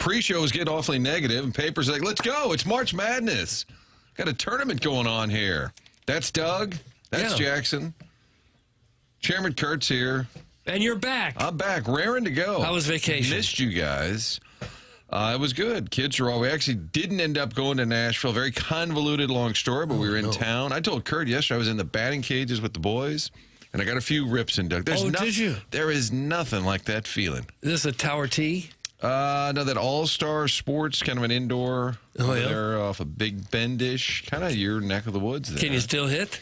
pre-show was getting awfully negative, and Paper's like, let's go. It's March Madness. Got a tournament going on here. That's Doug. That's Jackson. Chairman Kurt's here. And you're back. I'm back, raring to go. How was vacation? Missed you guys. It was good. Kids are all. We actually didn't end up going to Nashville. Very convoluted, long story, but we were in town. I told Kurt yesterday I was in the batting cages with the boys, and I got a few rips in, Doug. Did you? There is nothing like that feeling. Is this a Tower T? No, that All-Star Sports, kind of an indoor there off of Big Bendish, kind of your neck of the woods there. Can you still hit?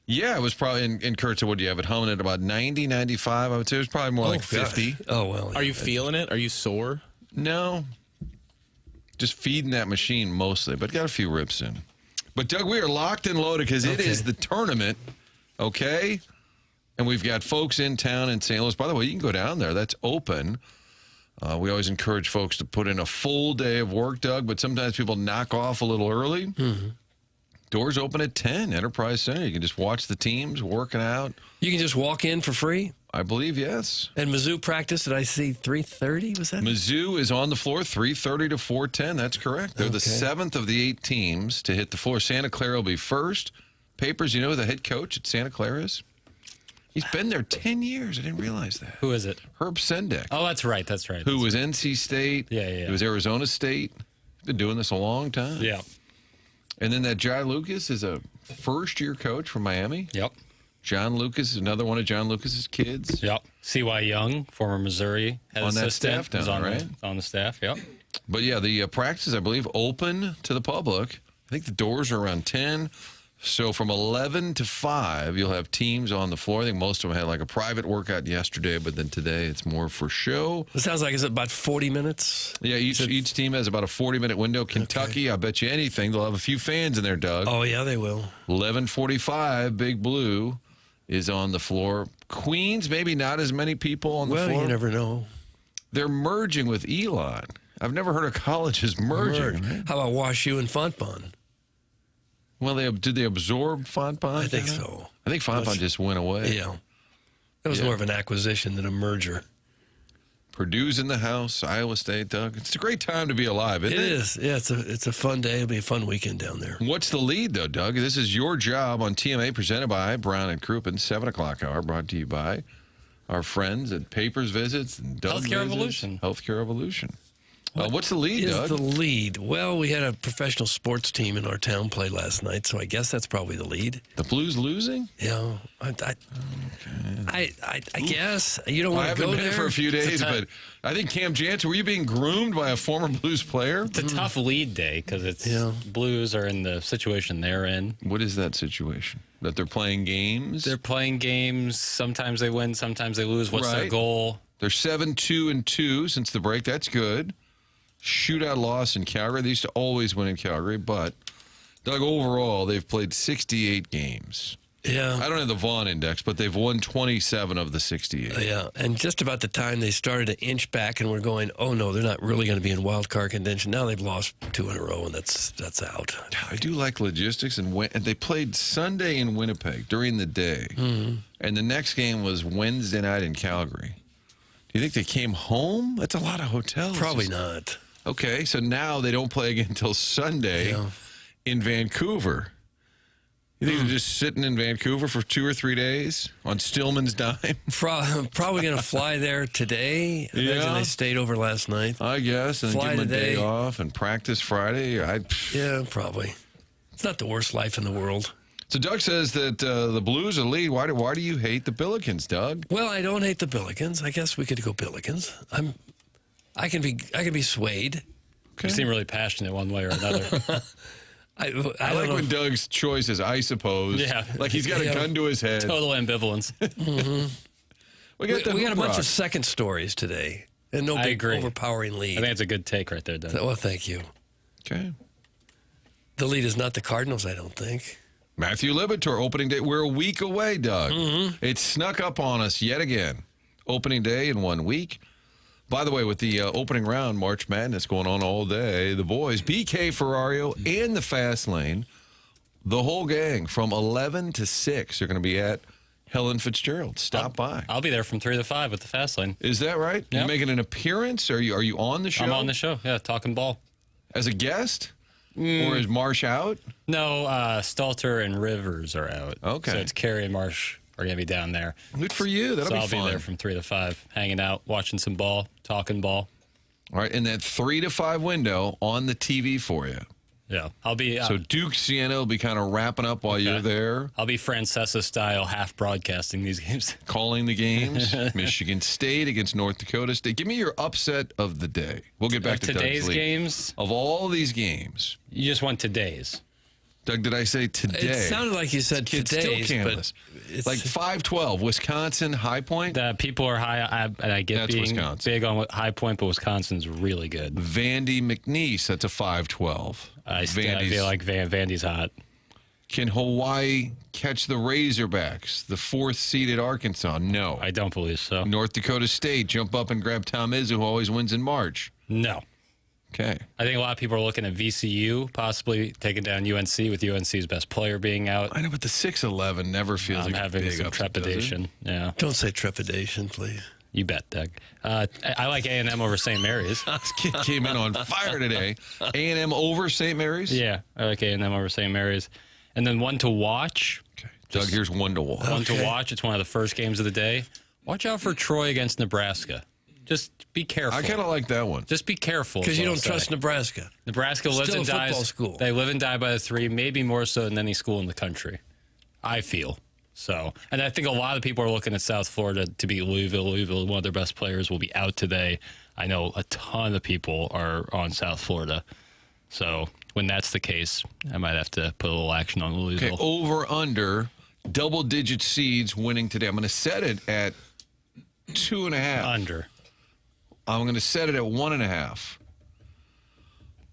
Yeah, it was probably in Kurt. So what do you have it humming at about 90, 95? I would say it was probably more like 50. Oh, well. Are you feeling it? Are you sore? No. Just feeding that machine mostly, but got a few rips in. But, Doug, we are locked and loaded because it is the tournament, okay? And we've got folks in town in St. Louis. By the way, you can go down there. That's open. We always encourage folks to put in a full day of work, Doug, but sometimes people knock off a little early. Mm-hmm. Doors open at 10, Enterprise Center. You can just watch the teams working out. You can just walk in for free? I believe, yes. And Mizzou practice, did I see 3:30? Was that? Mizzou is on the floor 3:30 to 4:10. That's correct. They're the 7th of the 8 teams to hit the floor. Santa Clara will be first. Papers, you know who the head coach at Santa Clara is? He's been there 10 years. I didn't realize that. Who is it? Herb Sendek. Oh, that's right. That's right. Who was NC State. Yeah. He was Arizona State. He's been doing this a long time. Yeah. And then that John Lucas is a first-year coach from Miami. Yep. John Lucas is another one of John Lucas's kids. Yep. C.Y. Young, former Missouri head on that assistant, staff down there, right? On the staff, yep. But, yeah, the practice, I believe, open to the public. I think the doors are around 10. So from 11 to 5, you'll have teams on the floor. I think most of them had like a private workout yesterday, but then today it's more for show. It sounds like it's about 40 minutes. Yeah, each team has about a 40-minute window. Kentucky, I bet you anything, they'll have a few fans in there, Doug. Oh, yeah, they will. 11:45, Big Blue is on the floor. Queens, maybe not as many people on the floor. Well, you never know. They're merging with Elon. I've never heard of colleges merging. How about Wash U and Fontbonne? Well, did they absorb Fontbonne? I think so. I think Fontbonne just went away. Yeah. That was more of an acquisition than a merger. Purdue's in the house, Iowa State, Doug. It's a great time to be alive, isn't it? It is. Yeah, it's a fun day. It'll be a fun weekend down there. What's the lead, though, Doug? This is your job on TMA, presented by Brown and Crouppen, 7 o'clock hour, brought to you by our friends at Papers Visits and Doug Healthcare Evolution. Healthcare Evolution. What's the lead, Doug? The lead? Well, we had a professional sports team in our town play last night, so I guess that's probably the lead. The Blues losing? Yeah, I guess you don't want to go there. I haven't been for a few days, but I think Cam Jansen, were you being groomed by a former Blues player? It's a tough lead day because Blues are in the situation they're in. What is that situation? That they're playing games? They're playing games. Sometimes they win, sometimes they lose. What's their goal? They're 7-2-2 since the break. That's good. Shootout loss in Calgary. They used to always win in Calgary, but, Doug, overall, they've played 68 games. Yeah. I don't have the Vaughn index, but they've won 27 of the 68. Yeah, and just about the time they started to inch back and we're going, oh, no, they're not really going to be in wild card contention. Now they've lost 2 in a row, and that's out. I do like logistics, and they played Sunday in Winnipeg during the day, and the next game was Wednesday night in Calgary. Do you think they came home? That's a lot of hotels. Probably not. Okay, so now they don't play again until Sunday in Vancouver. You think they're just sitting in Vancouver for 2 or 3 days on Stillman's dime? Probably going to fly there today. Imagine they stayed over last night. I guess, and fly give them today. a day off and practice Friday. Yeah, probably. It's not the worst life in the world. So Doug says that the Blues are lead. Why do you hate the Billikens, Doug? Well, I don't hate the Billikens. I guess we could go Billikens. I can be swayed. Okay. You seem really passionate one way or another. I like when Doug's choice is, I suppose. Yeah. Like he's got a gun to his head. Total ambivalence. We got a bunch of second stories today. And no big overpowering lead. I think it's a good take right there, Doug. Well, thank you. Okay. The lead is not the Cardinals, I don't think. Matthew Liberatore, opening day. We're a week away, Doug. It snuck up on us yet again. Opening day in 1 week. By the way, with the opening round, March Madness going on all day, the boys, BK Ferrario and the Fast Lane, the whole gang from 11 to 6 are going to be at Helen Fitzgerald. Stop by. I'll be there from 3 to 5 with the Fast Lane. Is that right? Yep. You making an appearance? Are you on the show? I'm on the show, yeah, talking ball. As a guest? Or is Marsh out? No, Stalter and Rivers are out. Okay. So it's Carey and Marsh are going to be down there. Good for you. That'll be I'll fun. be there from 3 to 5, hanging out, watching some ball, talking ball. All right, in that 3 to 5 window on the TV for you. Yeah, I'll be. So Duke Siena will be kind of wrapping up while you're there. I'll be Francesa style, half broadcasting these games. Calling the games. Michigan State against North Dakota State. Give me your upset of the day. We'll get back to today's Doug's lead. games. Of all these games. You just want today's. Doug, did I say today? It sounded like you said Kids today's, still but can't. it's Like 5-12, Wisconsin, High Point. The people are high, and I get That's being Wisconsin. big on High Point, but Wisconsin's really good. Vandy McNeese, that's a 5-12. I feel like Vandy's hot. Can Hawaii catch the Razorbacks, the 4th-seeded Arkansas? No. I don't believe so. North Dakota State, jump up and grab Tom Izzo, who always wins in March. No. Okay. I think a lot of people are looking at VCU possibly taking down UNC with UNC's best player being out. I know, but the 6'11" never feels I'm like a having big some upset, does it? trepidation. Yeah, Don't say trepidation, please. you bet, Doug. I like A&M over St. Mary's. This kid came in on fire today. A&M over St. Mary's? Yeah, I like A&M over St. Mary's. And then one to watch. Okay. Doug, here's one to watch. One to watch. It's one of the first games of the day. Watch out for Troy against Nebraska. Just be careful. I kind of like that one. Just be careful. Because is you what don't I'll say. trust Nebraska. Nebraska lives Still and a football dies. school. They live and die by the 3, maybe more so than any school in the country. I feel so, and I think a lot of people are looking at South Florida to beat Louisville. Louisville, one of their best players, will be out today. I know a ton of people are on South Florida, so when that's the case, I might have to put a little action on Louisville. Okay, over under double-digit seeds winning today. I'm going to set it at 2.5. Under. I'm going to set it at 1.5.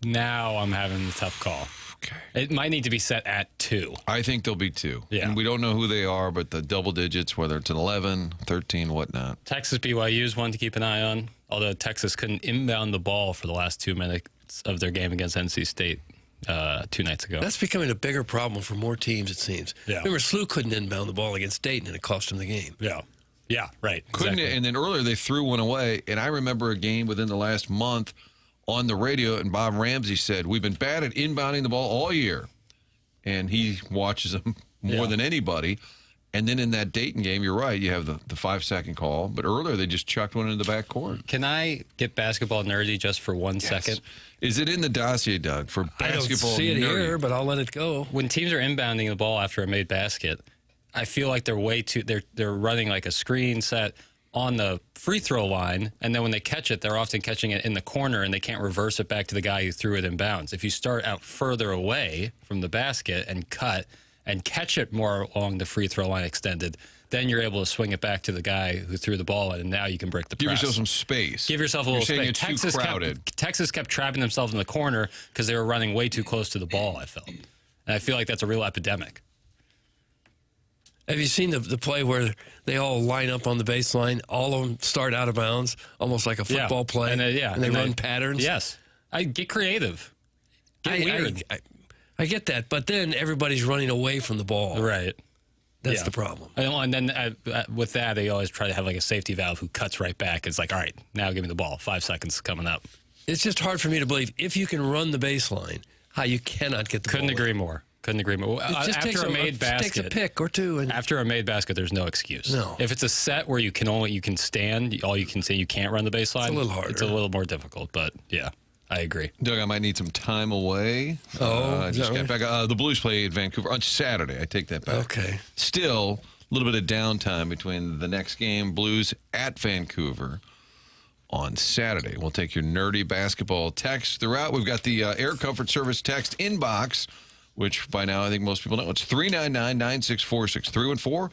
Now I'm having the tough call. Okay. It might need to be set at 2. I think there'll be 2. Yeah. And we don't know who they are, but the double digits, whether it's an 11, 13, whatnot. Texas BYU is one to keep an eye on, although Texas couldn't inbound the ball for the last 2 minutes of their game against NC State 2 nights ago. That's becoming a bigger problem for more teams, it seems. Yeah. Remember, SLU couldn't inbound the ball against Dayton, and it cost him the game. Yeah. Yeah, right. Couldn't exactly. it? And then earlier they threw one away. And I remember a game within the last month on the radio, and Bob Ramsey said, we've been bad at inbounding the ball all year. And he watches them more than anybody. And then in that Dayton game, you're right, you have the 5-second call. But earlier they just chucked one into the back court. Can I get basketball nerdy just for 1 second? Is it in the dossier, Doug, for I don't basketball see it nerdy? here, but I'll let it go. When teams are inbounding the ball after a made basket, I feel like they're way too they're running like a screen set on the free throw line, and then when they catch it, they're often catching it in the corner, and they can't reverse it back to the guy who threw it in bounds. If you start out further away from the basket and cut and catch it more along the free throw line extended, then you're able to swing it back to the guy who threw the ball in, and now you can break the press. Give yourself some space. Give yourself a little You're saying space. it's too crowded. Texas kept trapping themselves in the corner because they were running way too close to the ball, I felt. And I feel like that's a real epidemic. Have you seen the play where they all line up on the baseline? All of them start out of bounds, almost like a football play. And, and they run patterns. Yes. I get creative. Get weird. I get that, but then everybody's running away from the ball. Right. That's Yeah. the problem. And then with that, they always try to have like a safety valve who cuts right back. It's like, all right, now give me the ball. 5 seconds coming up. It's just hard for me to believe if you can run the baseline, how you cannot get the Couldn't ball. agree more. Couldn't agree more. It just After takes a made basket, takes a pick or two, and after a made basket, there's no excuse. No. If it's a set where you can stand, all you can say you can't run the baseline. It's a little harder. It's a little more difficult, but yeah, I agree. Doug, I might need some time away. Is just that got back. The Blues play at Vancouver on Saturday. I take that back. Okay. Still, a little bit of downtime between the next game, Blues at Vancouver on Saturday. We'll take your nerdy basketball text throughout. We've got the Air Comfort Service text inbox, which by now I think most people know. It's 399-9646.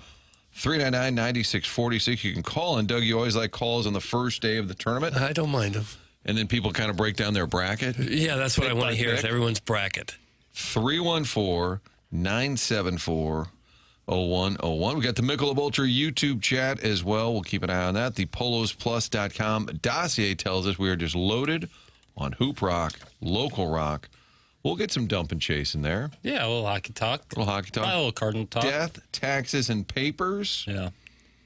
314-399-9646. You can call in. Doug, you always like calls on the first day of the tournament. I don't mind them. And then people kind of break down their bracket. Yeah, that's what I want to hear. Is pick. everyone's bracket. 314-974-0101. We got the Michelob Ultra YouTube chat as well. We'll keep an eye on that. The polosplus.com dossier tells us we are just loaded on hoop rock, local rock, We'll get some dump and chase in there. Yeah, a little hockey talk. A little hockey talk. A little Cardinal talk. Death, taxes, and papers. Yeah.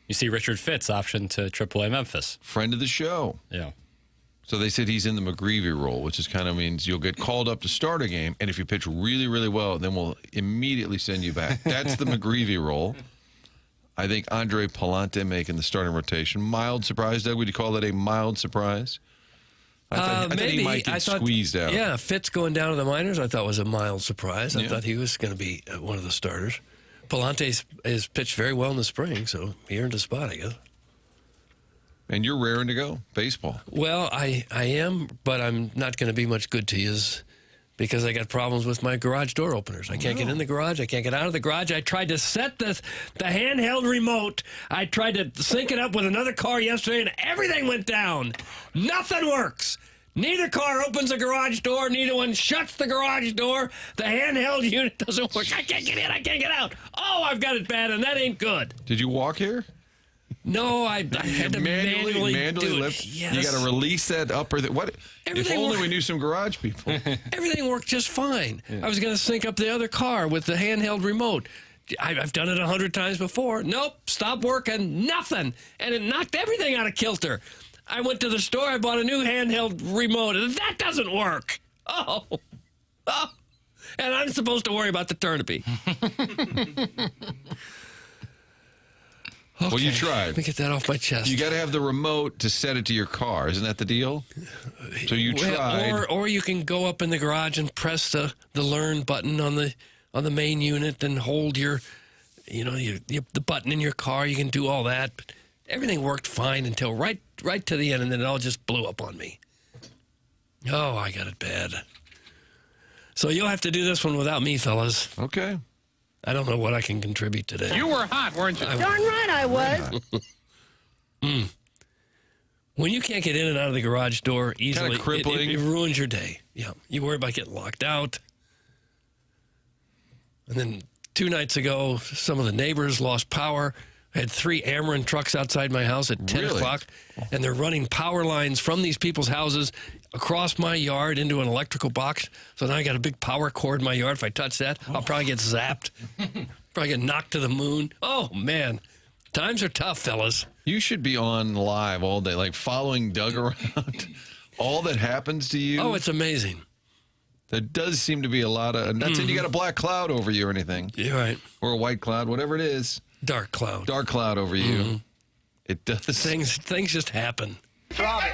You see Richard Fitz option to AAA Memphis. Friend of the show. Yeah. So they said he's in the McGreevy role, which is kind of means you'll get called up to start a game, and if you pitch really, really well, then we'll immediately send you back. That's the McGreevy role. I think Andre Palante making the starting rotation. Mild surprise, Doug. Would you call that a mild surprise? I thought he might get squeezed out. Yeah, Fitz going down to the minors, I thought was a mild surprise. I thought he was going to be one of the starters. Palante has pitched very well in the spring, so he earned a spot, I guess. And you're raring to go, baseball. Well, I am, but I'm not going to be much good to you because I got problems with my garage door openers. I can't get in the garage. I can't get out of the garage. I tried to set the handheld remote. I tried to sync it up with another car yesterday, and everything went down. Nothing works. Neither car opens a garage door. Neither one shuts the garage door. The handheld unit doesn't work. I can't get in. I can't get out. Oh, I've got it bad, and that ain't good. Did you walk here? No, I had to manually do lift. it. Yes. You got to release that upper. What? If only we knew some garage people. Everything worked just fine. I was going to sync up the other car with the handheld remote. I've done it 100 times before. Nope, stopped working, nothing. And it knocked everything out of kilter. I went to the store, I bought a new handheld remote, and that doesn't work. Oh. And I'm supposed to worry about the Turnipy. Okay, well, you tried. Let me get that off my chest. You got to have the remote to set it to your car. Isn't that the deal? So you tried. Or you can go up in the garage and press the learn button on the main unit and hold the button in your car. You can do all that. But everything worked fine until right to the end, and then it all just blew up on me. Oh, I got it bad. So you'll have to do this one without me, fellas. Okay. I don't know what I can contribute today. You were hot, weren't you? Darn right I was. When you can't get in and out of the garage door easily, Kinda crippling. it ruins your day. Yeah, you worry about getting locked out. And then 2 nights ago, some of the neighbors lost power. I had 3 Ameren trucks outside my house at 10 o'clock, and they're running power lines from these people's houses across my yard into an electrical box. So now I got a big power cord in my yard. If I touch that, I'll probably get zapped. Probably get knocked to the moon. Oh, man. Times are tough, fellas. You should be on live all day, like following Doug around. All that happens to you. Oh, it's amazing. There does seem to be a lot of... Not saying you got a black cloud over you or anything. You're right. Or a white cloud, whatever it is. Dark cloud. Dark cloud over you. It does. Things just happen. Drop it.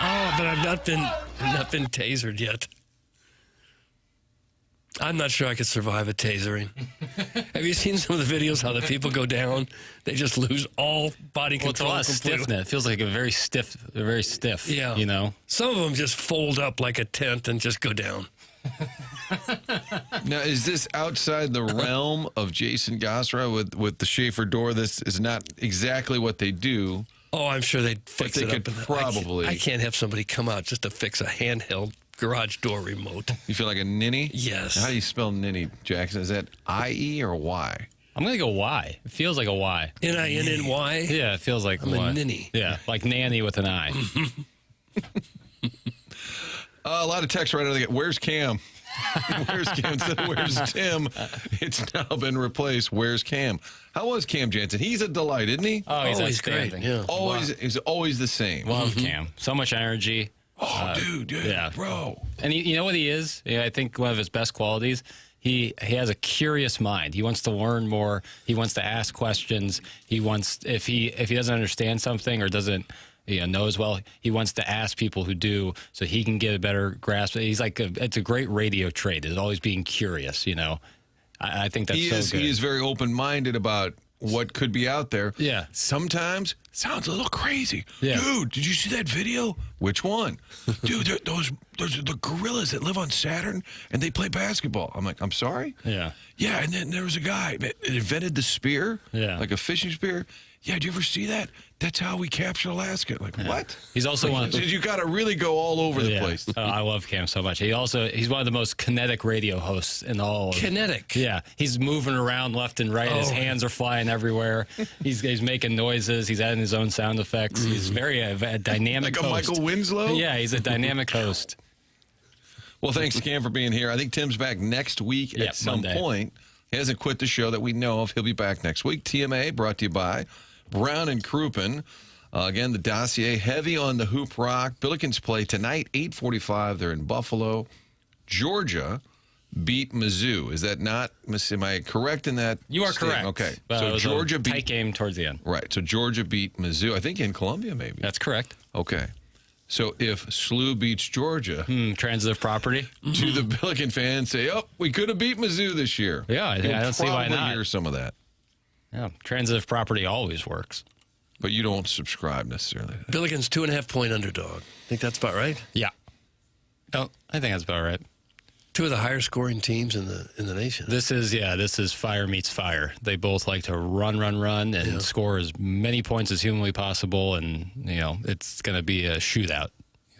Oh, but I've not been tasered yet. I'm not sure I could survive a tasering. Have you seen some of the videos how the people go down? They just lose all body Well, it's a control. lot of stiffness. It feels like a very stiff. Yeah. You know. Some of them just fold up like a tent and just go down. Now, is this outside the realm of Jason Gosra with the Schaefer door? This is not exactly what they do. Oh, I'm sure they'd fix they it could up. probably. I can't have somebody come out just to fix a handheld garage door remote. You feel like a ninny? Yes. How do you spell ninny, Jackson? Is that I-E or Y? I'm going to go Y. It feels like a Y. N-I-N-N-Y? Yeah, it feels like I'm Y. a ninny. Yeah, like nanny with an I. A lot of text right out of the gate. Where's Cam? Where's Cam? Instead of where's Tim? It's now been replaced. Where's Cam? How was Cam Jansen? He's a delight, isn't he? Oh, he's great. outstanding. Yeah. He's always the same. Love Cam. So much energy. Oh, dude, yeah. bro. And you know what he is? Yeah, I think one of his best qualities, he has a curious mind. He wants to learn more. He wants to ask questions. He wants, if he doesn't understand something or doesn't know as well, he wants to ask people who do so he can get a better grasp. He's like, it's a great radio trait, is always being curious, you know. I think that's so good. He is very open-minded about what could be out there. Yeah. Sometimes sounds a little crazy. Yeah. Dude, did you see that video? Which one? Dude, those are the gorillas that live on Saturn and they play basketball. I'm like, I'm sorry? Yeah. Yeah, and then there was a guy that invented the spear, like a fishing spear. Yeah, did you ever see that? That's how we captured Alaska. Like, what? He's also one. You got to really go all over the place. Oh, I love Cam so much. He's one of the most kinetic radio hosts in all. Kinetic. Yeah, he's moving around left and right. His hands are flying everywhere. He's making noises. He's adding his own sound effects. He's very a dynamic like a host. Michael Winslow. Yeah, he's a dynamic host. Well, thanks, Cam, for being here. I think Tim's back next week at some Monday. point. He hasn't quit the show that we know of. He'll be back next week. TMA brought to you by Brown and Crouppen. Again, the dossier heavy on the Hoop Rock. Billikens play tonight, 8:45. They're in Buffalo. Georgia beat Mizzou. Is that not? Am I correct in that? You are statement? correct. Okay. It So was Georgia a tight beat. game towards the end. Right. So Georgia beat Mizzou. I think in Columbia, maybe. That's correct. Okay. So if SLU beats Georgia, Transitive property. do the Billiken fans say, "Oh, we could have beat Mizzou this year"? Yeah, I You'll don't see why probably not. hear some of that, Yeah, transitive property always works. but you don't subscribe necessarily. Billiken's 2.5-point underdog. Think that's about right? Yeah. Oh, I think that's about right. Two of the higher scoring teams in the nation. This is fire meets fire. They both like to run, and score as many points as humanly possible, and it's going to be a shootout.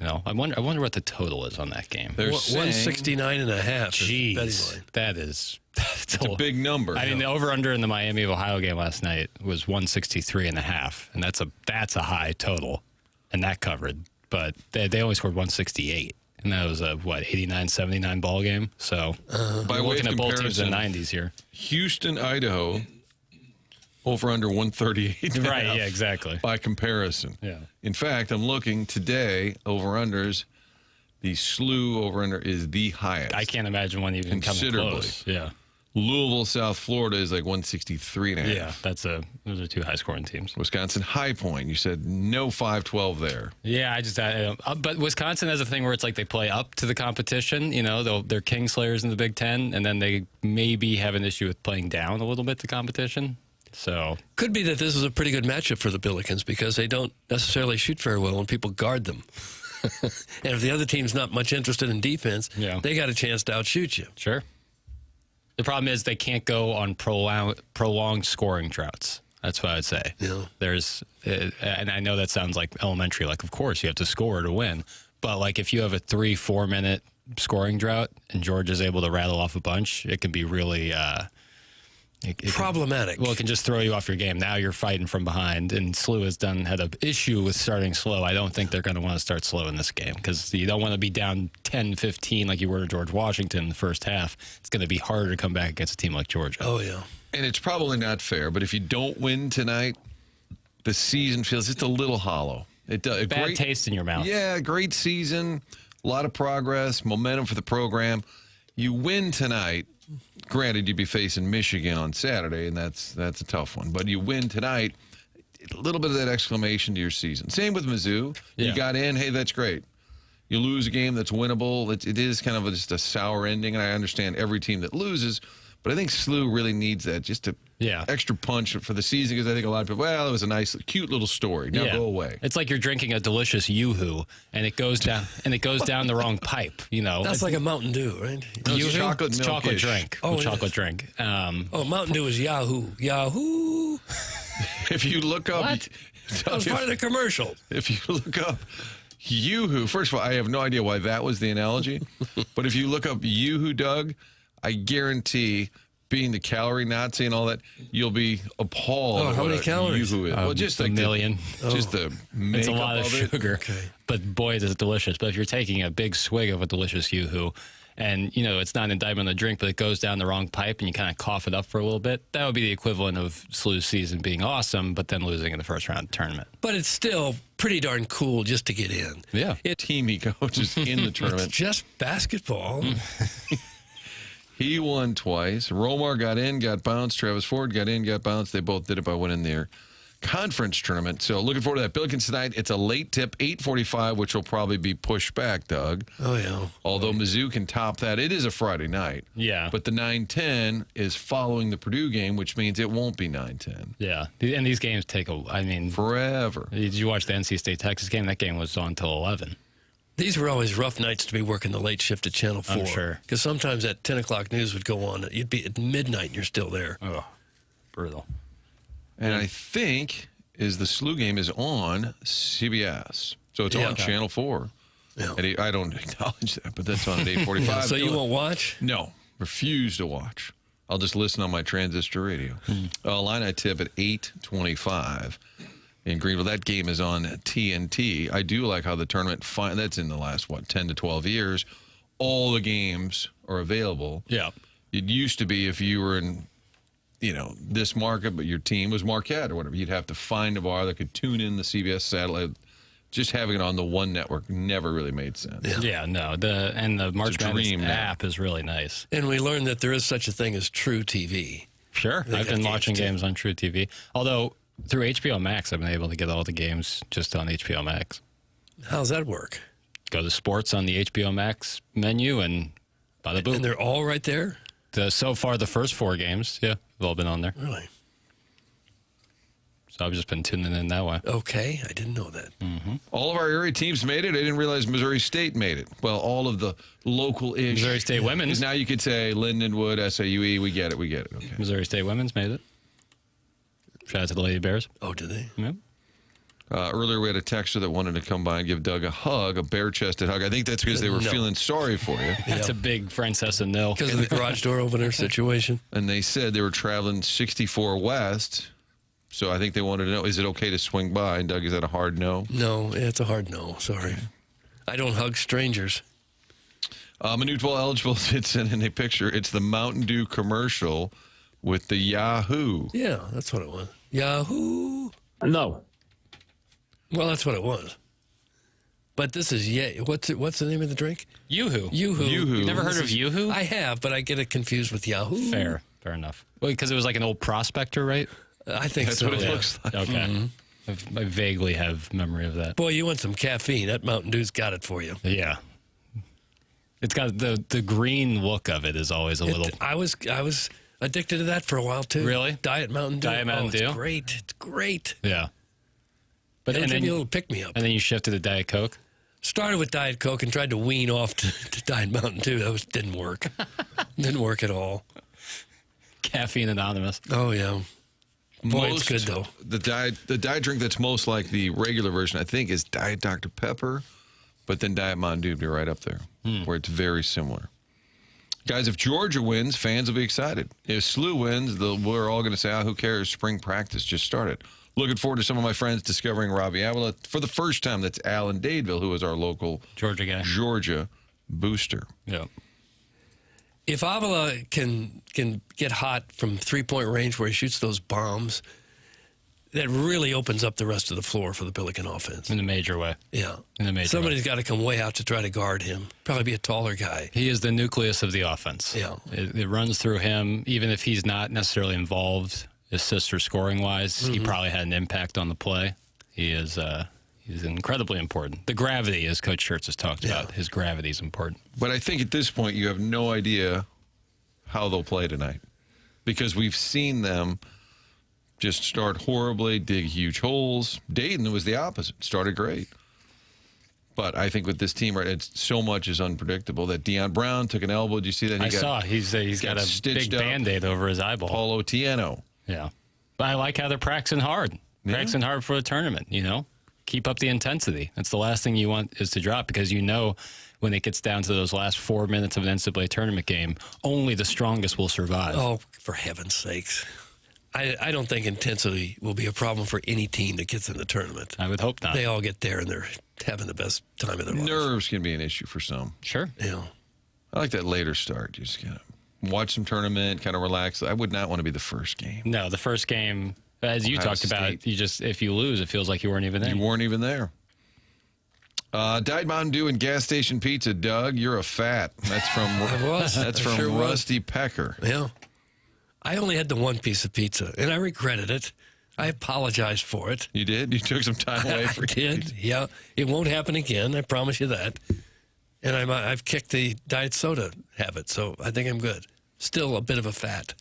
I wonder what the total is on that game. They're saying 169.5. Jeez, that's it's a big number. I mean, the over/under in the Miami of Ohio game last night was 163.5, and that's a high total, and that covered. But they only scored 168. And that was a, 89-79 ball game. So By we're way looking of at both teams in the comparison, 90s here. Houston, Idaho, over under 138. Right, yeah, exactly. By comparison. Yeah. In fact, I'm looking today, over-unders, the SLU over-under is the highest. I can't imagine one even coming Considerably. close. Yeah. Louisville, South Florida is like 163.5. Yeah, those are two high-scoring teams. Wisconsin, High Point. You said no 5-12 there. Yeah, but Wisconsin has a thing where it's like they play up to the competition. They're Kingslayers in the Big Ten, and then they maybe have an issue with playing down a little bit to competition. So Could be that this is a pretty good matchup for the Billikens because they don't necessarily shoot very well when people guard them. And if the other team's not much interested in defense, they got a chance to outshoot you. Sure. The problem is they can't go on prolonged scoring droughts. That's what I'd say. Yeah. And I know that sounds like elementary. Like, of course, you have to score to win. But, like, if you have a 3-4 minute scoring drought and Georgia's able to rattle off a bunch, it can be really problematic. It can just throw you off your game. Now you're fighting from behind, and SLU had an issue with starting slow. I don't think they're going to want to start slow in this game because you don't want to be down 10-15 like you were to George Washington in the first half. It's going to be harder to come back against a team like Georgia. Oh, yeah. And it's probably not fair, but if you don't win tonight, the season feels just a little hollow. It does. Bad taste in your mouth. Yeah, great season, a lot of progress, momentum for the program. You win tonight. Granted, you'd be facing Michigan on Saturday, and that's a tough one. But you win tonight, a little bit of that exclamation to your season. Same with Mizzou. Yeah. You got in, hey, that's great. You lose a game that's winnable. It is kind of just a sour ending, and I understand every team that loses. But I think SLU really needs that, just a extra punch for the season, because I think a lot of people, it was a nice, cute little story. Now go away. It's like you're drinking a delicious Yoo-Hoo, and it goes down the wrong pipe. That's like a Mountain Dew, right? No, it's Yoo-Hoo? chocolate It's milk-ish. chocolate drink. Oh, Chocolate drink. Mountain Dew is Yahoo. Yahoo! If you look up, What? That was part of the commercial. If you look up Yoo-Hoo, first of all, I have no idea why that was the analogy, but if you look up Yoo-Hoo, Doug, I guarantee, being the calorie Nazi and all that, you'll be appalled. Oh, at how what many a calories? Yoo-Hoo is. Well, just a like million. Just the makeup It's a lot of it. sugar. Okay. But boy, is it delicious. But if you're taking a big swig of a delicious Yoo-Hoo, and it's not an indictment on the drink, but it goes down the wrong pipe and you kind of cough it up for a little bit, that would be the equivalent of SLU's season being awesome, but then losing in the first round of the tournament. But it's still pretty darn cool just to get in. Yeah. Team he coaches in the It's tournament. just basketball. He won twice. Romar got in, got bounced. Travis Ford got in, got bounced. They both did it by winning their conference tournament. So looking forward to that. Billikens tonight. It's a late tip, 8:45, which will probably be pushed back, Doug. Oh, yeah. Although Mizzou can top that. It is a Friday night. Yeah. But the 9:10 is following the Purdue game, which means it won't be 9:10. Yeah. And these games take Forever. Did you watch the NC State-Texas game? That game was on until 11. These were always rough nights to be working the late shift at Channel 4. I'm sure. Because sometimes that 10 o'clock news would go on. You'd be at midnight and you're still there. Oh, brutal. And I think the SLU game is on CBS. So it's on Channel 4. Yeah. I don't acknowledge that, but that's on at 8:45. So you won't watch? No. Refuse to watch. I'll just listen on my transistor radio. Illini tip at 8:25 in Greenville. That game is on TNT. I do like how the tournament, that's in the last, 10 to 12 years, all the games are available. Yeah. It used to be if you were in, this market, but your team was Marquette or whatever, you'd have to find a bar that could tune in the CBS satellite. Just having it on the one network never really made sense. Yeah, no. The March Madness app is really nice. And we learned that there is such a thing as True TV. Sure. I've been watching games on True TV. Although through HBO Max, I've been able to get all the games just on HBO Max. How's that work? Go to sports on the HBO Max menu and bada boom. And they're all right there? So far, the first 4 games, have all been on there. Really? So I've just been tuning in that way. Okay, I didn't know that. Mm-hmm. All of our area teams made it. I didn't realize Missouri State made it. Well, all of the local-ish. Missouri State women's. Now you could say Lindenwood, SAUE. We get it. Okay. Missouri State women's made it. Shout out to the Lady Bears. Oh, did they? Yep. Earlier, we had a texter that wanted to come by and give Doug a hug, a bare-chested hug. I think that's because they were feeling sorry for you. That's a big Francesa no. Because of the garage door opener situation. And they said they were traveling 64 West. So I think they wanted to know, is it okay to swing by? And Doug, is that a hard no? No, it's a hard no. Sorry. I don't hug strangers. Minute 12 eligible sits in a picture. It's the Mountain Dew commercial with the Yahoo. Yeah, that's what it was. Yahoo. No. Well, that's what it was. But this is what's the name of the drink? Yoo-hoo. Yoo-hoo. Yoo-hoo. You never heard of Yoo-hoo? I have, but I get it confused with Yahoo. Fair enough. Well, because it was like an old prospector, right? I think That's so. what it yeah. looks like. Okay. I vaguely have memory of that. Boy, you want some caffeine. That Mountain Dew's got it for you. Yeah. It's got the green look of it is always a little. I was addicted to that for a while, too. Really? Diet Mountain Dew. Diet Mountain Dew? It's great. It's great. Yeah. But It'll and give then you a little pick-me-up. and then you shifted to Diet Coke. Started with Diet Coke and tried to wean off to Diet Mountain Dew. That didn't work. Didn't work at all. Caffeine Anonymous. Oh, yeah. Boy, it's good, though. The diet drink that's most like the regular version, I think, is Diet Dr. Pepper, but then Diet Mountain Dew would be right up there, where it's very similar. Guys, if Georgia wins, fans will be excited. If SLU wins, we're all going to say, who cares? Spring practice just started. Looking forward to some of my friends discovering Robbie Avila for the first time. That's Alan Dadeville, who is our local Georgia guy. Georgia booster. Yeah. If Avila can get hot from three-point range where he shoots those bombs, that really opens up the rest of the floor for the Pelican offense. In a major way. Yeah. In a major Somebody's way. got to come way out to try to guard him. Probably be a taller guy. He is the nucleus of the offense. Yeah. It runs through him, even if he's not necessarily involved, assist or scoring wise. He probably had an impact on the play. He's incredibly important. The gravity, as Coach Schertz has talked about, his gravity is important. But I think at this point you have no idea how they'll play tonight because we've seen them just start horribly, dig huge holes. Dayton was the opposite. Started great. But I think with this team, right, it's so much is unpredictable that Deion Brown took an elbow. Did you see that? I saw he's got a stitched big up. Band-Aid over his eyeball. Paulo Tieno. Yeah. But I like how they're practicing hard. Practicing hard for the tournament, Keep up the intensity. That's the last thing you want is to drop because when it gets down to those last 4 minutes of an NCAA tournament game, only the strongest will survive. Oh, for heaven's sakes. I don't think intensity will be a problem for any team that gets in the tournament. I would hope not. They all get there and they're having the best time of their lives. Nerves can be an issue for some. Sure. Yeah. I like that later start. You just kind of watch some tournament, kind of relax. I would not want to be the first game. No, the first game, as you Ohio talked about, State. if you lose, it feels like you weren't even there. You weren't even there. Diet Mountain Dew and gas station pizza. Doug, you're a fat. That's from That's I from sure was. Rusty Pecker. Yeah. I only had the one piece of pizza, and I regretted it. I apologized for it. You did? You took some time away I for did. Yeah. It won't happen again. I promise you that. And I've kicked the diet soda habit, so I think I'm good. Still a bit of a fat.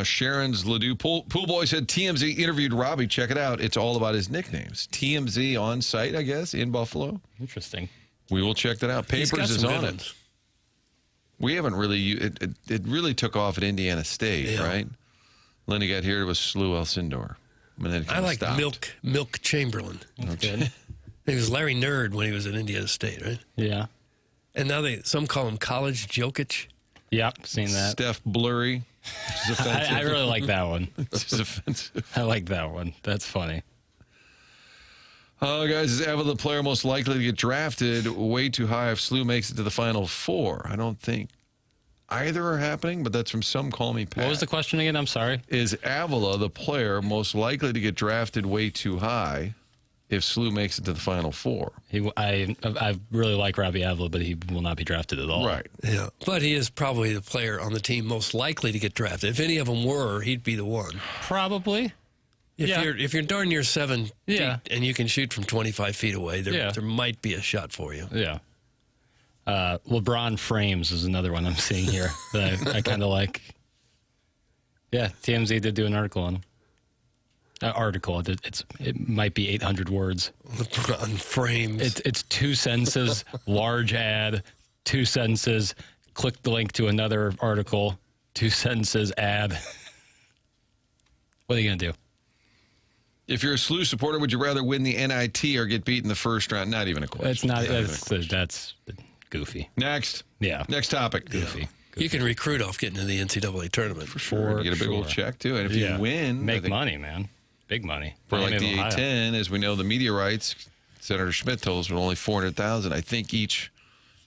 Sharon's Ledoux Pool Boy said TMZ interviewed Robbie. Check it out. It's all about his nicknames. TMZ on site, I guess, in Buffalo. Interesting. We will check that out. He's got Papers is some good on it. ones. We haven't really. It really took off at Indiana State, Yeah. right? Then he got here. It was SLU Elsindor. And then it I kinda like stopped. Milk Chamberlain. That's good. He was Larry Nerd when he was at Indiana State, right? Yeah. And now some call him College Jokic. Yep. Seen that. Steph Blurry. Which is offensive. I really like that one. Which is offensive. I like that one. That's funny. Guys, is Avila the player most likely to get drafted way too high if SLU makes it to the Final Four? I don't think either are happening, but that's from some Call Me Pat. What was the question again? I'm sorry. Is Avila the player most likely to get drafted way too high if SLU makes it to the Final Four? I really like Robbie Avila, but he will not be drafted at all. Right. Yeah, but he is probably the player on the team most likely to get drafted. If any of them were, he'd be the one. Probably. If you're darn near 7 Yeah. feet and you can shoot from 25 feet away, there might be a shot for you. Yeah. LeBron frames is another one I'm seeing here that I kind of like. Yeah, TMZ did do an article on him. It might be 800 words. LeBron frames. It's 2 sentences, large ad, 2 sentences. Click the link to another article, 2 sentences, ad. What are you gonna do? If you're a SLU supporter, would you rather win the NIT or get beat in the first round? Not even a question. It's not. That's goofy. Next. Yeah. Next topic. Goofy. You can recruit off getting to the NCAA tournament. For sure. You get a big old check, too. And if you win... Make money, man. Big money. For like the Ohio. A-10, as we know, the media rights, Senator Schmidt told us, were only $400,000. I think each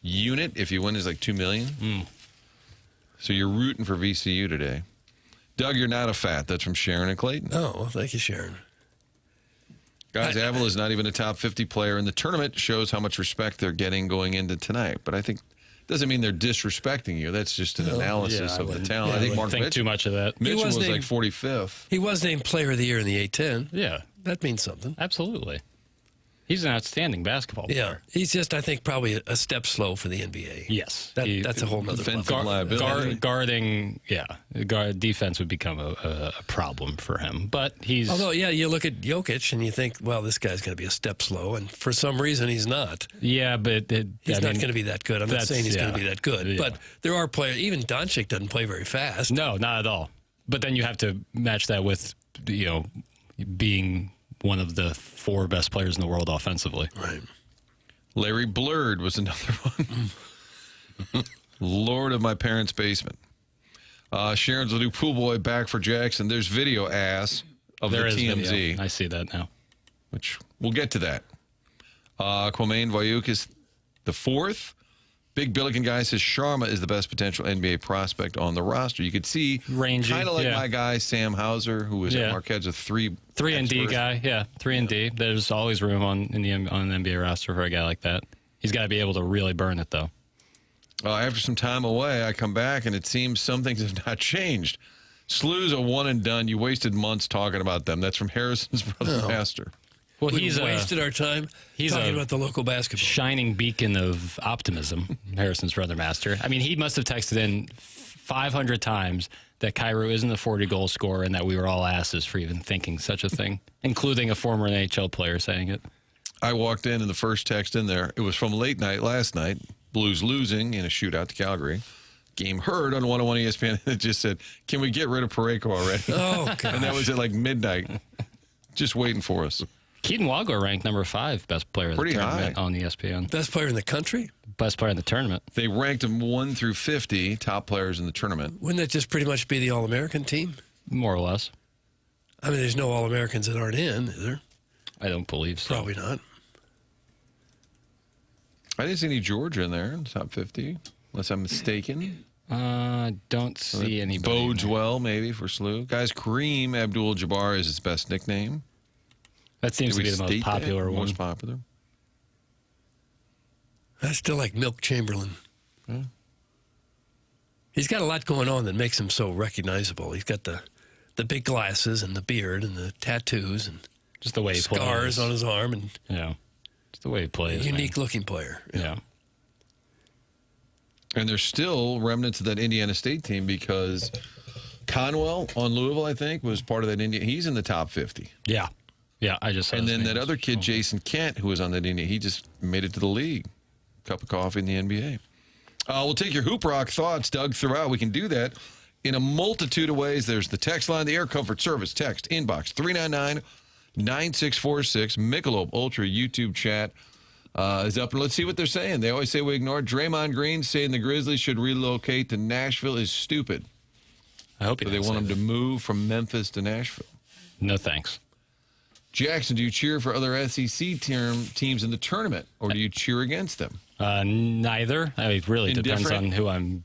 unit, if you win, is like $2 million. So you're rooting for VCU today. Doug, you're not a fat. That's from Sharon and Clayton. Oh, well, thank you, Sharon. Guys, Avila is not even a top 50 player in the tournament. Shows how much respect they're getting going into tonight. But I think doesn't mean they're disrespecting you. That's just an analysis of the talent. I think Mark think Mitchell, too much of that. Mitchell was like 45th. He was named Player of the Year in the A-10. Yeah, That means something. absolutely. He's an outstanding basketball player. Yeah, he's just, I think, probably a step slow for the NBA. Yes. That's a whole nother Defensive level. liability. Guarding, defense would become a problem for him. But he's... Although, you look at Jokic and you think, well, this guy's going to be a step slow, and for some reason he's not. Yeah, but... He's not going to be that good. I'm not saying he's going to be that good. Yeah. But there are players, even Doncic doesn't play very fast. No, not at all. But then you have to match that with, being one of the 4 best players in the world offensively. Right. Larry Blurred was another one. Lord of my parents' basement. Sharon's will do pool boy back for Jackson. There's video ass of There the is TMZ. video. I see that now. Which we'll get to that. Kwame Vayuk is the 4th. Big Billiken guy says Sharma is the best potential NBA prospect on the roster. You could see, Rangy, kind of like yeah. my guy Sam Hauser, who was at Marquette's a 3 and D expert. guy, 3 and D. There's always room on an NBA roster for a guy like that. He's got to be able to really burn it, though. After some time away, I come back, and it seems some things have not changed. SLU's a one and done. You wasted months talking about them. That's from Harrison's brother, Pastor. Well, We he's wasted our time talking about the local basketball. shining beacon of optimism, Harrison's brother master. I mean, he must have texted in 500 times that Cairo isn't a 40-goal scorer and that we were all asses for even thinking such a thing, including a former NHL player saying it. I walked in, and the first text in there, it was from late night last night. Blues losing in a shootout to Calgary. Game heard on 101 ESPN. It just said, can we get rid of Parayko already? Oh, gosh. And that was at like midnight. Just waiting for us. Keaton Wagler ranked number 5 best player of the Pretty tournament high. on ESPN. Best player in the country? Best player in the tournament. They ranked them 1 through 50 top players in the tournament. Wouldn't that just pretty much be the All-American team? More or less. I mean, there's no All-Americans that aren't in, is there? I don't believe so. Probably not. I didn't see any Georgia in there in the top 50, unless I'm mistaken. Don't see anybody. Bodes well, maybe, for SLU. Guys, Kareem Abdul-Jabbar is his best nickname. That seems Did to we be the most state that? popular one. Most popular. I still like Milk Chamberlain. He's got a lot going on that makes him so recognizable. He's got the big glasses and the beard and the tattoos and Just the way he plays. scars on his arm and Yeah. Just the way he plays. man. unique-looking player. Yeah. And there's still remnants of that Indiana State team because Conwell on Louisville, I think, was part of that Indiana. He's in the top 50. Yeah. Yeah, I just saw And his then name. that other kid, Jason Kent, who was on that Indiana, he just made it to the league. Cup of coffee in the NBA. We'll take your Hoop Rock thoughts, Doug, throughout. We can do that in a multitude of ways. There's the text line, the Air Comfort Service text, inbox, 399-9646. Michelob Ultra YouTube chat is up. And let's see what they're saying. They always say we ignore it. Draymond Green saying the Grizzlies should relocate to Nashville is stupid. I hope he So they didn't want say him to move from Memphis to Nashville. that. No thanks. Jackson, do you cheer for other SEC teams in the tournament, or do you cheer against them? Neither. I mean, it really depends on who I'm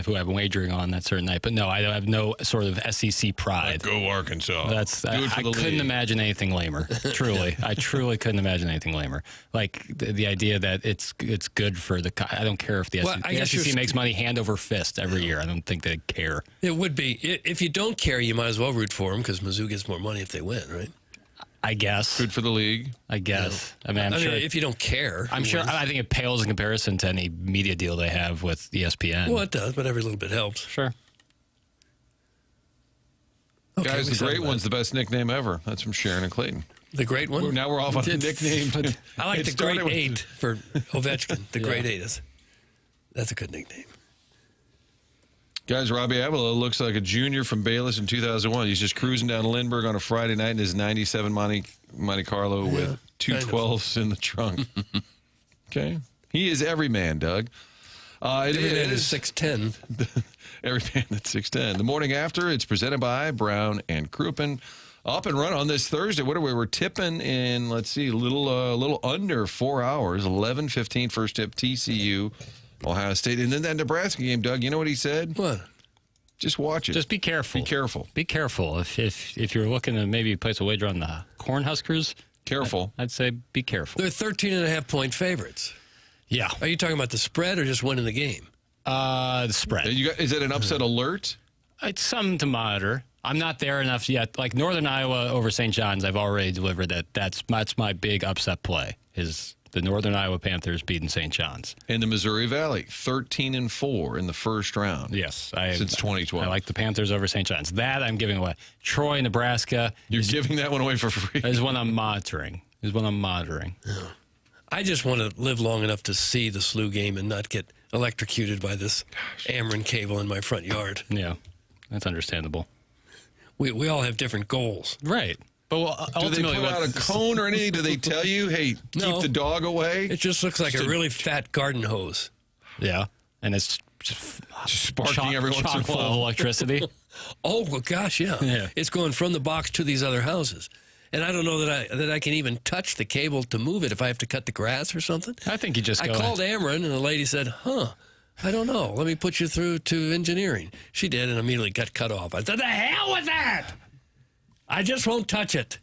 wagering on that certain night. But no, I have no sort of SEC pride. Go Arkansas. I couldn't imagine anything lamer. Truly, I truly couldn't imagine anything lamer. Like the idea that it's good for the. I don't care if the SEC makes money hand over fist every year. I don't think they care. It would be if you don't care, you might as well root for them because Mizzou gets more money if they win, right? I guess. Good for the league. I guess. I mean, I'm sure if you don't care, I'm sure. I think it pales in comparison to any media deal they have with ESPN. Well, it does, but every little bit helps. Sure. Okay, guys, the Great One's the best nickname ever. That's from Sharon and Clayton. The Great One? Now we're off on the nickname. I like the Great Eight for Ovechkin. The Great Eight that's a good nickname. Guys, Robbie Avila looks like a junior from Bayless in 2001. He's just cruising down Lindbergh on a Friday night in his 97 Monte Carlo with two 12s in the trunk. Okay. He is every man, Doug. Every man is 6'10". Every man that's 6'10". The morning after, it's presented by Brown and Crouppen. Up and run on this Thursday. What are we? We're tipping in, let's see, a little under 4 hours. 11:15 first tip, TCU. Ohio State. And then that Nebraska game, Doug, you know what he said? What? Just watch it. Just be careful. Be careful. Be careful. If you're looking to maybe place a wager on the Cornhuskers, careful. I'd say be careful. They're 13.5-point favorites. Yeah. Are you talking about the spread or just winning the game? The spread. Is it an upset alert? It's something to monitor. I'm not there enough yet. Like Northern Iowa over St. John's, I've already delivered that. That's my big upset play is the Northern Iowa Panthers beating St. John's. In the Missouri Valley, 13-4 in the first round. Yes. Since 2012. I like the Panthers over St. John's. That I'm giving away. Troy, Nebraska. You're giving that one away for free? Is one I'm monitoring. Yeah. I just want to live long enough to see the SLU game and not get electrocuted by this Ameren cable in my front yard. Yeah, that's understandable. We all have different goals. Right. But ultimately, do they put out a cone or anything? Do they tell you, hey, keep the dog away? It just looks like a really fat garden hose. Yeah, and it's just sparking every once in a full of while. electricity. Oh, well, gosh, yeah. It's going from the box to these other houses. And I don't know that I can even touch the cable to move it if I have to cut the grass or something. I think you just go called Ameren, and the lady said, I don't know. Let me put you through to engineering. She did, and immediately got cut off. I said, the hell with that! I just won't touch it.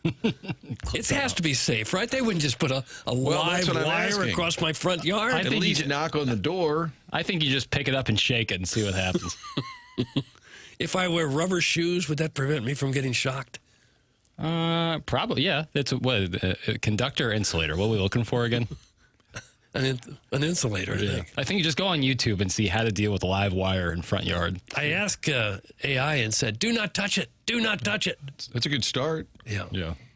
It has to be safe, right? They wouldn't just put a live wire across my front yard. At least knock on the door. I think you just pick it up and shake it and see what happens. If I wear rubber shoes, would that prevent me from getting shocked? Probably, yeah. It's a conductor or insulator. What are we looking for again? An insulator, I think. I think you just go on YouTube and see how to deal with a live wire in front yard. I asked AI and said, do not touch it. Do not touch it. That's a good start. Yeah.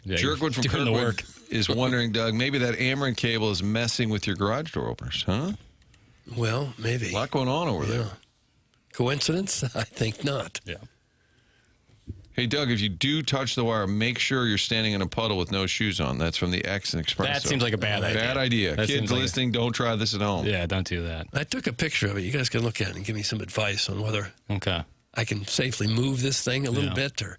Jerkwood from Kirkwood is wondering, Doug, maybe that Ameren cable is messing with your garage door openers, huh? Well, maybe. A lot going on over there. Coincidence? I think not. Yeah. Hey, Doug, if you do touch the wire, make sure you're standing in a puddle with no shoes on. That's from the X and Express. That seems like a bad idea. Bad idea. Kids listening, don't try this at home. Yeah, don't do that. I took a picture of it. You guys can look at it and give me some advice on whether I can safely move this thing a little bit or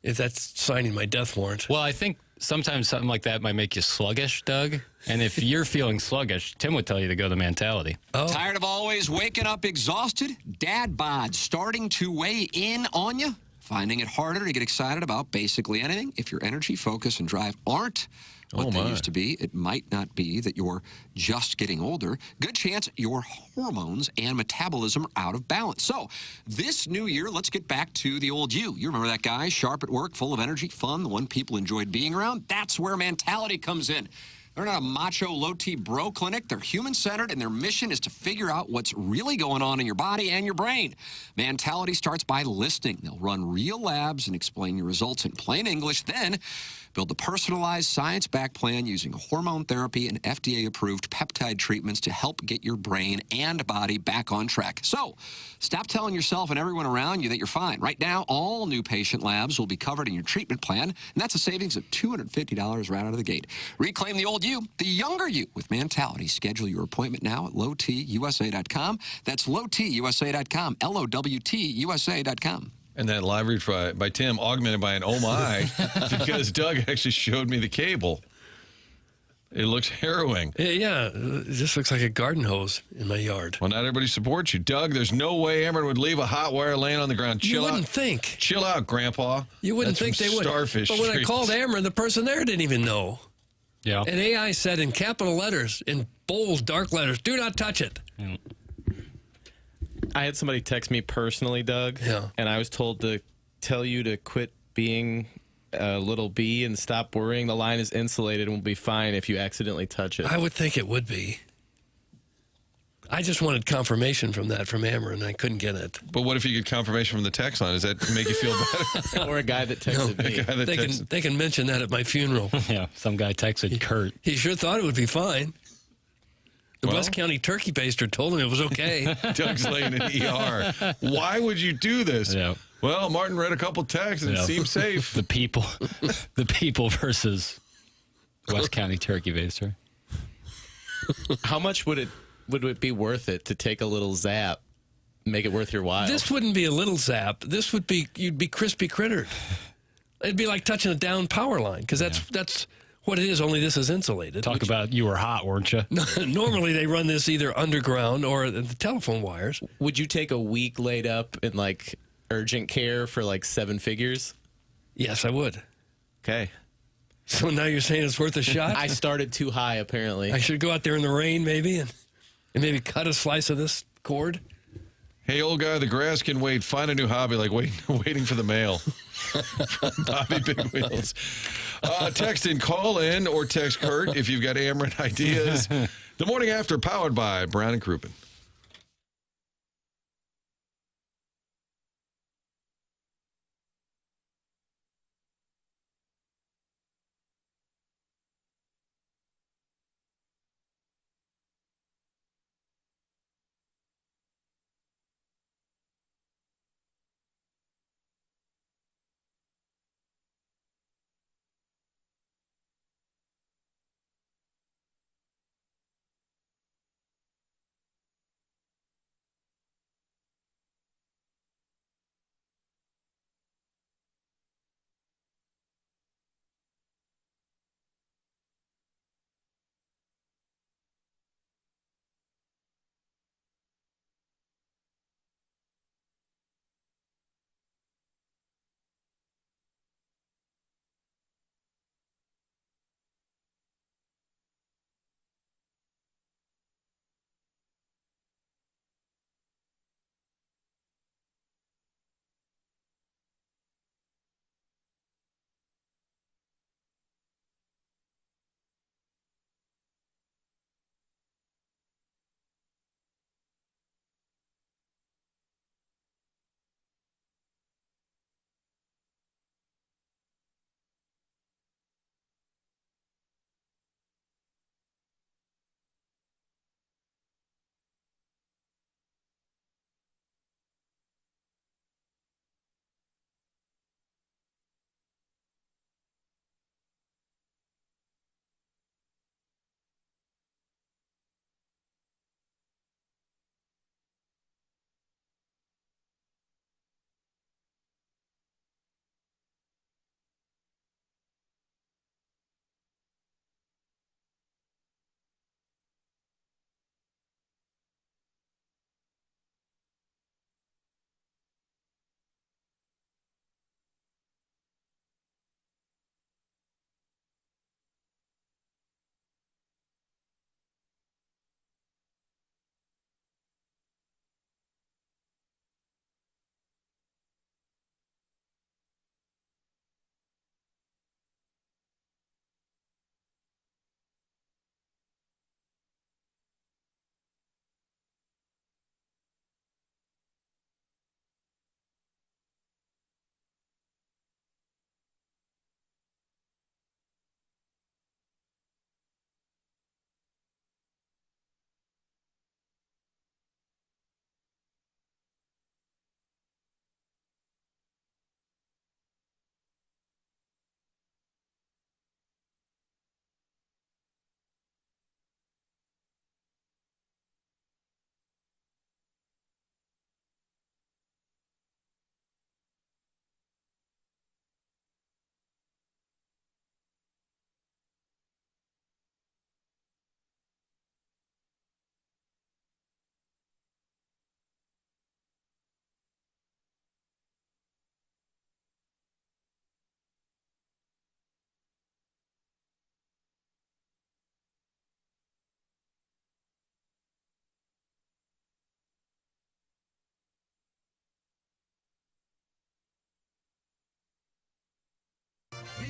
if that's signing my death warrant. Well, I think sometimes something like that might make you sluggish, Doug. And if you're feeling sluggish, Tim would tell you to go to Mentality. Oh. Tired of always waking up exhausted? Dad bod starting to weigh in on you? Finding it harder to get excited about basically anything? If your energy, focus, and drive aren't what they used to be, it might not be that you're just getting older. Good chance your hormones and metabolism are out of balance. So this new year, let's get back to the old you. You remember that guy, sharp at work, full of energy, fun, the one people enjoyed being around? That's where Mentality comes in. They're not a macho, low-T bro clinic. They're human-centered, and their mission is to figure out what's really going on in your body and your brain. Mentality starts by listening. They'll run real labs and explain your results in plain English, then build a personalized, science-backed plan using hormone therapy and FDA-approved peptide treatments to help get your brain and body back on track. So, stop telling yourself and everyone around you that you're fine. Right now, all new patient labs will be covered in your treatment plan, and that's a savings of $250 right out of the gate. Reclaim the old you, the younger you, with Mentality. Schedule your appointment now at lowtusa.com. That's lowtusa.com, LOWTUSA.com. And that live read by Tim augmented by an oh my, because Doug actually showed me the cable. It looks harrowing. Yeah, it just looks like a garden hose in my yard. Well, not everybody supports you. Doug, there's no way Ameren would leave a hot wire laying on the ground. Chill You out. wouldn't think. Chill out, Grandpa. You wouldn't That's think from they would. Starfish But when I Street. called Ameren, the person there didn't even know. Yeah. And AI said in capital letters, in bold, dark letters, do not touch it. I had somebody text me personally, Doug. Yeah. And I was told to tell you to quit being a little bee and stop worrying. The line is insulated and will be fine if you accidentally touch it. I would think it would be. I just wanted confirmation from Ameren, and I couldn't get it. But what if you get confirmation from the text line? Does that make you feel better? Or a guy that texted me. They can mention that at my funeral. Yeah. Some guy texted Kurt. He sure thought it would be fine. The Well- West County turkey baster told him it was okay. Doug's laying in ER. Why would you do this? Yeah. Well, Martin read a couple texts and it seemed safe. The people versus West County turkey baster. How much would it be worth it to take a little zap, make it worth your while? This wouldn't be a little zap. This would be, you'd be crispy crittered. It'd be like touching a down power line, because that's what it is, only this is insulated. Talk about you were hot, weren't you? Normally they run this either underground or the telephone wires. Would you take a week laid up in like urgent care for like 7 figures? Yes, I would. Okay. So now you're saying it's worth a shot? I started too high, apparently. I should go out there in the rain maybe and maybe cut a slice of this cord. Hey, old guy, the grass can wait. Find a new hobby like waiting for the mail. From Bobby Big Wheels. Text in, call in, or text Kurt if you've got Ameren ideas. The morning after, powered by Brown and Crouppen.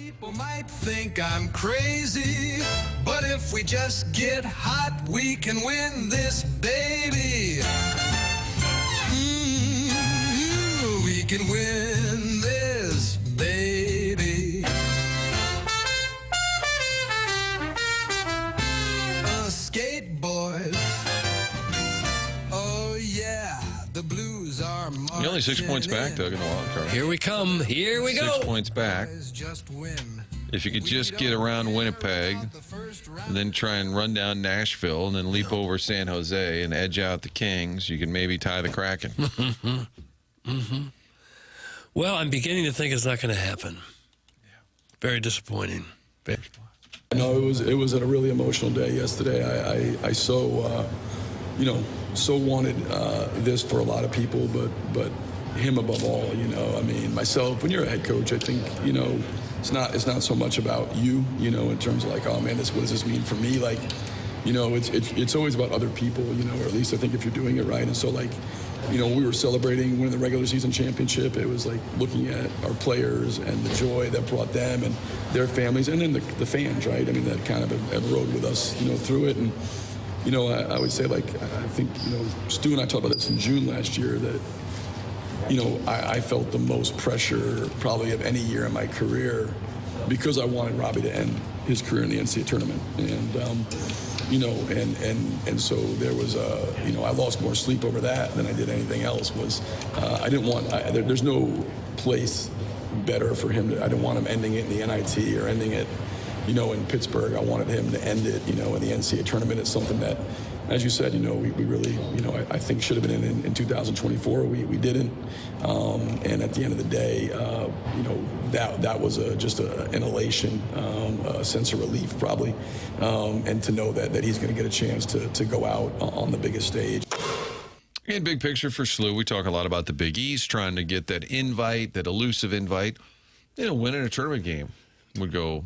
People might think I'm crazy, but if we just get hot, we can win this baby. We can win this baby. Skateboard. Oh yeah, the Blues are marching. You're only 6 points back, Doug, in the wild card. Here we come. Here we go. 6 points back. Just win. If you could just get around Winnipeg, and then try and run down Nashville, and then leap over San Jose and edge out the Kings, you can maybe tie the Kraken. Well, I'm beginning to think it's not going to happen. Very disappointing. No, it was a really emotional day yesterday. I so so wanted this for a lot of people, but him above all. I mean, myself. When you're a head coach, I think it's not so much about you. In terms of like, oh man, what does this mean for me? Like, it's always about other people. Or at least I think if you're doing it right. And so like, when we were celebrating winning the regular season championship, it was like looking at our players and the joy that brought them and their families, and then the fans, right? I mean, that kind of have rode with us, through it. And, I would say, like, I think, Stu and I talked about this in June last year, that, I felt the most pressure probably of any year in my career because I wanted Robbie to end his career in the NCAA tournament. And, and so there was I lost more sleep over that than I did anything else. I didn't want, there's no place better for him I didn't want him ending it in the NIT or ending it, in Pittsburgh. I wanted him to end it, in the NCAA tournament. It's something that, as you said, we really, I think should have been in 2024. We didn't. And at the end of the day, that was just an elation, a sense of relief probably. And to know that he's going to get a chance to go out on the biggest stage. And big picture for SLU, we talk a lot about the Big East, trying to get that invite, that elusive invite. Winning a tournament game would go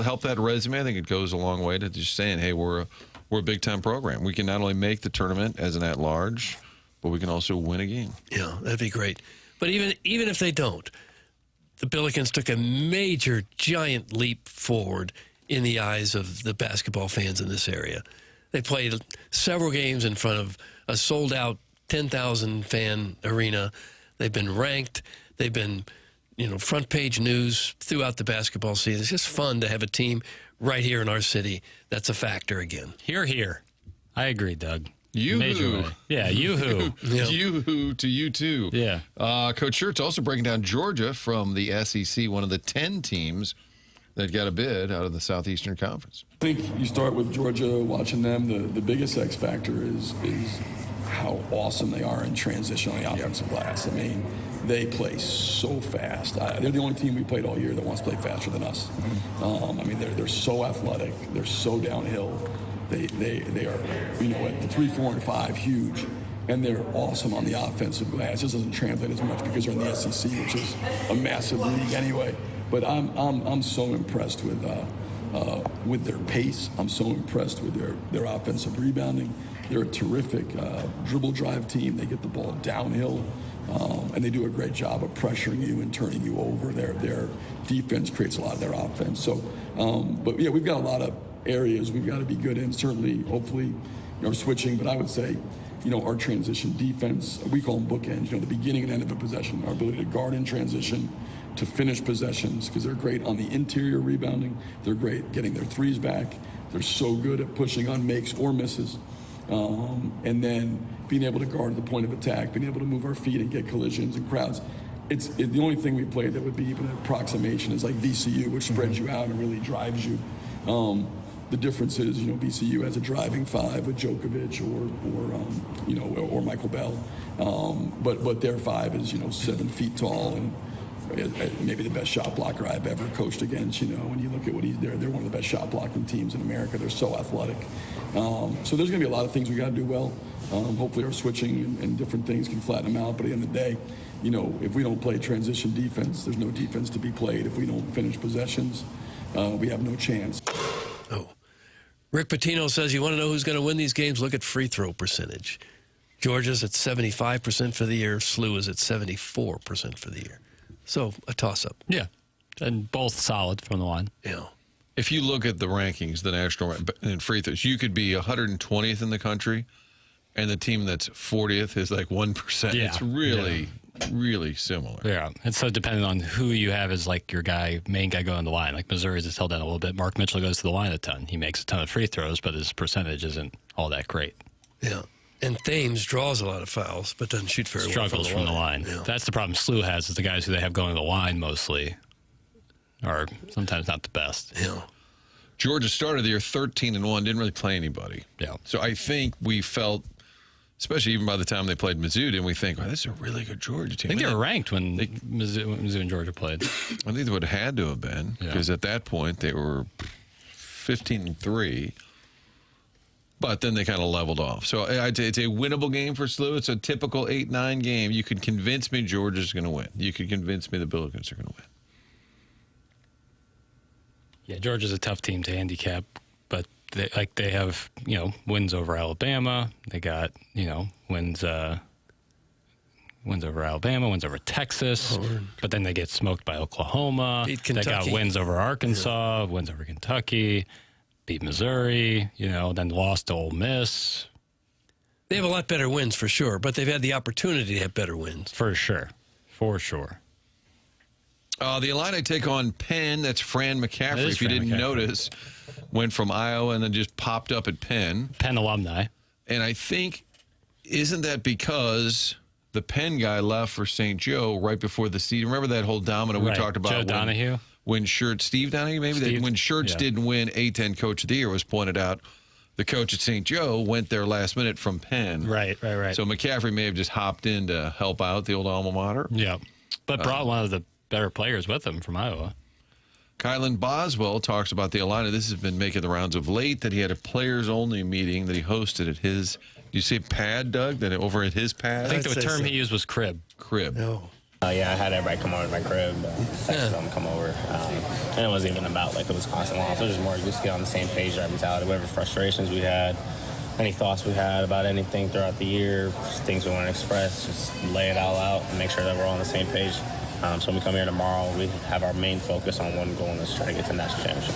help that resume. I think it goes a long way to just saying, hey, we're a big-time program. We can not only make the tournament as an at-large, but we can also win a game. Yeah, that'd be great. But even if they don't, the Billikens took a major, giant leap forward in the eyes of the basketball fans in this area. They played several games in front of a sold-out 10,000-fan arena. They've been ranked. They've been, front-page news throughout the basketball season. It's just fun to have a team right here in our city that's a factor again. Here. I agree, Doug. Yoo-hoo. Yeah, yoo-hoo. Yoo-hoo to you, too. Yeah. Coach Schertz also breaking down Georgia from the SEC, one of the 10 teams that got a bid out of the Southeastern Conference. I think you start with Georgia, watching them. The biggest X factor is how awesome they are in transition on the offensive glass. I mean, they play so fast. They're the only team we played all year that wants to play faster than us. I mean, they're so athletic. They're so downhill. They are, at the 3, 4, and 5, huge. And they're awesome on the offensive glass. It just doesn't translate as much because they're in the SEC, which is a massive league anyway. But I'm so impressed with their pace. I'm so impressed with their offensive rebounding. They're a terrific dribble drive team. They get the ball downhill, and they do a great job of pressuring you and turning you over. Their defense creates a lot of their offense. So, but yeah, we've got a lot of areas we've got to be good in. Certainly, hopefully, switching. But I would say, our transition defense, we call them bookends. The beginning and end of a possession, our ability to guard in transition, to finish possessions, because they're great on the interior rebounding. They're great getting their threes back. They're so good at pushing on makes or misses. And then being able to guard at the point of attack, being able to move our feet and get collisions and crowds. The only thing we played that would be even an approximation is like VCU, which spreads you out and really drives you. The difference is, VCU has a driving 5 with Djokovic or Michael Bell. But their 5 is, 7 feet tall and maybe the best shot blocker I've ever coached against. When you look at what they're one of the best shot blocking teams in America. They're so athletic. So there's going to be a lot of things we got to do well. Hopefully our switching and different things can flatten them out. But at the end of the day, if we don't play transition defense, there's no defense to be played. If we don't finish possessions, we have no chance. Oh. Rick Pitino says, you want to know who's going to win these games? Look at free throw percentage. Georgia's at 75% for the year. SLU is at 74% for the year. So a toss-up. Yeah. and both solid from the line. Yeah. If you look at the rankings, the national in free throws, you could be 120th in the country, and the team that's 40th is like 1%. Yeah. It's really, really similar. Yeah, and so depending on who you have as like your main guy going to the line. Like Missouri's is held down a little bit. Mark Mitchell goes to the line a ton. He makes a ton of free throws, but his percentage isn't all that great. Yeah. And Thames draws a lot of fouls, but doesn't shoot very well Struggles from the line. Yeah. That's the problem SLU has, is the guys who they have going to the line mostly are sometimes not the best. Yeah. Georgia started the year 13-1, didn't really play anybody. Yeah. So I think we felt, especially even by the time they played Mizzou, didn't we think, wow, this is a really good Georgia team? I think they were ranked when Mizzou and Georgia played. I think they would have had to have been, because at that point they were 15-3. But then they kind of leveled off. So it's a winnable game for SLU. It's a typical 8-9 game. You could convince me Georgia's going to win. You could convince me the Billikens are going to win. Yeah, Georgia's a tough team to handicap, but they have, wins over Alabama. They got, wins over Alabama, wins over Texas, but then they get smoked by Oklahoma. Beat They got Kentucky. wins over Arkansas, wins over Kentucky, beat Missouri, then lost to Ole Miss. They have a lot better wins for sure, but they've had the opportunity to have better wins. For sure. The Illini take on Penn. That's Fran McCaffrey. That is If you Fran didn't McCaffrey. notice, went from Iowa and then just popped up at Penn. Penn alumni. And I think, isn't that because the Penn guy left for St. Joe right before the season? Remember that whole domino we Right. talked about? Joe Donahue? When Steve Donahue, maybe? Steve? When Schertz Yeah. didn't win A-10 Coach of the Year, was pointed out. The coach at St. Joe went there last minute from Penn. Right. So McCaffrey may have just hopped in to help out the old alma mater. Yeah. But brought one of the better players with him from Iowa. Kylan Boswell talks about the Illini. This has been making the rounds of late, that he had a players-only meeting that he hosted at his, do you say pad, Doug? That over at his pad? I think the I'd say term so. he used was crib. Crib. No. Yeah, I had everybody come over to my crib, texted them, come over. And it wasn't even about like the Wisconsin loss. It was just more just get on the same page, our mentality, whatever frustrations we had, any thoughts we had about anything throughout the year, things we want to express, just lay it all out and make sure that we're all on the same page. So when we come here tomorrow, we have our main focus on one goal, and that's try to get to the national championship.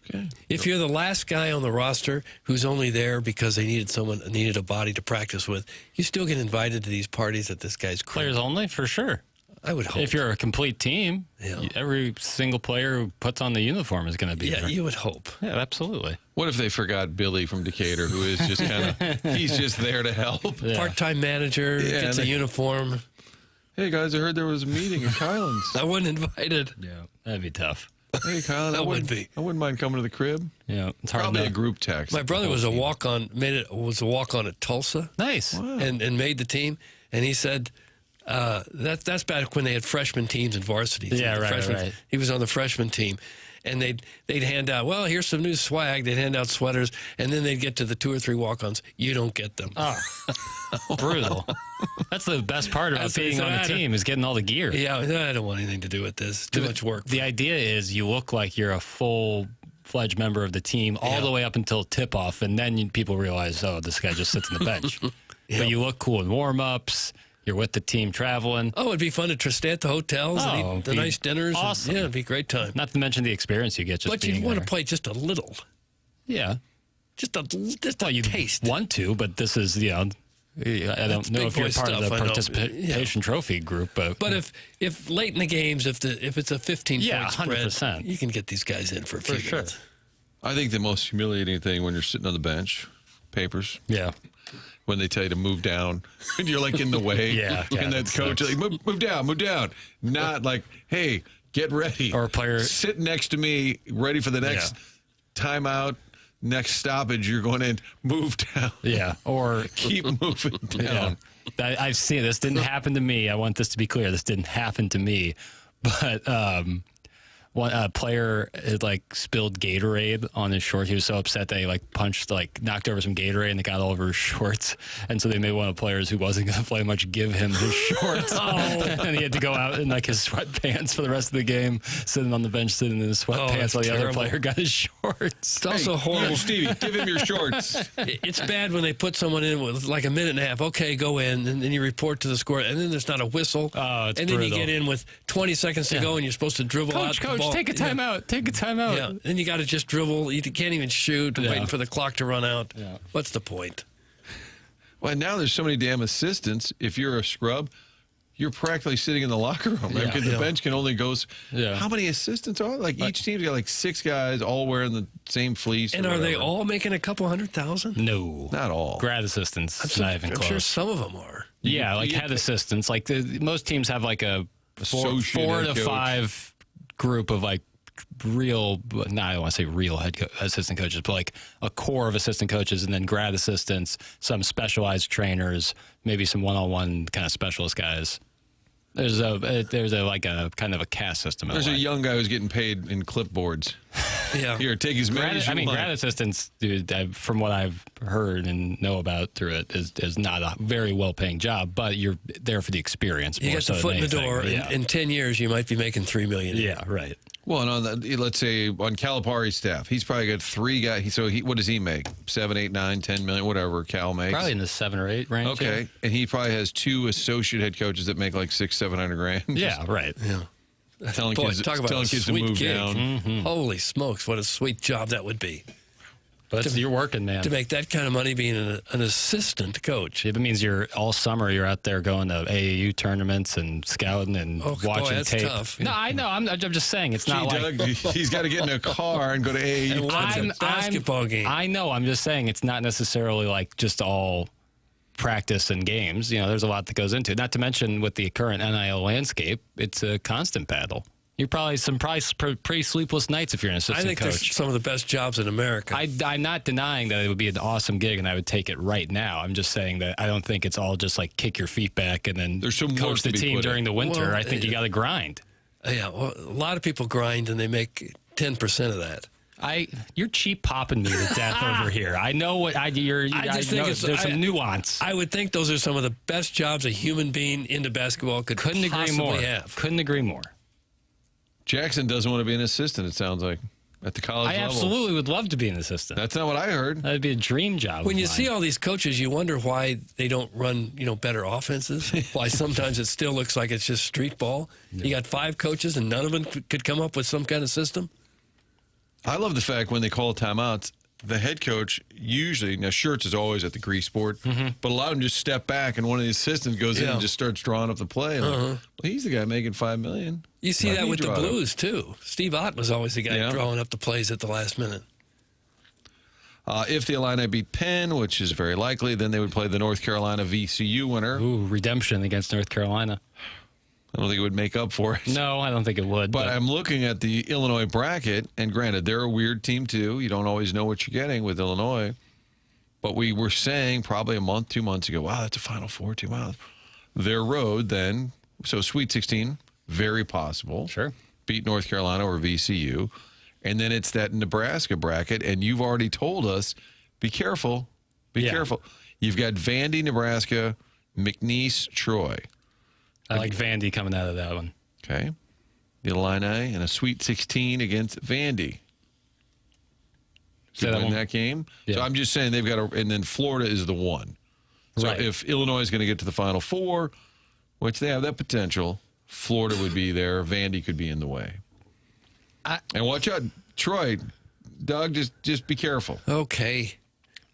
Okay. If you're the last guy on the roster who's only there because they needed a body to practice with, you still get invited to these parties at this guy's crib. Players only, for sure. I would hope. If you're a complete team, Yeah. every single player who puts on the uniform is going to be Yeah, there. you would hope. Yeah, absolutely. What if they forgot Billy from Decatur, who is just kind of, he's just there to help? Yeah. Part-time manager, Yeah, gets a they- uniform. Hey, guys, I heard there was a meeting at Kylan's. I wasn't invited. Yeah, that'd be tough. Hey, Kylan, That would be. I wouldn't mind coming to the crib. Yeah, it's hard Probably to a group text. My brother was a walk-on, was a walk-on at Tulsa. Nice. and made the team. And he said that's back when they had freshman teams and varsity teams. Yeah, The right, freshmen- right. He was on the freshman team. And they'd hand out, well, here's some new swag. They'd hand out sweaters, and then they'd get to the 2 or 3 walk-ons. You don't get them. Brutal. That's the best part about That's what he being on said. the team is getting all the gear. Yeah, I don't want anything to do with this. Too much work. The idea is you look like you're a full-fledged member of the team all the way up until tip-off, and then people realize, oh, this guy just sits on the bench. But you look cool in warm-ups. You're with the team traveling. Oh, it'd be fun to stay at the hotels Oh, and it'd eat the be nice dinners. and- awesome. yeah, it'd be a great time. Not to mention the experience you get just But being you'd want to there. play just a little. Yeah. Just a Well, you taste. want to, but this is, I don't That's know big if you're boy part of the stuff, I know. participation trophy group, but if late in the games, if it's a 15-point Yeah, spread, 100%. you can get these guys in for a few sure. minutes. I think the most humiliating thing when you're sitting on the bench, papers, yeah. when they tell you to move down, and you're like in the way. Yeah, And that that coach is like, move down. Not like, hey, get ready. Or a player- sit next to me, ready for the next timeout, next stoppage. You're going in, move down. Yeah. Or Keep moving down. I've seen this. Didn't happen to me. I want this to be clear. This didn't happen to me. But one player had like spilled Gatorade on his shorts. He was so upset that he knocked over some Gatorade and it got all over his shorts. And so they made one of the players who wasn't going to play much give him his shorts. And he had to go out in like his sweatpants for the rest of the game, sitting on the bench, sitting in his sweatpants while the other player got his shorts. It's also horrible. Stevie, give him your shorts. It's bad when they put someone in with like a minute and a half. Okay, go in, and then you report to the score, and then there's not a whistle. Oh, it's and then brutal. you get in with 20 seconds to go, and you're supposed to dribble out the ball. Take a timeout. Take a timeout. Yeah, then you got to just dribble. You can't even shoot. Waiting for the clock to run out. Yeah. What's the point? Well, now there's so many damn assistants. If you're a scrub, you're practically sitting in the locker room because the bench can only go. How many assistants are there? Like each team's got like 6 guys all wearing the same fleece. And are they all making a couple $100,000? No, not all. Grad assistants, not even close. I'm sure some of them are. Yeah, like head assistants. Like most teams have like a 4 to 5 group of like real, no, I don't want to say real assistant coaches, but like a core of assistant coaches, and then grad assistants, some specialized trainers, maybe some one-on-one kind of specialist guys. There's a like a kind of a caste system. There's a young guy who's getting paid in clipboards. Yeah, here, take as many as you want. Grad assistants, dude, from what I've heard and know about through it, is not a very well-paying job, but you're there for the experience. You get the foot in the door. In 10 years, you might be making $3 million. Yeah, right. Well, and on the, let's say on Calipari's staff, he's probably got 3 guys. So what does he make? 7, 8, 9, 10 million, whatever Cal makes. Probably in the 7 or 8 range. Okay, yeah. and he probably has 2 associate head coaches that make like 600-700 grand. Yeah, right. Yeah. Telling kids to move down. Mm-hmm. Holy smokes, what a sweet job that would be. But you're working, man. To make that kind of money being an assistant coach. It means you're all summer you're out there going to AAU tournaments and scouting and watching that's tape. Tough. No, I know. I'm just saying it's not Doug, like he's got to get in a car and go to AAU and watch a basketball game. I know. I'm just saying it's not necessarily like just all practice and games. You know, there's a lot that goes into it. Not to mention with the current NIL landscape, it's a constant battle. You're probably pretty sleepless nights if you're an assistant coach. I think they're some of the best jobs in America. I'm not denying that it would be an awesome gig and I would take it right now. I'm just saying that I don't think it's all just like kick your feet back and then coach the team during the winter. Well, I think you got to grind. Yeah, well, a lot of people grind and they make 10% of that. You're cheap popping me to death over here. I know what you're. I just think there's some nuance. I would think those are some of the best jobs a human being into basketball could Couldn't agree more. have. Couldn't agree more. Jackson doesn't want to be an assistant, it sounds like, at the college level. I absolutely would love to be an assistant. That's not what I heard. That'd be a dream job. When you see all these coaches, you wonder why they don't run, better offenses. Why sometimes it still looks like it's just street ball. Yeah. You got 5 coaches and none of them could come up with some kind of system. I love the fact when they call timeouts, the head coach usually, now Schertz is always at the grease board, but a lot of them just step back and one of the assistants goes in and just starts drawing up the play. Like, well, he's the guy making $5 million. You see that with the Blues, too. Steve Ott was always the guy drawing up the plays at the last minute. If the Illini beat Penn, which is very likely, then they would play the North Carolina VCU winner. Ooh, redemption against North Carolina. I don't think it would make up for it. No, I don't think it would. But I'm looking at the Illinois bracket, and granted, they're a weird team, too. You don't always know what you're getting with Illinois. But we were saying probably a month, 2 months ago, wow, that's a Final Four team. Wow. Their road then, so Sweet 16, very possible. Sure. Beat North Carolina or VCU. And then it's that Nebraska bracket, and you've already told us, be careful. Be careful. You've got Vandy, Nebraska, McNeese, Troy. I like Vandy coming out of that one. Okay. The Illini and a Sweet 16 against Vandy. To win that game. Yeah. So I'm just saying they've got and then Florida is the one. So if Illinois is going to get to the Final Four, which they have that potential, Florida would be there. Vandy could be in the way. And watch out, Troy, Doug, just be careful. Okay.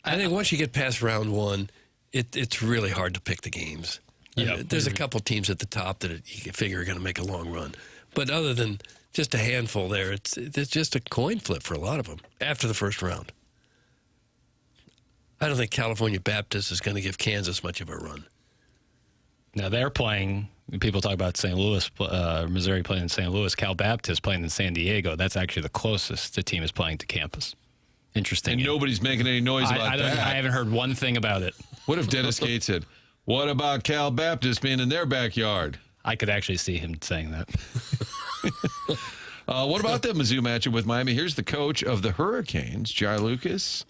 I think once you get past round 1, it's really hard to pick the games. Yeah, there's a couple teams at the top that you can figure are going to make a long run. But other than just a handful there, it's just a coin flip for a lot of them after the first round. I don't think California Baptist is going to give Kansas much of a run. Now they're playing, people talk about St. Louis, Missouri playing in St. Louis, Cal Baptist playing in San Diego. That's actually the closest the team is playing to campus. Interesting. And nobody's making any noise about that. I haven't heard one thing about it. What if Dennis Gates said, what about Cal Baptist being in their backyard? I could actually see him saying that. What about the Mizzou matchup with Miami? Here's the coach of the Hurricanes, Jai Lucas,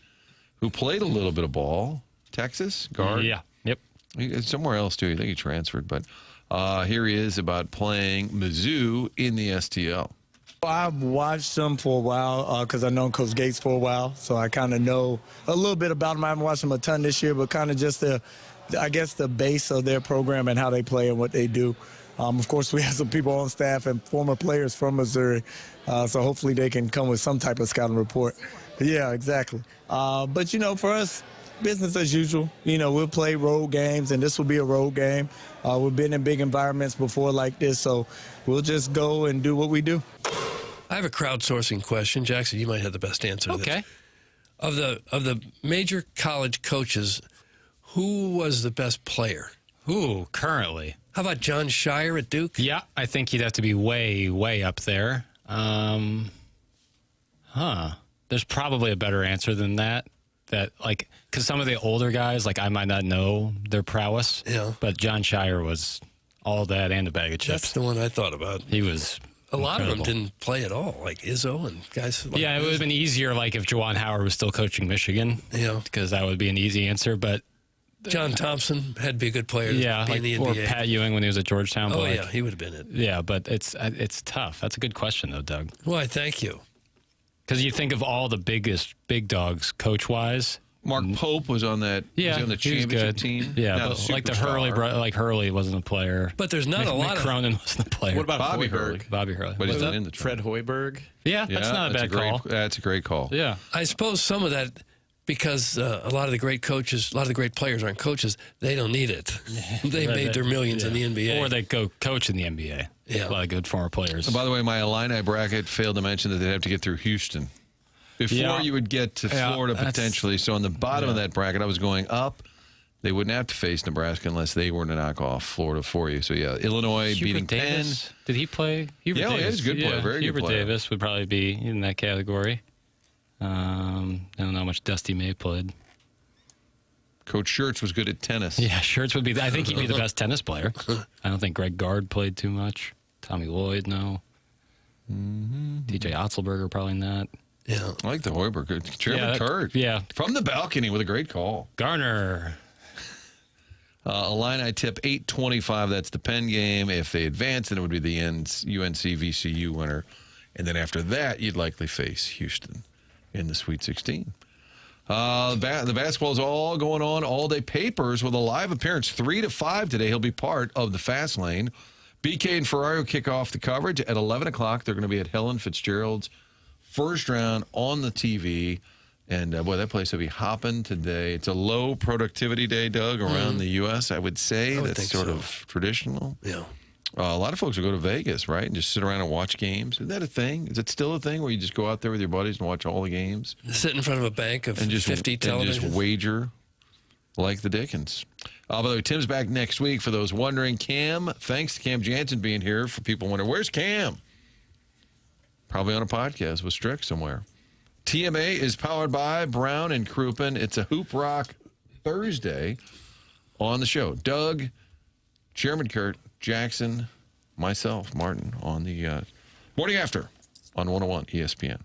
who played a little bit of ball. Texas, guard. Yeah. Yep. Somewhere else, too. I think he transferred. But here he is about playing Mizzou in the STL. I've watched them for a while because I've known Coach Gates for a while, so I kind of know a little bit about them. I haven't watched them a ton this year, but kind of just the base of their program and how they play and what they do. Of course, we have some people on staff and former players from Missouri, so hopefully they can come with some type of scouting report. Yeah, exactly. But, for us, business as usual. We'll play road games, and this will be a road game. We've been in big environments before like this, so we'll just go and do what we do. I have a crowdsourcing question. Jackson, you might have the best answer to this. Okay. Of the major college coaches, who was the best player? Ooh, currently. How about John Shire at Duke? Yeah, I think he'd have to be way, way up there. There's probably a better answer than that. Because some of the older guys, I might not know their prowess. Yeah. But John Shire was all that and a bag of chips. That's the one I thought about. He was a lot incredible. of them didn't play at all, like Izzo and guys like it would have been easier if Juwan Howard was still coaching Michigan. Yeah. Because that would be an easy answer. But John Thompson had to be a good player. yeah, to be in the or NBA. Pat Ewing when he was at Georgetown. Oh, but yeah, he would have been it. Yeah, but it's tough. That's a good question, though, Doug. Why, thank you. Because you think of all the big dogs coach-wise. Mark Pope was on that. Yeah, was he on the he was championship good. team. Yeah, Not but a like the superstar. Hurley, Hurley wasn't a player. But there's not a lot of... McKernan wasn't a player. What about Bobby Hoiberg? Hurley? Bobby Hurley? But he's What's not that? in the Fred Hoiberg? Yeah, that's not a bad call. That's a great call. Yeah. I suppose some of that, because a lot of the great coaches, a lot of the great players aren't coaches, they don't need it. They made their millions in the NBA. Or they go coach in the NBA. Yeah. A lot of good former players. By the way, my Illini bracket failed to mention that they'd have to get through Houston before you would get to Florida potentially. So on the bottom of that bracket, I was going up. They wouldn't have to face Nebraska unless they were to knock off Florida for you. So, yeah, Illinois beating Penn. Did he play? Hubert Yeah, Davis. he's a good player. Very Hubert good player. Davis would probably be in that category. I don't know how much Dusty May played. Coach Schertz was good at tennis. Yeah, Schertz would be. I think he'd be the best tennis player. I don't think Greg Gard played too much. Tommy Lloyd, no. DJ Otzelberger, probably not. Yeah. I like the Hoiberg. Chairman Kurt. Yeah. From the balcony with a great call. Garner. Illini tip 8:25. That's the Penn game. If they advance, then it would be the UNC VCU winner. And then after that, you'd likely face Houston in the Sweet 16. The basketball is all going on all day. Papers with a live appearance 3 to 5 today. He'll be part of the Fast Lane. BK and Ferrari will kick off the coverage at 11 o'clock. They're going to be at Helen Fitzgerald's first round on the TV. And, boy, that place will be hopping today. It's a low productivity day, Doug, around the U.S., I would say. That's sort of traditional. Yeah. A lot of folks will go to Vegas, right, and just sit around and watch games. Isn't that a thing? Is it still a thing where you just go out there with your buddies and watch all the games? Sit in front of a bank of And just 50 televisions. And just wager like the Dickens. By the way, Tim's back next week. For those wondering, Cam, thanks to Cam Jansen being here. For people wondering, where's Cam? Probably on a podcast with Strick somewhere. TMA is powered by Brown and Crouppen. It's a Hoop Rock Thursday on the show. Doug, Chairman Kurt, Jackson, myself, Martin, on the morning after on 101 ESPN.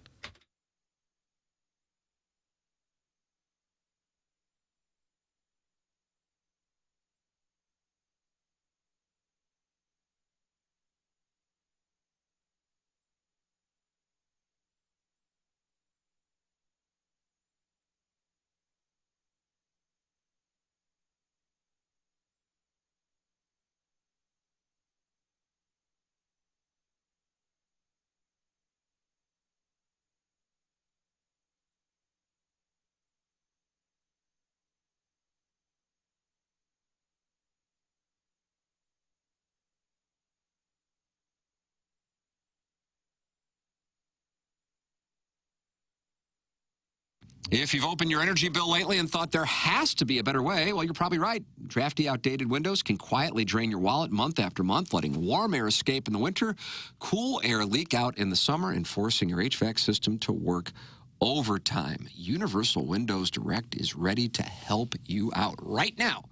If you've opened your energy bill lately and thought there has to be a better way, well, you're probably right. Drafty, outdated windows can quietly drain your wallet month after month, letting warm air escape in the winter, cool air leak out in the summer, and forcing your HVAC system to work overtime. Universal Windows Direct is ready to help you out right now.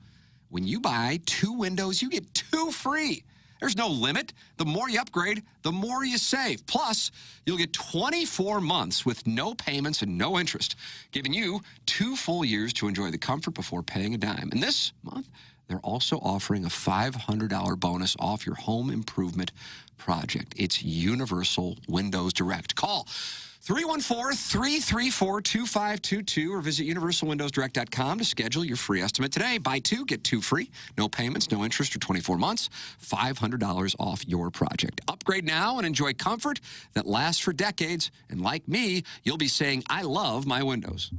When you buy 2 windows, you get 2 free. There's no limit. The more you upgrade, the more you save. Plus, you'll get 24 months with no payments and no interest, giving you 2 full years to enjoy the comfort before paying a dime. And this month, they're also offering a $500 bonus off your home improvement project. It's Universal Windows Direct. Call 314-334-2522 or visit universalwindowsdirect.com to schedule your free estimate today. Buy 2, get 2 free. No payments, no interest for 24 months. $500 off your project. Upgrade now and enjoy comfort that lasts for decades. And like me, you'll be saying, I love my windows.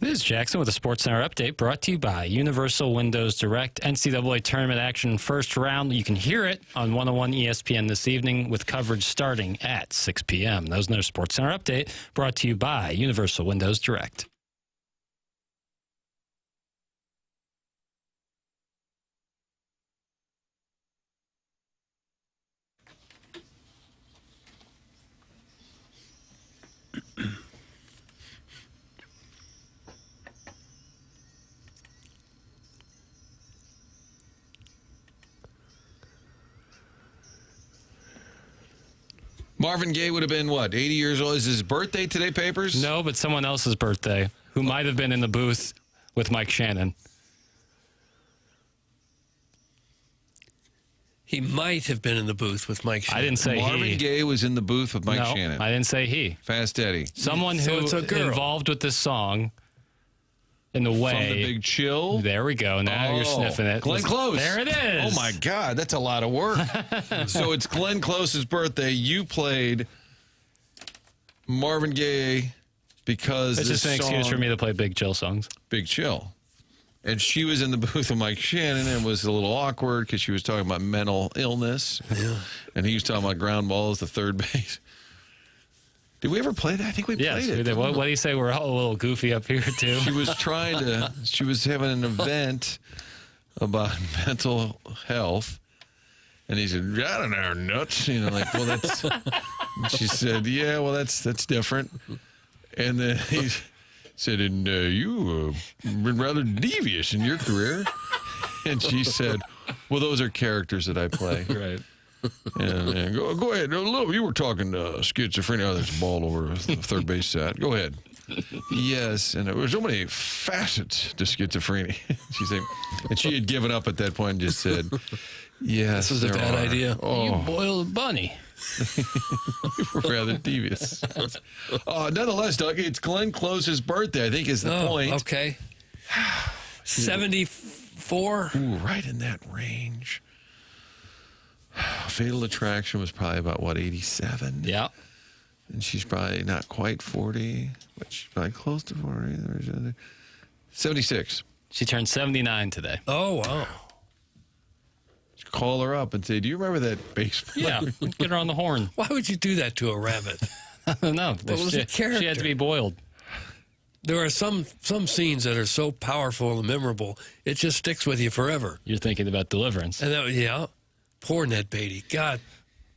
This is Jackson with a SportsCenter update brought to you by Universal Windows Direct. NCAA tournament action first round. You can hear it on 101 ESPN this evening with coverage starting at 6 p.m. That was another SportsCenter update brought to you by Universal Windows Direct. Marvin Gaye would have been, what, 80 years old? Is his birthday today, Papers? No, but someone else's birthday who might have been in the booth with Mike Shannon. He might have been in the booth with Mike Shannon. I didn't say Marvin he. Gaye was in the booth with Mike No, Shannon. I didn't say he. Fast Eddie. Someone So who it's a girl. involved with this song in the way. From the Big Chill. There we go. Now you're sniffing it. Glenn Close. There it is. Oh, my God. That's a lot of work. So it's Glenn Close's birthday. You played Marvin Gaye because It's this just an excuse song, for me to play Big Chill songs. Big Chill. And she was in the booth with Mike Shannon and was a little awkward because she was talking about mental illness. Yeah. And he was talking about ground balls, the third base. Did we ever play that? I think we played it. What do you say? We're all a little goofy up here, too. She was she was having an event about mental health. And he said, I don't know, nuts. You know, like, well, that's, she said, yeah, well, that's different. And then he said, and you been rather devious in your career. And she said, well, those are characters that I play. Right. And go ahead. Look, you were talking schizophrenia. Oh, there's a ball over the third base side. Go ahead. Yes, and there were so many facets to schizophrenia. She said, and she had given up at that point and just said, yes, This is a bad idea. Oh, You boiled bunny. rather devious. Nonetheless, Doug, it's Glenn Close's birthday, I think is the point. Okay. 74? Ooh, right in that range. Fatal Attraction was probably about, what, 87? Yeah. And she's probably not quite 40, but she's probably close to 40. 76. She turned 79 today. Oh, wow. Call her up and say, do you remember that bass player? Yeah. Get her on the horn. Why would you do that to a rabbit? I don't know. What was the character? She had to be boiled. There are some scenes that are so powerful and memorable, it just sticks with you forever. You're thinking about Deliverance. And yeah, poor Ned Beatty. God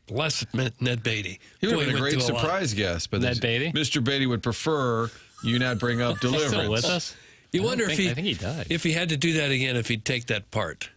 bless Ned Beatty. He would Boy, have been a went great through lot. surprise guest. But Ned Beatty? Mr. Beatty would prefer you not bring up He's Deliverance. still with us? You wonder I think he died. if he had to do that again, if he'd take that part.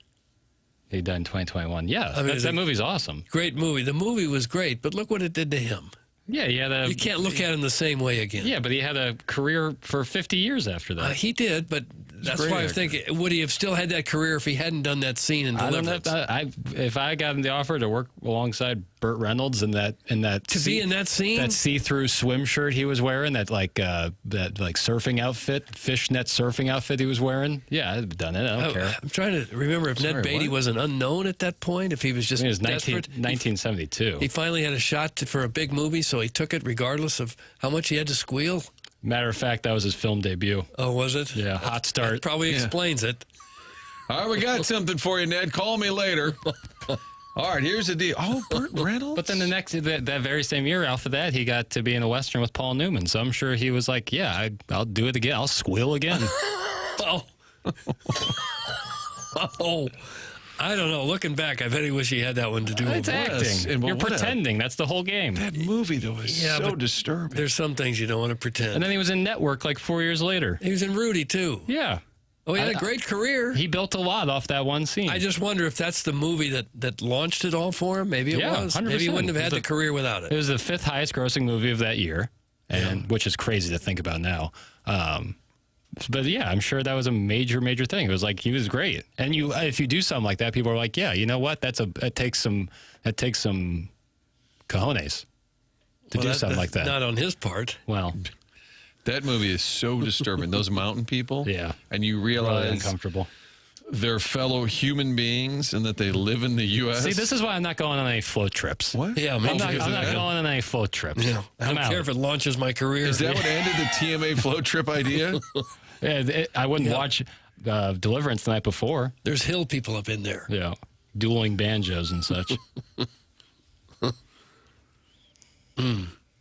He died in 2021. Yeah, I mean, that movie's awesome. Great movie. The movie was great, but look what it did to him. Yeah, he had a. You can't look at him the same way again. Yeah, but he had a career for 50 years after that. He did, but that's great why I was actor. thinking, would he have still had that career if he hadn't done that scene in I don't know. Deliverance? If I got him the offer to work alongside Burt Reynolds in that Be in that scene? that see-through swim shirt he was wearing, that surfing outfit, fishnet surfing outfit he was wearing, yeah, I'd have done it. I don't care. I'm trying to remember if Ned Beatty was an unknown at that point, if he was just It was desperate. 1972. He finally had a shot for a big movie, so he took it regardless of how much he had to squeal. Matter of fact, that was his film debut. Oh, was it? Yeah, hot start. That probably explains it. All right, we got something for you, Ned. Call me later. All right, here's the deal. Oh, Burt Reynolds? But then that very same year, after that, he got to be in a Western with Paul Newman. So I'm sure he was like, yeah, I'll do it again. I'll squeal again. Oh. Oh. I don't know. Looking back, I bet he wish he had that one to do. It's with. acting. And You're what a- pretending. That's the whole game. That movie, though, is Yeah, so but disturbing. There's some things you don't want to pretend. And then he was in Network like 4 years later. He was in Rudy, too. Yeah. Oh, he had a great career. He built a lot off that one scene. I just wonder if that's the movie that launched it all for him. Maybe it Yeah, was. Maybe he 100%. wouldn't have had the career without It it. was the 5th highest grossing movie of that year, and which is crazy to think about now. But yeah, I'm sure that was a major thing. It was like he was great. And if you do something like that, people are like, yeah, you know what? It takes some cojones to do something like that. Not on his part. Well, That movie is so disturbing. Those mountain people. Yeah. And you really realize uncomfortable. they're fellow human beings and that they live in the U.S. See, this is why I'm not going on any float trips. What? Yeah, I'm me not too. going on any float trips. Yeah. I I'm don't out. care if it launches my career. Is that what ended the TMA float trip idea? I wouldn't watch Deliverance the night before. There's hill people up in there. Yeah, dueling banjos and such.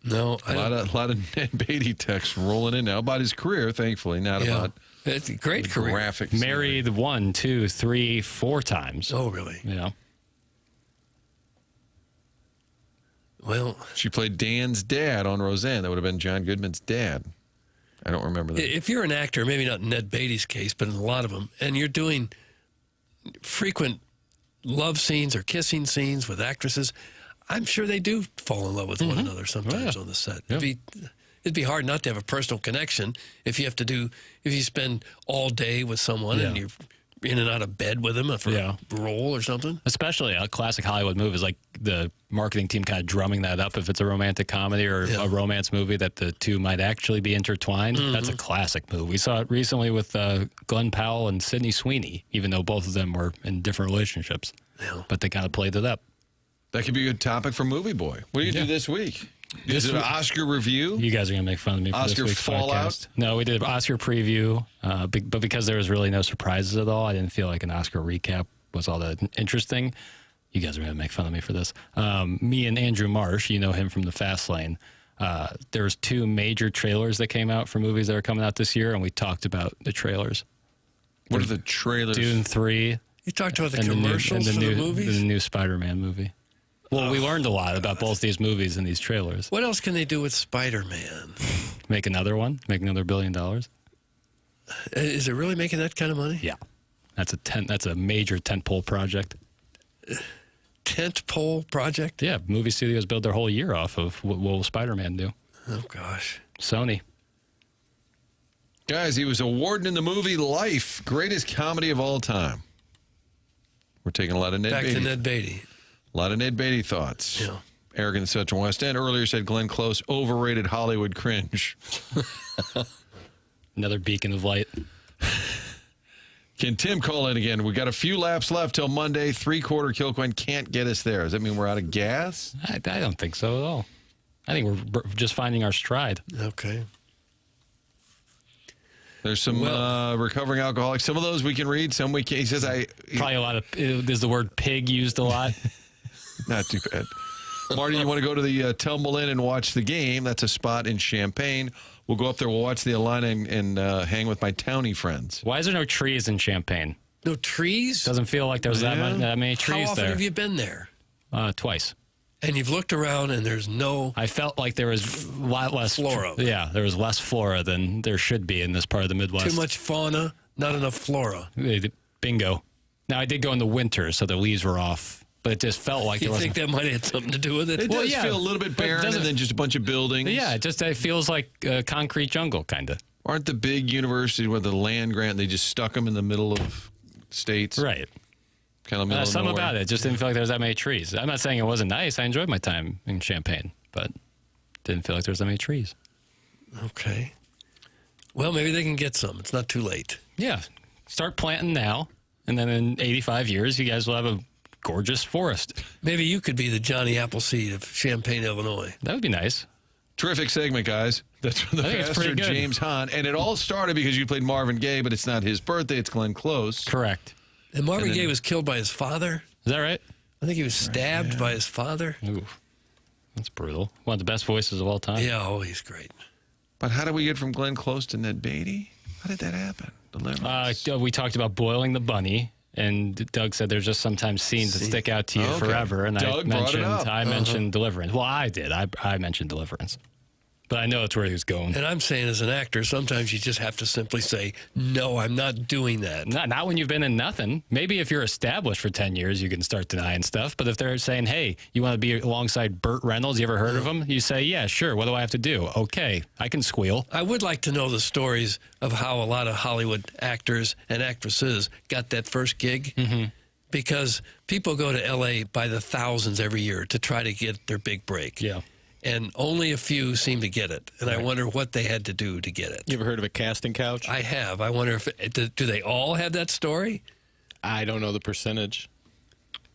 No, A lot of Ned Beatty texts rolling in now about his career, thankfully, not about it's a great career. graphics. Married 1, 2, 3, 4 times. Oh, really? Yeah. Well, She played Dan's dad on Roseanne. That would have been John Goodman's dad. I don't remember that. if you're an actor, maybe not in Ned Beatty's case, but in a lot of them, and you're doing frequent love scenes or kissing scenes with actresses, I'm sure they do fall in love with one another sometimes on the set. It'd be hard not to have a personal connection if you spend all day with someone and you're in and out of bed with them for a role or something. Especially a classic Hollywood movie is like the marketing team kind of drumming that up if it's a romantic comedy or a romance movie that the two might actually be intertwined. That's a classic movie. We saw it recently with Glenn Powell and Sydney Sweeney, even though both of them were in different relationships. Yeah. But they kind of played it up. That could be a good topic for Movie Boy. What do you do this week? Is it an Oscar review? You guys are going to make fun of me for Oscar this week's fallout? podcast. No, we did an Oscar preview, but because there was really no surprises at all, I didn't feel like an Oscar recap was all that interesting. You guys are going to make fun of me for this. Me and Andrew Marsh, you know him from the Fast Lane, there's 2 major trailers that came out for movies that are coming out this year, and we talked about the trailers. What are the trailers? Dune 3. You talked about the commercials for the movies? The new Spider-Man movie. Well, we learned a lot about both these movies and these trailers. What else can they do with Spider-Man? Make another one? Make another $1 billion? Is it really making that kind of money? Yeah. That's a major tentpole project. Tentpole project? Yeah. Movie studios build their whole year off of what will Spider-Man do. Oh, gosh. Sony. Guys, he was awarded in the movie Life, greatest comedy of all time. We're taking a lot of Ned Beatty. Back to Ned Beatty. A lot of Ned Beatty thoughts. Yeah. Eric in the Central West End earlier said Glenn Close, overrated Hollywood cringe. Another beacon of light. Can Tim call in again? We got a few laps left till Monday. 3/4 Kilcoyne can't get us there. Does that mean we're out of gas? I don't think so at all. I think we're just finding our stride. Okay. There's some recovering alcoholics. Some of those we can read. Some we can't. He says probably a lot of. There's the word pig used a lot. Not too bad. Marty, you want to go to the Tumble Inn and watch the game? That's a spot in Champaign. We'll go up there. We'll watch the Illini and hang with my townie friends. Why is there no trees in Champaign? No trees? Doesn't feel like there's that many trees there. How often have you been there? Twice. And you've looked around and there's no... I felt like there was a lot less... flora. Yeah, there was less flora than there should be in this part of the Midwest. Too much fauna, not enough flora. Bingo. Now, I did go in the winter, so the leaves were off, but it just felt like you think that might have had something to do with it? It does feel a little bit barren and then just a bunch of buildings. Yeah, it feels like a concrete jungle, kind of. Aren't the big universities with the land grant, they just stuck them in the middle of states? Right. Kind of middle of something nowhere. about it just didn't feel like there was that many trees. I'm not saying it wasn't nice. I enjoyed my time in Champaign, but didn't feel like there was that many trees. Okay. Well, maybe they can get some. It's not too late. Yeah. Start planting now, and then in 85 years, you guys will have a gorgeous forest. Maybe you could be the Johnny Appleseed of Champaign, Illinois. That would be nice. Terrific segment, guys. That's from the pastor, James Hahn. And it all started because you played Marvin Gaye, but it's not his birthday. It's Glenn Close. Correct. And Marvin Gaye was killed by his father. Is that right? I think he was stabbed by his father. Ooh, that's brutal. One of the best voices of all time. Yeah, he's great. But how did we get from Glenn Close to Ned Beatty? How did that happen? We talked about boiling the bunny, and Doug said there's just sometimes scenes that stick out to you forever. And Doug brought it up. I mentioned Deliverance. Well, I did. I mentioned Deliverance. But I know that's where he was going. And I'm saying as an actor, sometimes you just have to simply say, no, I'm not doing that. Not when you've been in nothing. Maybe if you're established for 10 years, you can start denying stuff. But if they're saying, hey, you want to be alongside Burt Reynolds, you ever heard of him? You say, yeah, sure. What do I have to do? Okay, I can squeal. I would like to know the stories of how a lot of Hollywood actors and actresses got that first gig. Mm-hmm. Because people go to L.A. by the thousands every year to try to get their big break. Yeah. And only a few seem to get it. And I wonder what they had to do to get it. You ever heard of a casting couch? I have. I wonder if do they all have that story? I don't know the percentage.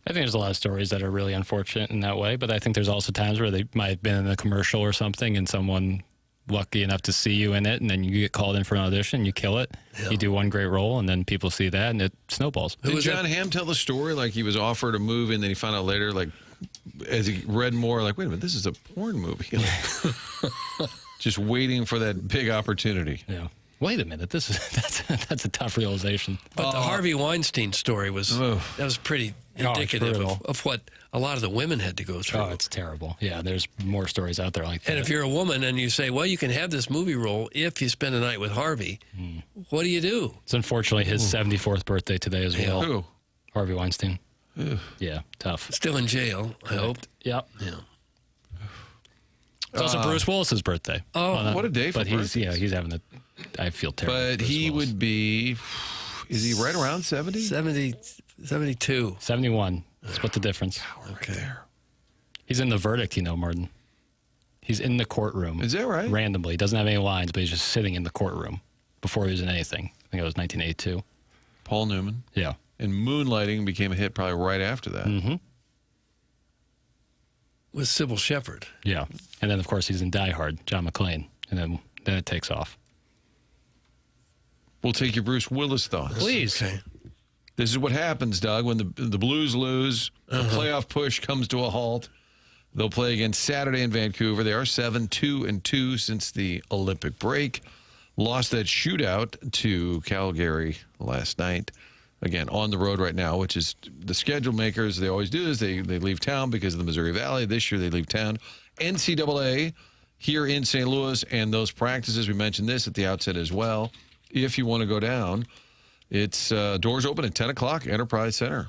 I think there's a lot of stories that are really unfortunate in that way, but I think there's also times where they might have been in a commercial or something and someone lucky enough to see you in it, and then you get called in for an audition, you kill it, you do one great role, and then people see that, and it snowballs. Did John Hamm tell the story like he was offered a movie and then he found out later, like, as he read more, like, wait a minute, this is a porn movie. Just waiting for that big opportunity. Yeah. Wait a minute, that's a tough realization. But the Harvey Weinstein story was pretty indicative of what a lot of the women had to go through. Oh, it's terrible. Yeah, there's more stories out there like that. And if you're a woman and you say, well, you can have this movie role if you spend a night with Harvey, what do you do? It's unfortunately his 74th birthday today as well. Who? Harvey Weinstein. Yeah, tough. Still in jail, I hope. Yep. Yeah. It's also Bruce Willis's birthday. Oh, what a day for But he's birthdays. he's having a. I feel terrible. But for Bruce he Willis. would be, is he right around 70? 72. 71. Split the difference. Okay. He's in the verdict, Martin. He's in the courtroom. Is that right? Randomly. He doesn't have any lines, but he's just sitting in the courtroom before he was in anything. I think it was 1982. Paul Newman. Yeah. And Moonlighting became a hit probably right after that. Mm-hmm. With Sybil Shepherd. Yeah. And then, of course, he's in Die Hard, John McClane. And then it takes off. We'll take your Bruce Willis thoughts. Please. Okay. This is what happens, Doug, when the Blues lose, the playoff push comes to a halt. They'll play again Saturday in Vancouver. They are 7-2-2 since the Olympic break. Lost that shootout to Calgary last night. Again, on the road right now, which is the schedule makers. They always do this. They leave town because of the Missouri Valley. This year they leave town. NCAA here in St. Louis, and those practices, we mentioned this at the outset as well. If you want to go down, it's doors open at 10 o'clock, Enterprise Center.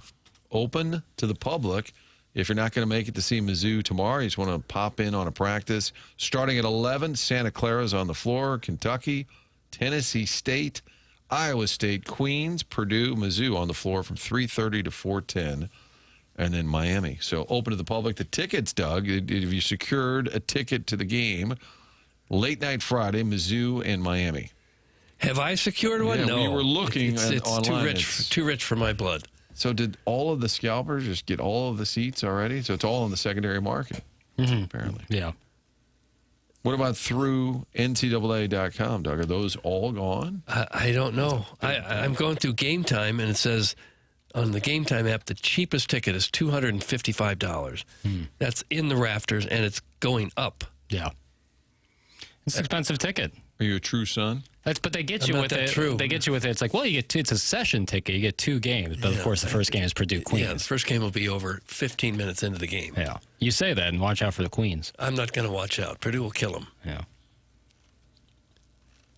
Open to the public. If you're not going to make it to see Mizzou tomorrow, you just want to pop in on a practice. Starting at 11, Santa Clara's on the floor, Kentucky, Tennessee State, Iowa State, Queens, Purdue, Mizzou on the floor from 3:30 to 4:10, and then Miami. So open to the public. The tickets, Doug, if you secured a ticket to the game, late night Friday, Mizzou and Miami. Have I secured one? Yeah, No. we were looking it's online. too rich for my blood. So did all of the scalpers just get all of the seats already? So it's all in the secondary market, apparently. Yeah. What about through NCAA.com, Doug? Are those all gone? I don't know. I'm going through Game Time, and it says on the Game Time app, the cheapest ticket is $255. That's in the rafters, and it's going up. Yeah. It's an expensive ticket. Are you a true son? But they get I'm you not with that it. true. They get you with it. It's like, well, it's a session ticket. You get 2 games, but of course the first game is Purdue Queens. Yeah, the first game will be over 15 minutes into the game. Yeah. You say that and watch out for the Queens. I'm not going to watch out. Purdue will kill them. Yeah.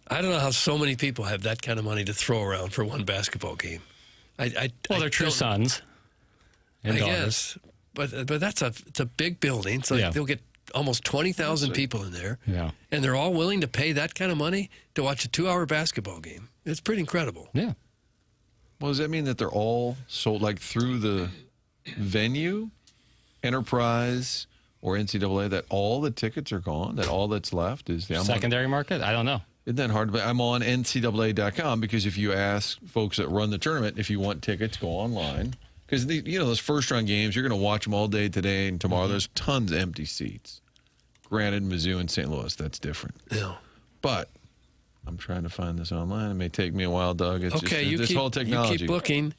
I don't know how so many people have that kind of money to throw around for one basketball game. Well, they're true sons and I daughters. guess, but it's a big building, so they'll get almost 20,000 people in there. Yeah. And they're all willing to pay that kind of money to watch a 2-hour basketball game. It's pretty incredible. Yeah. Well, does that mean that they're all sold like through the venue, Enterprise, or NCAA, that all the tickets are gone, that all that's left is the Secondary market? I don't know. Isn't that hard? I'm on NCAA.com because if you ask folks that run the tournament, if you want tickets, go online. Because, those first-round games, you're going to watch them all day today and tomorrow. There's tons of empty seats. Granted, Mizzou and St. Louis, that's different. Yeah. But I'm trying to find this online. It may take me a while, Doug. It's Okay, just, this whole technology. You keep looking.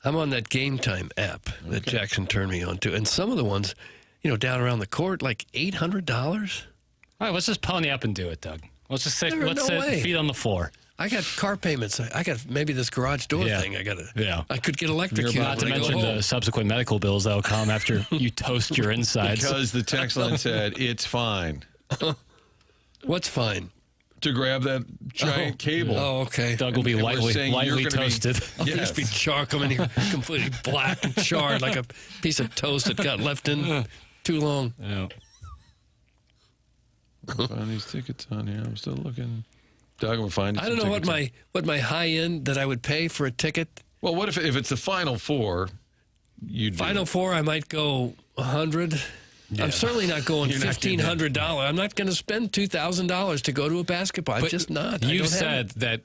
I'm on that Game Time app that Jackson turned me on to. And some of the ones, down around the court, like $800. All right, let's just pony up and do it, Doug. Let's just sit. There's Let's no sit way. feet on the floor. I got car payments. I got maybe this garage door thing. I could get electrocuted. Not to when I go mention home. the subsequent medical bills that will come after you toast your insides. Because the text line said, it's fine. What's fine? To grab that giant cable. Oh, okay. Doug will be And we're lightly saying you're gonna toasted. I'll Yes. just be char coming here completely black and charred like a piece of toast that got left in too long. Yeah. Find these tickets on here. I'm still looking. Doug, I'm finding I don't know what my high end that I would pay for a ticket. Well, what if it's the Final Four? Final Four, I might go $100. I'm certainly not going You're not getting $1,500. I'm not going to spend $2,000 to go to a basketball. I'm just not. You said that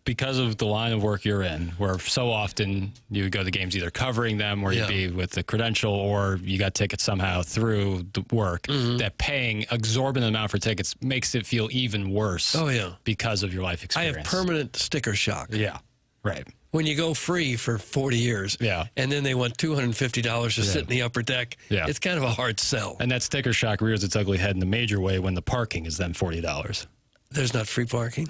because of the line of work you're in, where so often you would go to games either covering them or you'd be with the credential or you got tickets somehow through the work, that paying exorbitant amount for tickets makes it feel even worse. Oh, yeah. Because of your life I experience. have permanent sticker shock. Yeah, right. When you go free for 40 years, and then they want $250 to sit in the upper deck, it's kind of a hard sell. And that sticker shock rears its ugly head in a major way when the parking is then $40. There's not free parking?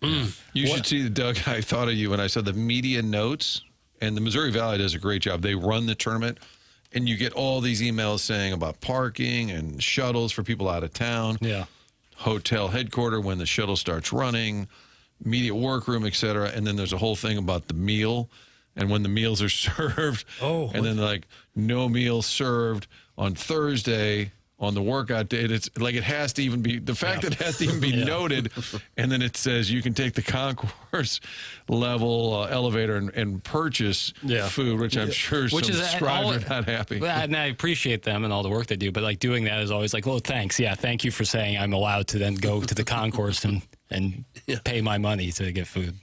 You should see, Doug, I thought of you when I saw the media notes, and the Missouri Valley does a great job. They run the tournament, and you get all these emails saying about parking and shuttles for people out of town, hotel headquarter when the shuttle starts running, media workroom, et cetera. And then there's a whole thing about the meal and when the meals are served. And then like no meals served on Thursday on the workout day. It's like it has to even be the fact that it has to even be noted, and then it says you can take the concourse level elevator and purchase food, which I'm sure some scribes are not happy. And I appreciate them and all the work they do, but like doing that is always like, well, thanks. Yeah, thank you for saying I'm allowed to then go to the concourse and pay my money to get food.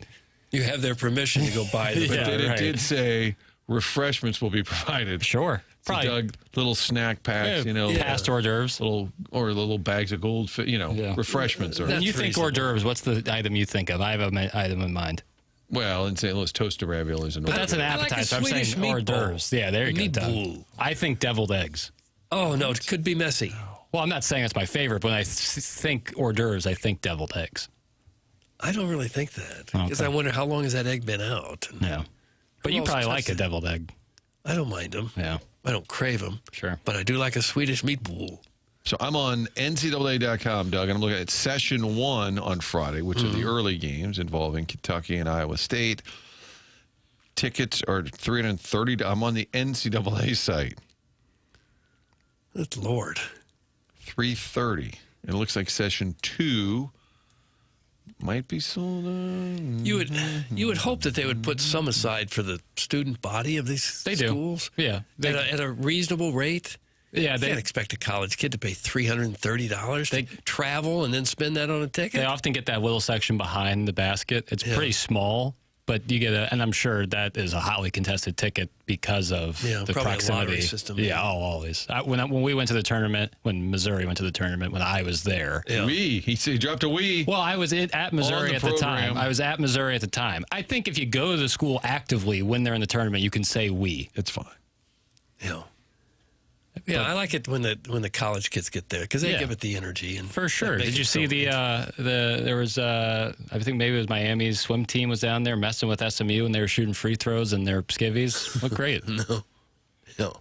You have their permission to go buy the But then it did say refreshments will be provided. Sure. So Doug, little snack packs, past hors d'oeuvres, little bags of gold, refreshments. When you think hors d'oeuvres, what's the item you think of? I have an item in mind. Well, in St. Louis, toasted raviolis. But that's an appetizer. I'm saying hors d'oeuvres. Yeah, there you go, Doug. I think deviled eggs. Oh, no, it could be messy. Well, I'm not saying it's my favorite, but when I think hors d'oeuvres, I think deviled eggs. I don't really think that, because I wonder how long has that egg been out? Yeah. But you probably like a deviled egg. I don't mind them. Yeah. I don't crave them. Sure. But I do like a Swedish meatball. So I'm on NCAA.com, Doug, and I'm looking at Session 1 on Friday, which are the early games involving Kentucky and Iowa State. Tickets are $330. I'm on the NCAA site. Good Lord. $330. It looks like Session 2 might be sold out. You would hope that they would put some aside for the student body of these schools. Yeah. At a reasonable rate. Yeah, they can't expect a college kid to pay $330 to travel and then spend that on a ticket. They often get that little section behind the basket. It's pretty small, but you get and I'm sure that is a hotly contested ticket because of the proximity. A lottery system. Yeah, always. When we went to the tournament, when Missouri went to the tournament, when I was there. Yeah. He dropped a wee. Well, I was at Missouri at the time. I was at Missouri at the time. I think if you go to the school actively when they're in the tournament, you can say we. It's fine. Yeah. Yeah, I like it when the college kids get there because they give it the energy and for sure. Did you see there was I think maybe it was Miami's swim team was down there messing with SMU and they were shooting free throws and their skivvies looked great. No,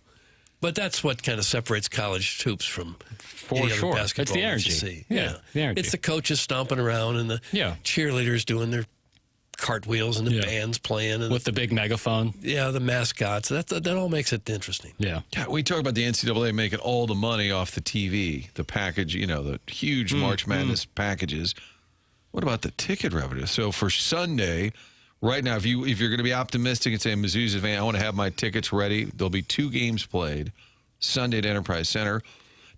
but that's what kind of separates college hoops from for sure. Basketball. It's the energy. You see. Yeah, the energy. It's the coaches stomping around and the cheerleaders doing their cartwheels and the bands playing and with the big megaphone. Yeah, the mascots. That all makes it interesting. Yeah. We talk about the NCAA making all the money off the TV, the package, the huge March Madness packages. What about the ticket revenue? So for Sunday, right now, if you're going to be optimistic and say Mizzou's advanced, I want to have my tickets ready. There'll be 2 games played Sunday at Enterprise Center.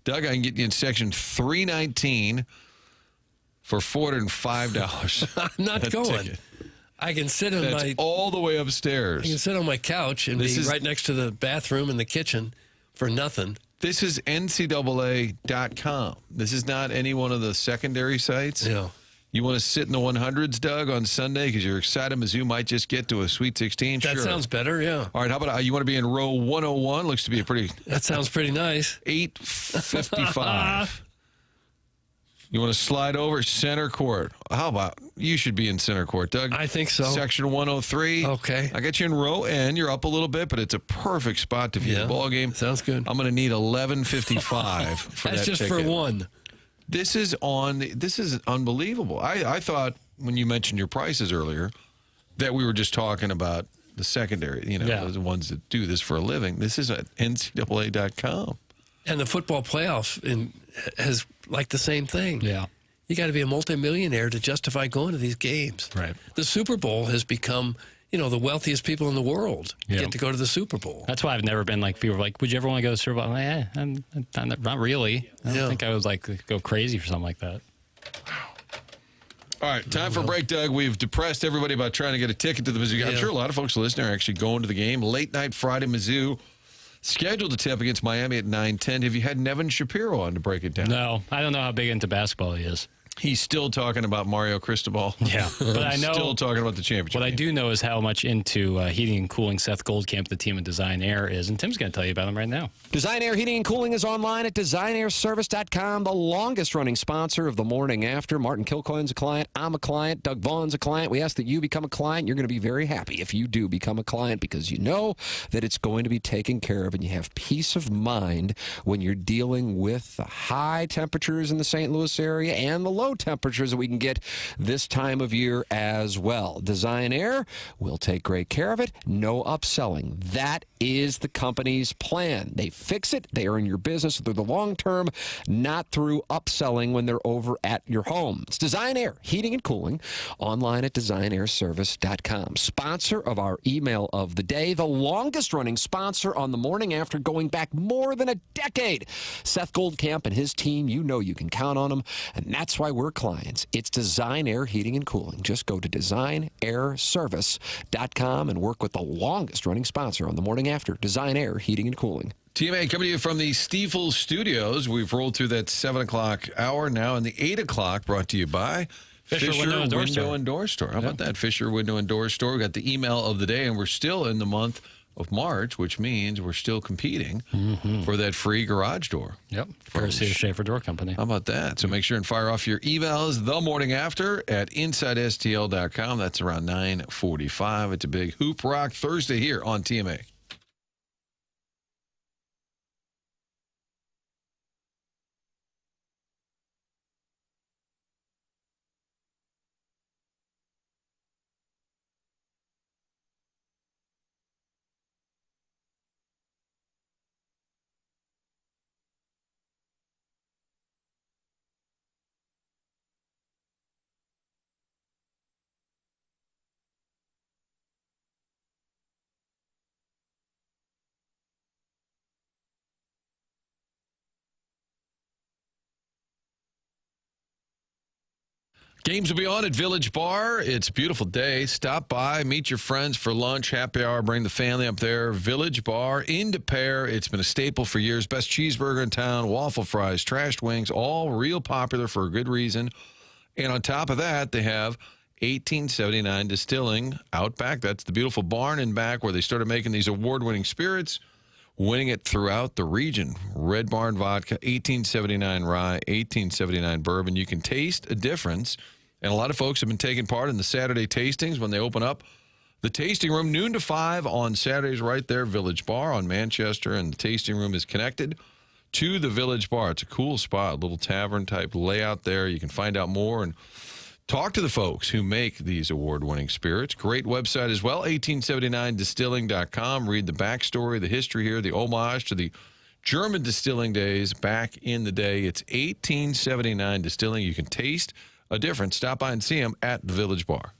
Doug, I can get you in section 319 for $405. I'm not going. Ticket. I can sit on That's all the way upstairs. I can sit on my couch and be right next to the bathroom and the kitchen for nothing. This is NCAA.com. This is not any one of the secondary sites. Yeah. You want to sit in the 100s, Doug, on Sunday because you're excited Mizzou might just get to a Sweet 16? That sounds better, yeah. All right, how about you want to be in row 101? Looks to be a pretty... That sounds pretty nice. 855. You want to slide over center court. How about you should be in center court, Doug? I think so. Section 103. Okay. I got you in row N. You're up a little bit, but it's a perfect spot to view the ball game. Sounds good. I'm going to need 1155 for That's that just ticket. for one. This is unbelievable. I thought when you mentioned your prices earlier that we were just talking about the secondary, the ones that do this for a living. This is at NCAA.com. And the football playoff has like the same thing. Yeah. You got to be a multimillionaire to justify going to these games. Right. The Super Bowl has become, the wealthiest people in the world get to go to the Super Bowl. That's why I've never been like, people are like, would you ever want to go to the Super Bowl? I'm like, I'm not really. I don't think I would like go crazy for something like that. All right, time for a break, Doug. We've depressed everybody about trying to get a ticket to the Mizzou game. I'm sure a lot of folks listening are actually going to the game. Late night Friday, Mizzou scheduled to tip against Miami at 9:10. Have you had Nevin Shapiro on to break it down? No, I don't know how big into basketball he is. He's still talking about Mario Cristobal. Yeah, but I know still talking about the championship. What I do know is how much into heating and cooling Seth Goldcamp, the team at Design Air, is, and Tim's going to tell you about him right now. Design Air Heating and Cooling is online at designairservice.com, the longest-running sponsor of the morning after. Martin Kilcoyne's a client. I'm a client. Doug Vaughn's a client. We ask that you become a client. You're going to be very happy if you do become a client because you know that it's going to be taken care of and you have peace of mind when you're dealing with the high temperatures in the St. Louis area and the low snow temperatures that we can get this time of year as well. Design Air will take great care of it. No upselling. That is the company's plan. They fix it. They are in your business through the long term, not through upselling when they're over at your home. It's Design Air, heating and cooling, online at designairservice.com. Sponsor of our email of the day, the longest running sponsor on the morning after, going back more than a decade. Seth Goldcamp and his team, you know you can count on them, and that's why we're clients. It's Design Air Heating and Cooling. Just go to designairservice.com and work with the longest running sponsor on the morning after, Design Air Heating and Cooling. TMA coming to you from the Stiefel Studios. We've rolled through that 7 o'clock hour now, and the 8 o'clock brought to you by Fisher Window and Door Store. How about that? Fisher Window and Door Store. We got the email of the day, and we're still in the month of March, which means we're still competing for that free garage door. Yep. Courtesy of Schaefer Door Company. How about that? So make sure and fire off your emails the morning after at InsideSTL.com. That's around 9:45. It's a big Hoop Rock Thursday here on TMA. Games will be on at Village Bar. It's a beautiful day. Stop by, meet your friends for lunch, happy hour, bring the family up there. Village Bar in Des Peres. It's been a staple for years. Best cheeseburger in town, waffle fries, trashed wings, all real popular for a good reason. And on top of that, they have 1879 Distilling out back. That's the beautiful barn in back where they started making these award-winning spirits, winning it throughout the region. Red Barn Vodka, 1879 Rye, 1879 Bourbon. You can taste a difference. And a lot of folks have been taking part in the Saturday tastings when they open up the tasting room, noon to 5 on Saturdays right there, Village Bar on Manchester. And the tasting room is connected to the Village Bar. It's a cool spot, a little tavern-type layout there. You can find out more and talk to the folks who make these award-winning spirits. Great website as well, 1879distilling.com. Read the backstory, the history here, the homage to the German distilling days back in the day. It's 1879 Distilling. You can taste a difference. Stop by and see them at the Village Bar.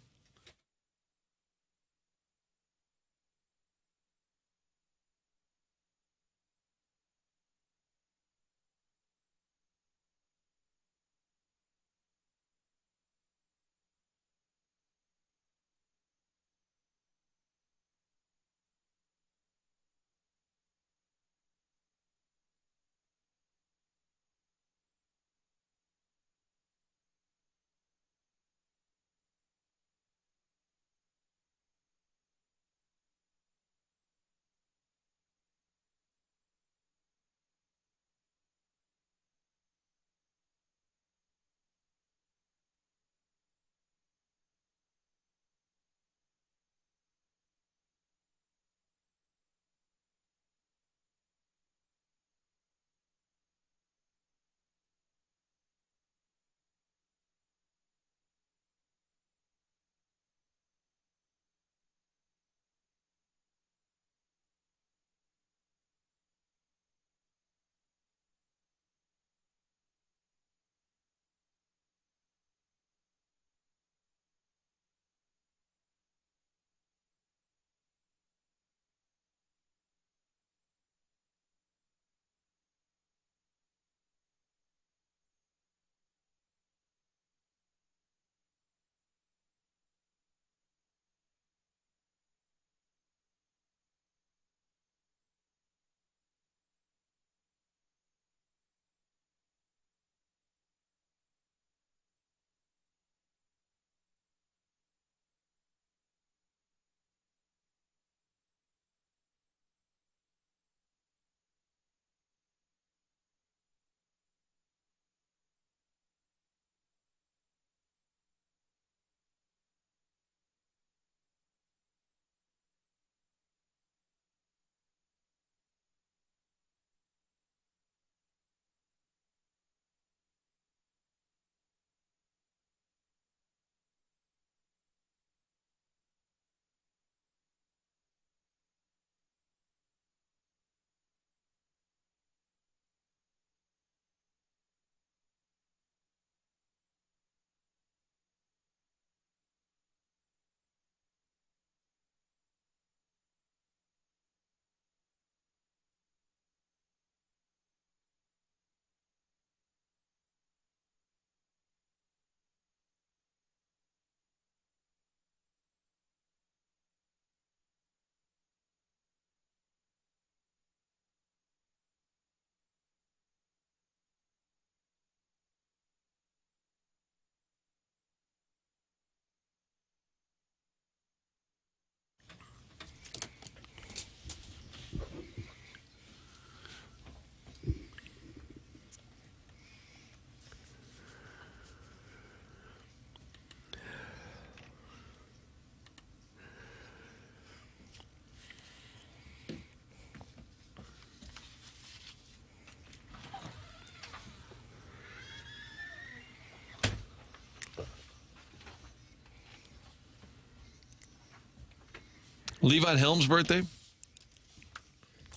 Levon Helm's birthday?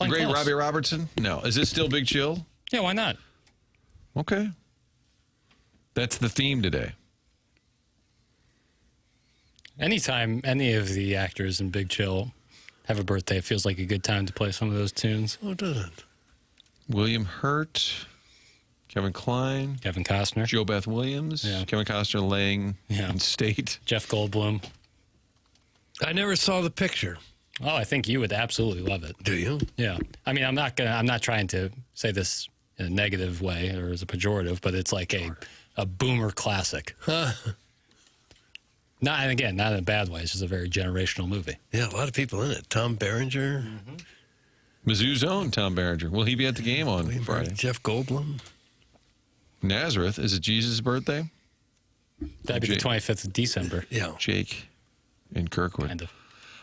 The great close. Robbie Robertson? No. Is this still Big Chill? Yeah, why not? Okay. That's the theme today. Anytime any of the actors in Big Chill have a birthday, it feels like a good time to play some of those tunes. Oh, does it? William Hurt, Kevin Kline, Kevin Costner, Joe Beth Williams, Yeah. Kevin Costner laying in state. Jeff Goldblum. I never saw the picture. Oh, I think you would absolutely love it. Do you? Yeah. I mean, I'm not trying to say this in a negative way or as a pejorative, but it's like a boomer classic. Not, and again, not in a bad way. It's just a very generational movie. Yeah, a lot of people in it. Tom Berenger. Mizzou's own Tom Berenger. Will he be at the game on Friday? Jeff Goldblum. Nazareth. Is it Jesus' birthday? That'd be the 25th of December. Yeah. Jake in Kirkwood. Kind of.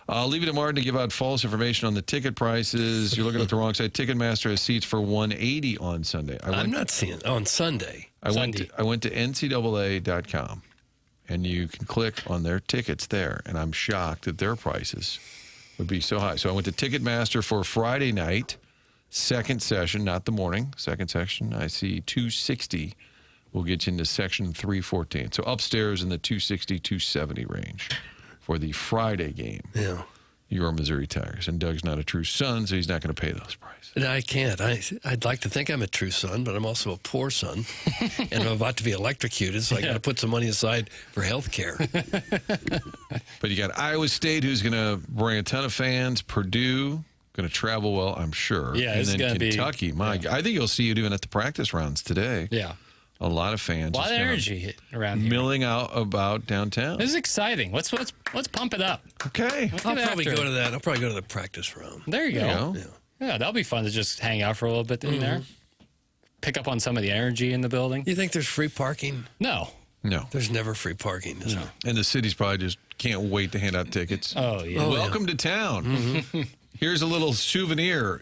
I'll leave it to Martin to give out false information on the ticket prices. You're looking at the wrong side. Ticketmaster has seats for $180 on Sunday. I'm not seeing on Sunday. I went to NCAA.com, and you can click on their tickets there, and I'm shocked that their prices would be so high. So I went to Ticketmaster for Friday night, second session, not the morning, second section. I see $260 will get you into section 314. So upstairs in the $260, $270 range for the Friday game. Yeah. Your Missouri Tigers. And Doug's not a true son, so he's not going to pay those prices. And I can't. I'd like to think I'm a true son, but I'm also a poor son. And I'm about to be electrocuted, so I got to put some money aside for health care. But you got Iowa State, who's going to bring a ton of fans. Purdue, going to travel well, I'm sure. Yeah, and it's then going to be. Kentucky, I think you'll see it even at the practice rounds today. Yeah. A lot of fans. A lot of just energy around here. milling out about downtown. This is exciting. Let's pump it up. Okay. I'll probably go to that. I'll probably go to the practice round. There you go. Yeah. Yeah, that'll be fun to just hang out for a little bit in there. Pick up on some of the energy in the building. You think there's free parking? No. No. There's never free parking, is there? And the city's probably just can't wait to hand out tickets. Oh, yeah. Welcome to town. Here's a little souvenir.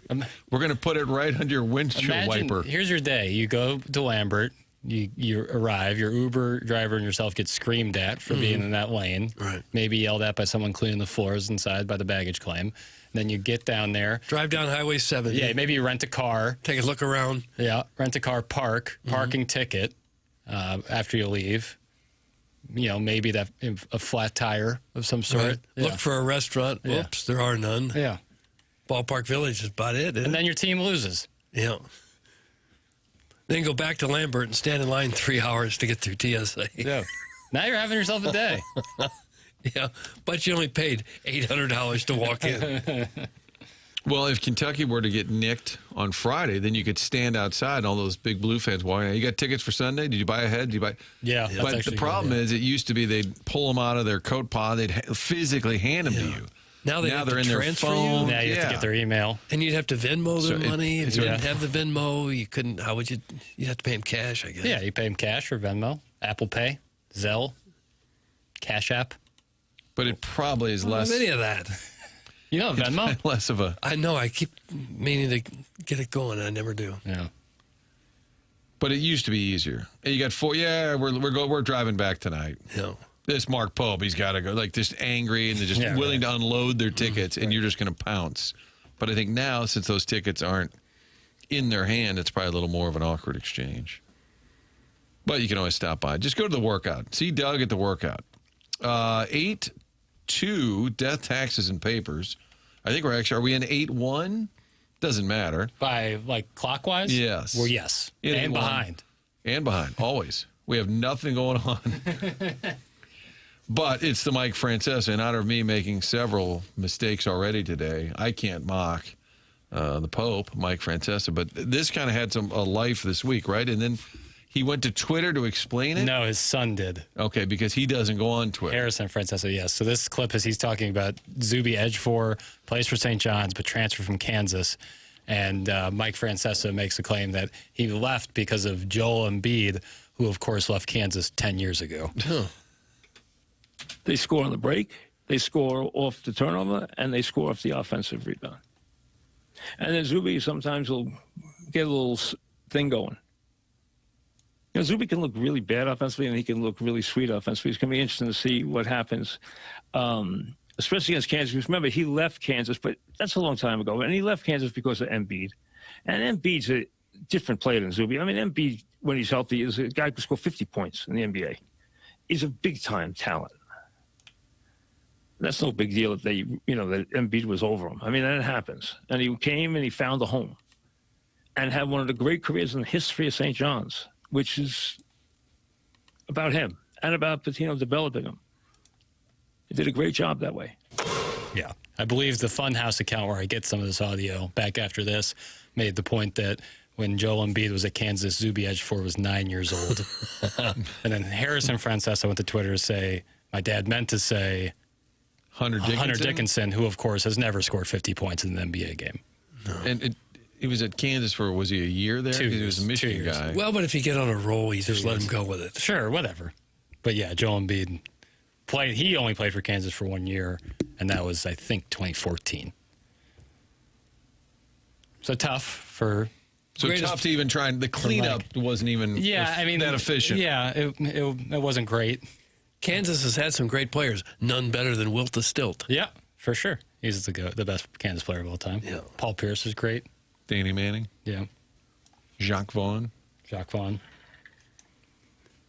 We're going to put it right under your windshield wiper. Here's your day. You go to Lambert. You arrive. Your Uber driver and yourself get screamed at for being in that lane. Right. Maybe yelled at by someone cleaning the floors inside by the baggage claim. Then you get down there. Drive down Highway 70. Yeah, maybe you rent a car. Take a look around. Yeah, rent a car, parking ticket after you leave. You know, maybe a flat tire of some sort. Right. Yeah. Look for a restaurant. Yeah. Oops, there are none. Yeah. Ballpark Village is about it. And then your team loses. Yeah. Then go back to Lambert and stand in line 3 hours to get through TSA. Yeah. Now you're having yourself a day. Yeah, but you only paid $800 to walk in. Well, if Kentucky were to get nicked on Friday, then you could stand outside and all those big blue fans walking. You got tickets for Sunday? Did you buy ahead? Did you buy? Yeah. that's But the actually problem good, is, it used to be they'd pull them out of their coat pod, they'd physically hand them to you. Now Now have they're to in their transfer phone. you. Now you have to get their email. And you'd have to Venmo them money. If so you didn't have the Venmo, you couldn't. How would you? You'd have to pay them cash, I guess. Yeah, you pay them cash or Venmo, Apple Pay, Zelle, Cash App. But it probably is I don't less. have any of that. You know Venmo? Less of a. I know. I keep meaning to get it going. I never do. Yeah. But it used to be easier. And you got four. Yeah, we're driving back tonight. Yeah. This Mark Pope, he's got to go. Like just angry and they're just willing to unload their tickets, and you're just going to pounce. But I think now, since those tickets aren't in their hand, it's probably a little more of an awkward exchange. But you can always stop by. Just go to the workout. See Doug at the workout. 8-2 death, taxes, and papers. I think are we in 8-1? Doesn't matter. By like clockwise? Yes. Well, yes. In And 8-1. behind. And behind, always. We have nothing going on. But it's the Mike Francesa. In honor of me making several mistakes already today, I can't mock the Pope, Mike Francesa. But this kind of had a life this week, right? And then he went to Twitter to explain it? No, his son did. Okay, because he doesn't go on Twitter. Harrison Francesa, yes. So this clip is he's talking about Zuby Edgefor, plays for St. John's, but transferred from Kansas. And Mike Francesa makes a claim that he left because of Joel Embiid, who, of course, left Kansas 10 years ago. They score on the break, they score off the turnover, and they score off the offensive rebound. And then Zuby sometimes will get a little thing going. You know, Zuby can look really bad offensively, and he can look really sweet offensively. It's going to be interesting to see what happens especially against Kansas. Because remember, he left Kansas, but that's a long time ago. And he left Kansas because of Embiid. And Embiid's a different player than Zuby. I mean, Embiid, when he's healthy, is a guy who can score 50 points in the NBA. He's a big-time talent. That's no big deal that that Embiid was over him. I mean, that happens. And he came and he found a home and had one of the great careers in the history of St. John's, which is about him and about Pitino developing him. He did a great job that way. Yeah. I believe the Funhouse account where I get some of this audio back after this made the point that when Joel Embiid was at Kansas, Zuby Ejiofor was 9 years old. And then Harrison Francesa went to Twitter to say, my dad meant to say Hunter Dickinson, who, of course, has never scored 50 points in an NBA game. No. And he was at Kansas for, was he a year there? 2 years. He was a Michigan guy. Well, but if you get on a roll, you just let him go with it. Sure, whatever. But yeah, Joel Embiid he only played for Kansas for 1 year, and that was, I think, 2014. So tough for... So tough to even try. The cleanup wasn't even that efficient. Yeah, it wasn't great. Kansas has had some great players. None better than Wilt the Stilt. Yeah, for sure. He's the best Kansas player of all time. Yeah. Paul Pierce is great. Danny Manning. Yeah. Jacques Vaughn.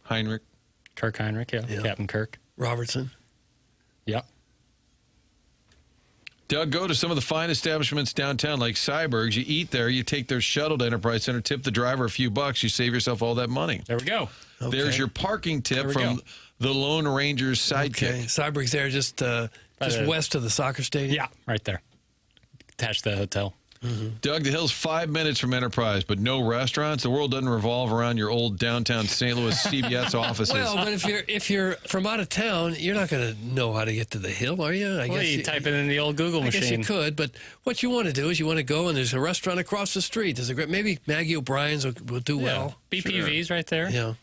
Heinrich. Kirk Heinrich, yeah. Captain Kirk. Robertson. Yeah. Doug, go to some of the fine establishments downtown like Cyberg's. You eat there, you take their shuttle to Enterprise Center, tip the driver a few bucks, you save yourself all that money. There we go. Okay. There's your parking tip from the Lone Ranger's sidekick. Okay. Cyberg's there just west of the soccer stadium? Yeah, right there. Attached to the hotel. Mm-hmm. Doug, the Hill's 5 minutes from Enterprise, but no restaurants. The world doesn't revolve around your old downtown St. Louis CBS offices. Well, but if you're from out of town, you're not going to know how to get to the Hill, are you? I guess you type it in the old Google machine. I guess you could, but what you want to do is you want to go and there's a restaurant across the street. There's a great, maybe Maggie O'Brien's will do well. BPV's right there. Yeah.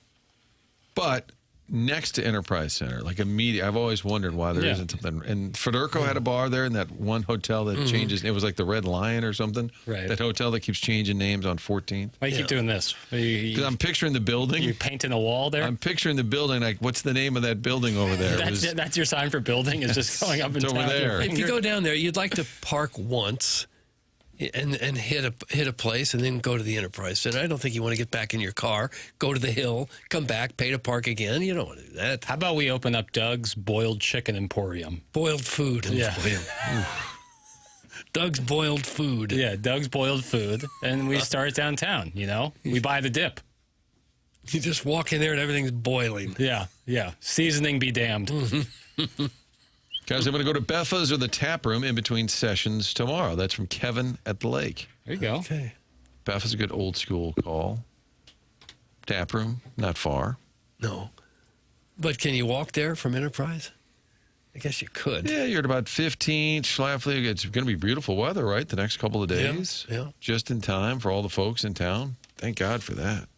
But next to Enterprise Center, like immediate, I've always wondered why there isn't something. And Federico had a bar there in that one hotel that changes. It was like the Red Lion or something. Right. That hotel that keeps changing names on 14th. Why do you keep doing this? Because I'm picturing the building. You painting a wall there? I'm picturing the building. Like, what's the name of that building over there? That's your sign for building? Is just going up and down. Over there. If you go down there, you'd like to park once and hit a place and then go to the Enterprise Center. I don't think you want to get back in your car, go to the Hill, come back, pay to park again. You don't want to do that. How about we open up Doug's Boiled Chicken Emporium? Boiled food emporium. Doug's Boiled Food. Yeah, Doug's Boiled Food. And we start downtown, We buy the dip. You just walk in there and everything's boiling. Yeah. Seasoning be damned. Guys, I'm going to go to Beffa's or the Tap Room in between sessions tomorrow. That's from Kevin at the Lake. There you go. Okay. Beffa's a good old school call. Tap Room, not far. No. But can you walk there from Enterprise? I guess you could. Yeah, you're at about 15. Schlafly. It's going to be beautiful weather, right, the next couple of days? Yeah. Just in time for all the folks in town. Thank God for that.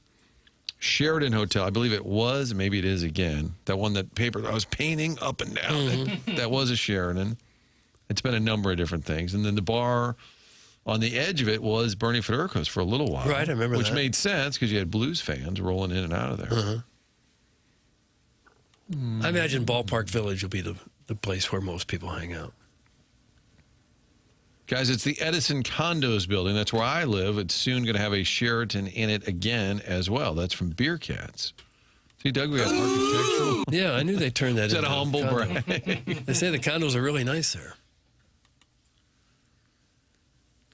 Sheridan Hotel, I believe it was, maybe it is again. That one that paper I was painting up and down. That was a Sheridan. It's been a number of different things. And then the bar on the edge of it was Bernie Federico's for a little while. Right, I remember which that. Made sense because you had blues fans rolling in and out of there. I imagine Ballpark Village will be the place where most people hang out. Guys, it's the Edison Condos building. That's where I live. It's soon going to have a Sheraton in it again as well. That's from Beer Cats. See, Doug, we got architectural. Yeah, I knew they turned that Is that into a humble condo. brag? They say the condos are really nice there.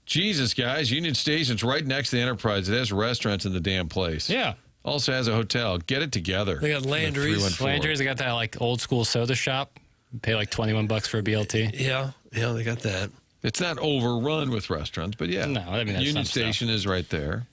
Jesus, guys, Union Station's right next to the Enterprise. It has restaurants in the damn place. Yeah. Also has a hotel. Get it together. They got Landry's. Landry's, they got that like old school soda shop. Pay like $21 for a BLT. Yeah, they got that. It's not overrun with restaurants, but yeah. No, I mean, that's Union some stuff. Station is right there.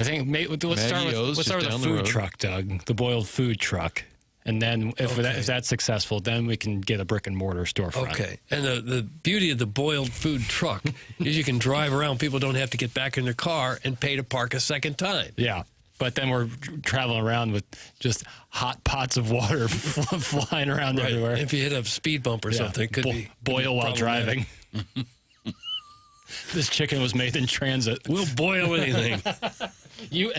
I think let's start with the food truck, Doug. The boiled food truck. And then if that's successful, then we can get a brick and mortar storefront. Okay. And the beauty of the boiled food truck is you can drive around. People don't have to get back in their car and pay to park a second time. Yeah. But then we're traveling around with just hot pots of water flying around everywhere. If you hit a speed bump or something, it could boil while driving. This chicken was made in transit. We'll boil anything.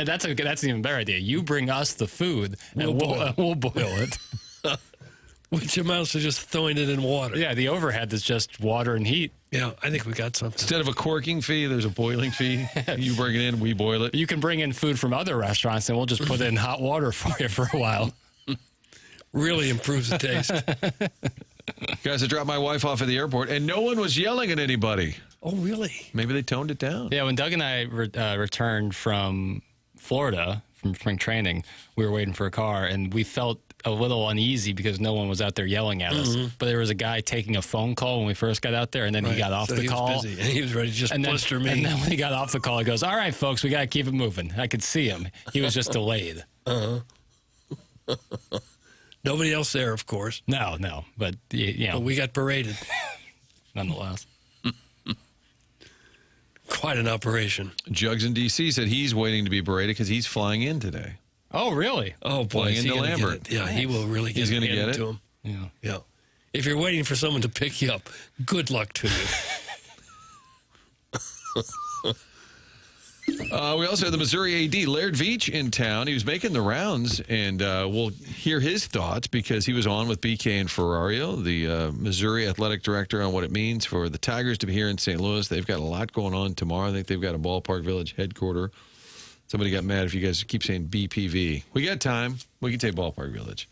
That's an even better idea. You bring us the food, and we'll boil it. Which amounts to just throwing it in water. Yeah, the overhead is just water and heat. Yeah, I think we got something. Instead of a corking fee, there's a boiling fee. You bring it in, we boil it. You can bring in food from other restaurants, and we'll just put it in hot water for you for a while. Really improves the taste. Guys, I dropped my wife off at the airport, and no one was yelling at anybody. Oh, really? Maybe they toned it down. Yeah, when Doug and I returned from Florida from spring training, we were waiting for a car, and we felt a little uneasy because no one was out there yelling at us. But there was a guy taking a phone call when we first got out there, and then he got off the call. He was busy, and he was ready to just blister me. And then when he got off the call, he goes, "All right, folks, we got to keep it moving." I could see him. He was just delayed. Nobody else there, of course. No, but you know, But we got paraded. nonetheless. Quite an operation. Jugs in D.C. said he's waiting to be berated because he's flying in today. Oh, really? Oh, boy. Flying is he into gonna get Lambert. it. Yeah, he will really get He's it gonna get handed it? to him. Yeah. Yeah. If you're waiting for someone to pick you up, good luck to you. We also had the Missouri AD, Laird Veach, in town. He was making the rounds, and we'll hear his thoughts because he was on with BK and Ferrario, the Missouri athletic director, on what it means for the Tigers to be here in St. Louis. They've got a lot going on tomorrow. I think they've got a Ballpark Village headquarter. Somebody got mad if you guys keep saying BPV. We got time. We can say Ballpark Village.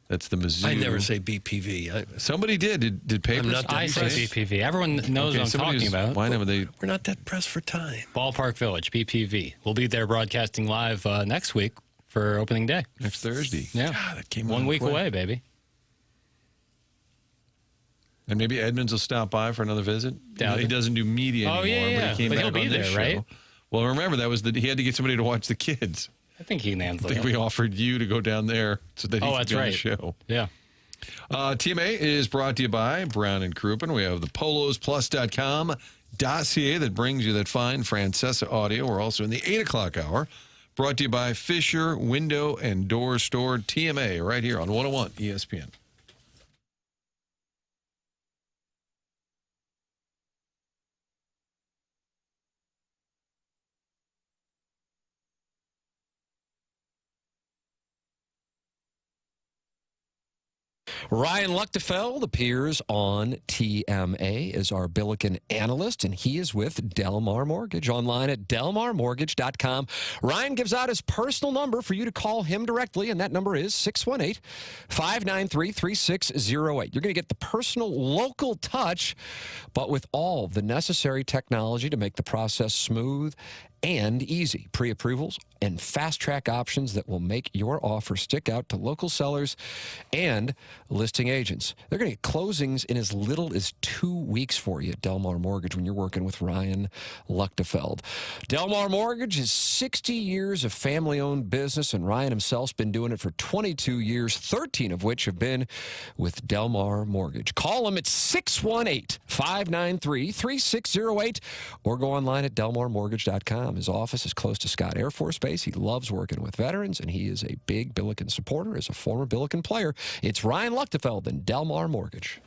That's the Mizzou. I never say BPV. Somebody did. Did papers? I'm not that I say pressed. BPV. Everyone knows what I'm talking about. Why never they? We're not that pressed for time. Ballpark Village, BPV. We'll be there broadcasting live next week for opening day. Next Thursday. Yeah. God, that came 1 on week quick. away, baby. And maybe Edmonds will stop by for another visit. Doubt He it. doesn't do media Oh, anymore, yeah, but he came but back he'll be on this there, right? show. Well, remember, that was he had to get somebody to watch the kids. I think he can I handle think it. we offered you to go down there so that he could that's be on the right. show. Yeah. TMA is brought to you by Brown and Crouppen. We have the polosplus.com dossier that brings you that fine Francesa audio. We're also in the 8 o'clock hour, brought to you by Fisher Window and Door Store. TMA right here on 101 ESPN. Ryan Luchtefeld appears on TMA as our Billiken analyst, and he is with Delmar Mortgage online at delmarmortgage.com. Ryan gives out his personal number for you to call him directly, and that number is 618-593-3608. You're going to get the personal local touch, but with all the necessary technology to make the process smooth and easy. Pre-approvals and fast-track options that will make your offer stick out to local sellers and listing agents. They're going to get closings in as little as 2 weeks for you at Delmar Mortgage when you're working with Ryan Luchtefeld. Delmar Mortgage is 60 years of family-owned business, and Ryan himself's been doing it for 22 years, 13 of which have been with Delmar Mortgage. Call him at 618-593-3608 or go online at delmarmortgage.com. His office is close to Scott Air Force Base. He loves working with veterans, and he is a big Billiken supporter as a former Billiken player. It's Ryan Luchtefeld and Delmar Mortgage.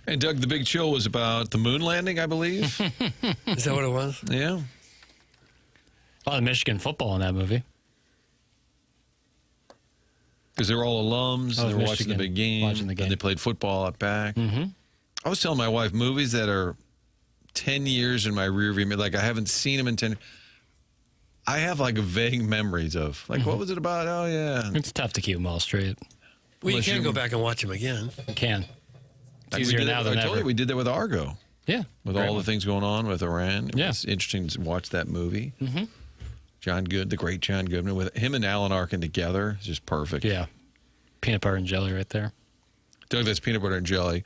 And Doug, the big chill was about the moon landing, I believe. Is that what it was? Yeah. A lot of Michigan football in that movie. Because they were all alums, and they were watching the Michigan, big game, watching the game. and they played football out back. Mm-hmm. I was telling my wife, movies that are 10 years in my rearview mirror, like I haven't seen them in 10 I have like vague memories of, like, what was it about? Oh, yeah. It's tough to keep them all straight. Well, you Unless can you- go back and watch them again. You can. It's Like, easier we did now it- than I told ever. you we did that with Argo. Yeah. With Great all one. the things going on with Iran. It Yeah. was interesting to watch that movie. Mm-hmm. John Good, the great John Goodman, with him and Alan Arkin together is just perfect. Yeah. Peanut butter and jelly right there. Doug, that's peanut butter and jelly.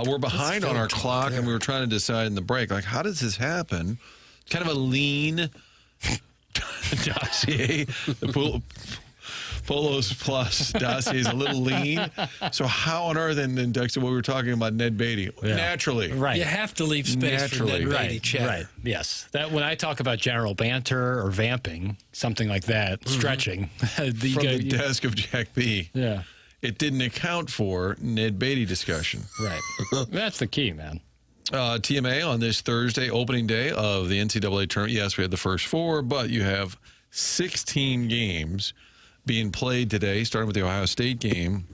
We're behind on our clock, and we were trying to decide in the break, like, how does this happen? Kind of a lean dossier. The Polos Plus dossier is a little lean. So how on earth, and then Doug said, we were talking about Ned Beatty. Yeah. Naturally. Right. You have to leave space Naturally. for Ned Beatty Right. chatter. Right. Yes. That when I talk about general banter or vamping, something like that, stretching. From the desk of Jack B. Yeah. It didn't account for Ned Beatty discussion. Right. That's the key, man. TMA on this Thursday, opening day of the NCAA tournament. Yes, we had the first 4, but you have 16 games being played today, starting with the Ohio State game.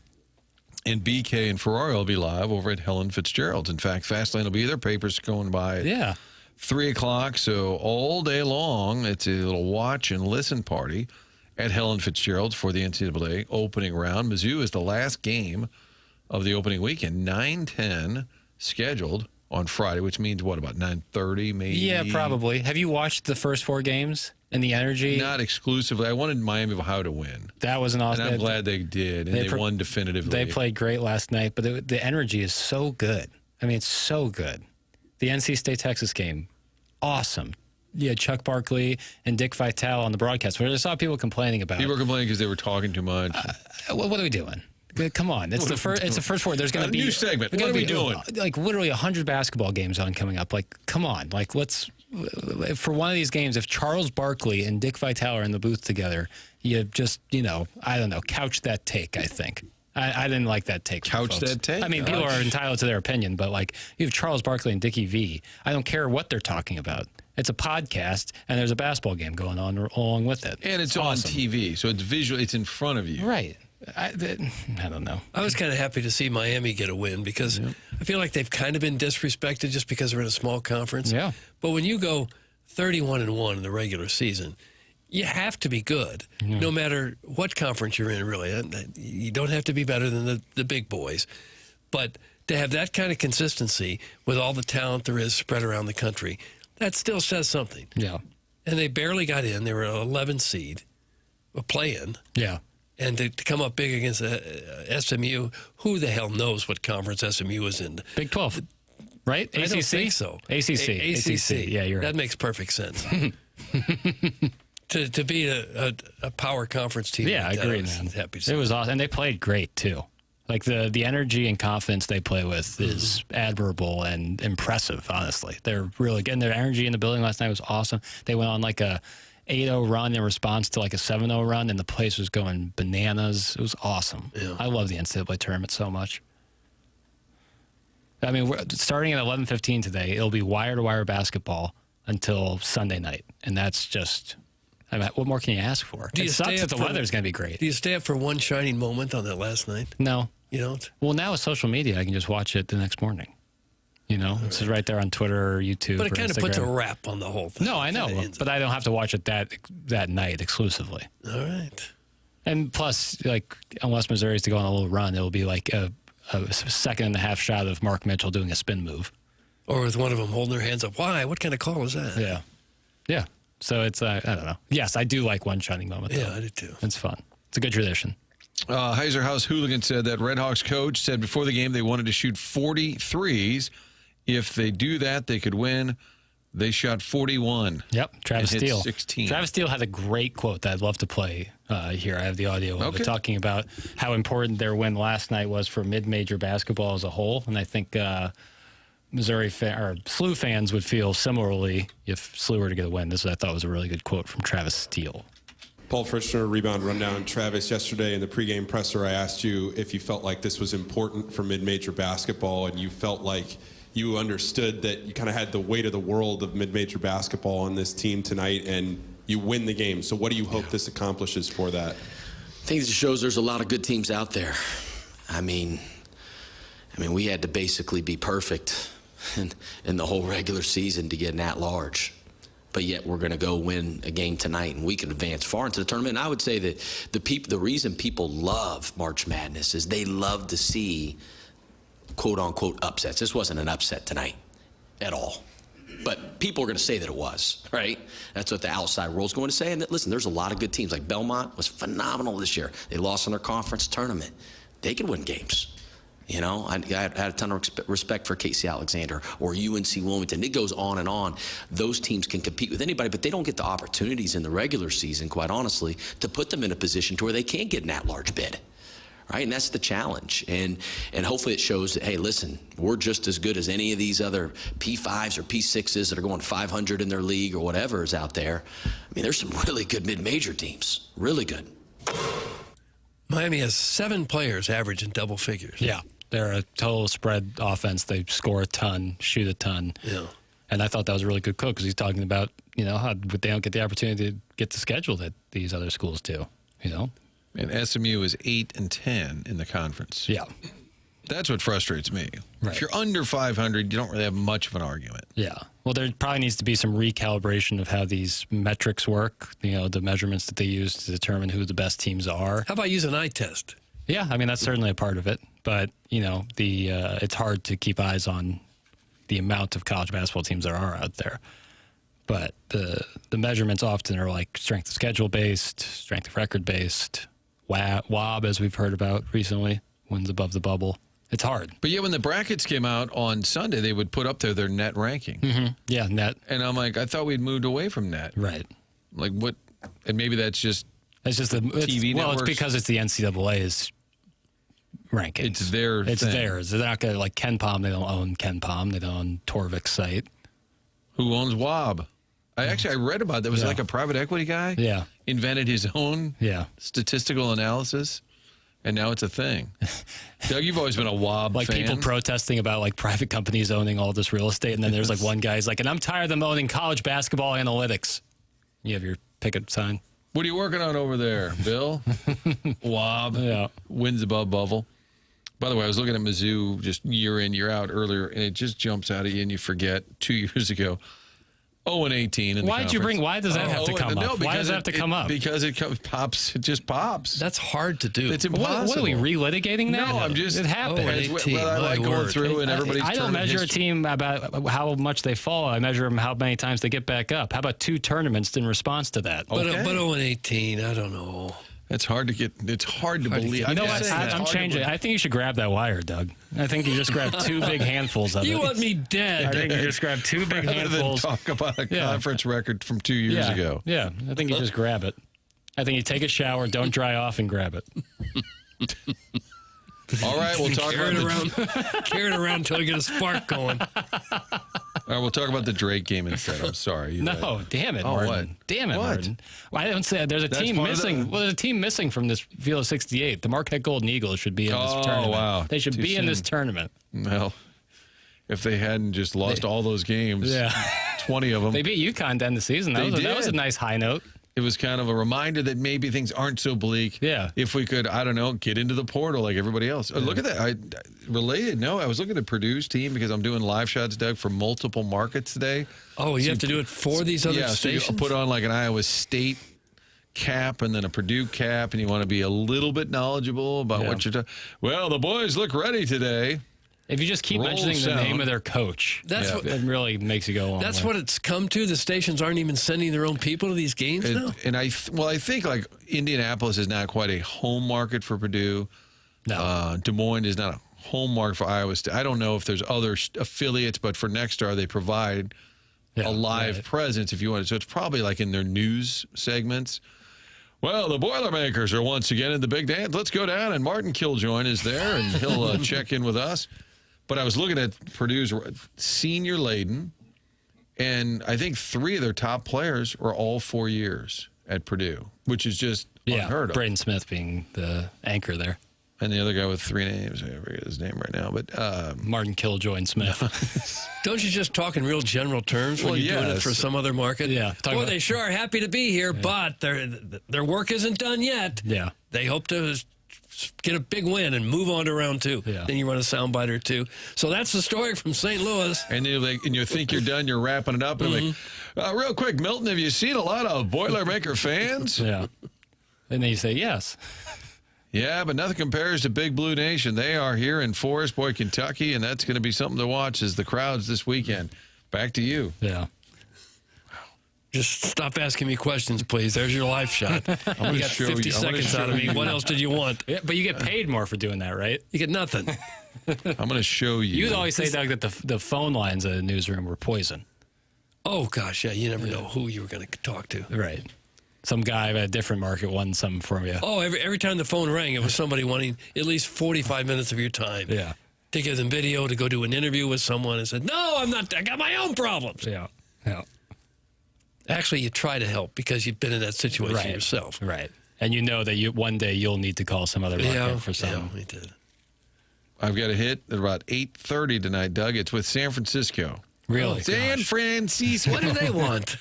And BK and Ferrari will be live over at Helen Fitzgerald's. In fact, Fastlane will be there. Papers going by at 3 o'clock. So all day long, it's a little watch and listen party at Helen Fitzgerald's for the NCAA opening round. Mizzou is the last game of the opening weekend. 9:10 scheduled on Friday, which means what, about 9:30 maybe? Yeah, probably. Have you watched the first 4 games and the energy? Not exclusively. I wanted Miami of Ohio to win. That was an awesome. And I'm glad they did, and they won definitively. They played great last night, but the energy is so good. I mean, it's so good. The NC State-Texas game, awesome. Yeah, Chuck Barkley and Dick Vitale on the broadcast. Where I saw people complaining about. People were complaining because they were talking too much. What are we doing? Come on, it's the first. It's the first 4. There's going to be a new segment. What are we doing? Like literally 100 basketball games on coming up. Like, come on. Like, let's for one of these games. If Charles Barkley and Dick Vitale are in the booth together, you just I don't know, couch that take. I think. I didn't like that take. Couch that take? I mean, people are entitled to their opinion, but like you have Charles Barkley and Dickie V. I don't care what they're talking about. It's a podcast, and there's a basketball game going on along with it. And it's on TV, so it's visual. It's in front of you. Right. I don't know. I was kind of happy to see Miami get a win because I feel like they've kind of been disrespected just because they're in a small conference. Yeah. But when you go 31-1 in the regular season, you have to be good, no matter what conference you're in, really. You don't have to be better than the big boys. But to have that kind of consistency with all the talent there is spread around the country, that still says something. Yeah. And they barely got in. They were an 11 seed, a play-in. Yeah. And to come up big against SMU, who the hell knows what conference SMU is in? Big 12, right? ACC? I don't think so. ACC. ACC. Yeah, you're right. That makes perfect sense. to be a power conference team. Yeah, like I agree, that, I man. was happy to see It was awesome. And they played great, too. Like, the energy and confidence they play with is admirable and impressive, honestly. They're really getting their energy in the building last night was awesome. They went on like a 8-0 run in response to like a 7-0 run, and the place was going bananas. It was awesome. Yeah. I love the NCAA tournament so much. I mean, we're starting at 11:15 today. It'll be wire-to-wire basketball until Sunday night, and that's just. I mean, what more can you ask for? It sucks that the weather's going to be great. Do you stay up for one shining moment on that last night? No. You don't? Well, now with social media, I can just watch it the next morning. It's right there on Twitter or YouTube. But it or kind of Instagram. puts a wrap on the whole thing. No, I know, but I don't have to watch it that night exclusively. All right. And plus, like, unless Missouri's to go on a little run, it'll be like a second and a half shot of Mark Mitchell doing a spin move. Or with one of them holding their hands up. Why? What kind of call is that? Yeah. Yeah. So it's, I don't know. Yes, I do like one shining moment. Yeah, though. I do too. It's fun. It's a good tradition. Heiser House Hooligan said that Red Hawks coach said before the game they wanted to shoot 40 threes. If they do that, they could win. They shot 41. Yep, Travis and hit Steele. 16. Travis Steele had a great quote that I'd love to play here. I have the audio of it talking about how important their win last night was for mid-major basketball as a whole. And I think Missouri or SLU fans would feel similarly if SLU were to get a win. This I thought was a really good quote from Travis Steele. Paul Frischner, Rebound Rundown. Travis, yesterday in the pregame presser, I asked you if you felt like this was important for mid-major basketball, and you felt like you understood that you kind of had the weight of the world of mid-major basketball on this team tonight, and you win the game. So what do you hope this accomplishes for that? I think it shows there's a lot of good teams out there. I mean, we had to basically be perfect in the whole regular season to get an at-large. But yet we're going to go win a game tonight, and we can advance far into the tournament. And I would say that the reason people love March Madness is they love to see quote-unquote upsets. This wasn't an upset tonight at all. But people are going to say that it was, right? That's what the outside world's going to say. And listen, there's a lot of good teams. Like Belmont was phenomenal this year. They lost in their conference tournament. They can win games. You know, I had a ton of respect for Casey Alexander or UNC Wilmington. It goes on and on. Those teams can compete with anybody, but they don't get the opportunities in the regular season, quite honestly, to put them in a position to where they can get an at-large bid. Right, and that's the challenge, and hopefully it shows that, hey, listen, we're just as good as any of these other P5s or P6s that are going 500 in their league or whatever is out there. I mean, there's some really good mid-major teams, really good. Miami has 7 players average in double figures. Yeah, they're a total spread offense. They score a ton, shoot a ton. Yeah, and I thought that was a really good coach because he's talking about, you know, how they don't get the opportunity to get the schedule that these other schools do. You know. And SMU is 8-10 in the conference. Yeah. That's what frustrates me. Right. If you're under 500, you don't really have much of an argument. Yeah. Well, there probably needs to be some recalibration of how these metrics work, you know, the measurements that they use to determine who the best teams are. How about use an eye test? Yeah, I mean, that's certainly a part of it. But, you know, it's hard to keep eyes on the amount of college basketball teams there are out there. But the measurements often are like strength of schedule based, strength of record based. WAB, as we've heard about recently, wins above the bubble. It's hard. But yeah, when the brackets came out on Sunday, they would put up there their net ranking. Mm-hmm. Yeah, net. And I'm like, I thought we'd moved away from net. Right. Like what? And maybe that's just the TV well, networks. it's because it's the NCAA's rankings. It's their It's thing. theirs. They're not going to, like Ken Pom, they don't own Ken Pom. They don't own Torvik's site. Who owns WAB? I read about that. It was like a private equity guy. Yeah. Invented his own statistical analysis, and now it's a thing. Doug, you've always been a WAB like fan. people protesting about like private companies owning all this real estate, and then there's like one guy's like, and I'm tired of them owning college basketball analytics. You have your picket sign. What are you working on over there, Bill? WAB. Yeah. Wins above bubble. By the way, I was looking at Mizzou just year in, year out earlier, and it just jumps out at you, and you forget 2 years ago. 0-18 in the Why did you bring? Why does that have to come up? Why does that have to come up? Because it pops. It just pops. That's hard to do. It's impossible. What are we relitigating that? No, I'm just. It happened. 0-18, I like going through and everybody's. I don't measure a team about how much they fall. I measure them how many times they get back up. How about 2 tournaments in response to that? But 0-18, I don't know. It's hard to get. It's hard to believe. You know what? I'm changing. I think you should grab that wire, Doug. I think you just grab 2 big handfuls of it. You want me dead? I think you just grab 2 big handfuls. Talk about a conference record from 2 years ago. Yeah, I think you just grab it. I think you take a shower, don't dry off, and grab it. All right, we'll talk carry it around until you get a spark going. All right, we'll talk about the Drake game instead. I'm sorry. No, damn it, Oh, Martin. what? Damn it, What? Martin. Well, I don't say there's a team missing. Well, there's a team missing from this Field of 68. The Marquette Golden Eagles should be in this tournament. Wow. They should Too be in this soon. tournament. Well, if they hadn't just lost all those games, 20 of them. They beat UConn to end the season. That was a nice high note. It was kind of a reminder that maybe things aren't so bleak. Yeah. If we could, I don't know, get into the portal like everybody else. Look at that. I was looking at Purdue's team because I'm doing live shots, Doug, for multiple markets today. Oh, you have to do it for these other stations? So you put on like an Iowa State cap and then a Purdue cap, and you want to be a little bit knowledgeable about what you're talking. Well, the boys look ready today. If you just keep mentioning the name of their coach, it really makes you go a long That's way. what it's come to. The stations aren't even sending their own people to these games now. And I think like Indianapolis is not quite a home market for Purdue. No. Des Moines is not a home market for Iowa State. I don't know if there's other affiliates, but for Nexstar they provide a live presence if you want. So it's probably like in their news segments. Well, the Boilermakers are once again in the big dance. Let's go down, and Martin Kilcoyne is there, and he'll check in with us. But I was looking at Purdue's senior laden, and I think 3 of their top players were all 4 years. at Purdue, which is just unheard of. Braden Smith being the anchor there. And the other guy with 3 names, I forget his name right now, but Martin Killjoy and Smith. Don't you just talk in real general terms when you're doing it for some other market? Yeah. Well, they sure are happy to be here, but their work isn't done yet. Yeah. They hope to get a big win and move on to round 2. Yeah. Then you run a soundbite or 2. So that's the story from St. Louis. And you think you're done, you're wrapping it up, and real quick, Milton, have you seen a lot of Boilermaker fans? Yeah. And then you say yes. Yeah, but nothing compares to Big Blue Nation. They are here in Forest Boy, Kentucky, and that's going to be something to watch as the crowds this weekend. Back to you. Yeah. Just stop asking me questions, please. There's your live shot. You got 50 seconds out of me. What else did you want? Yeah, but you get paid more for doing that, right? You get nothing. I'm going to show you. You'd always say, Doug, that the phone lines in the newsroom were poison. Oh, gosh, yeah. You never know who you were going to talk to. Right. Some guy at a different market won something from you. Oh, every time the phone rang, it was somebody wanting at least 45 minutes of your time. Yeah. To give them video, to go do an interview with someone and said, no, I'm not. I got my own problems. Yeah. Yeah. Actually, you try to help because you've been in that situation yourself. Right. And you know that one day you'll need to call some other market for some. Yeah, we did. I've got a hit at about 8:30 tonight, Doug. It's with San Francisco. Really? San Francisco. What do they want?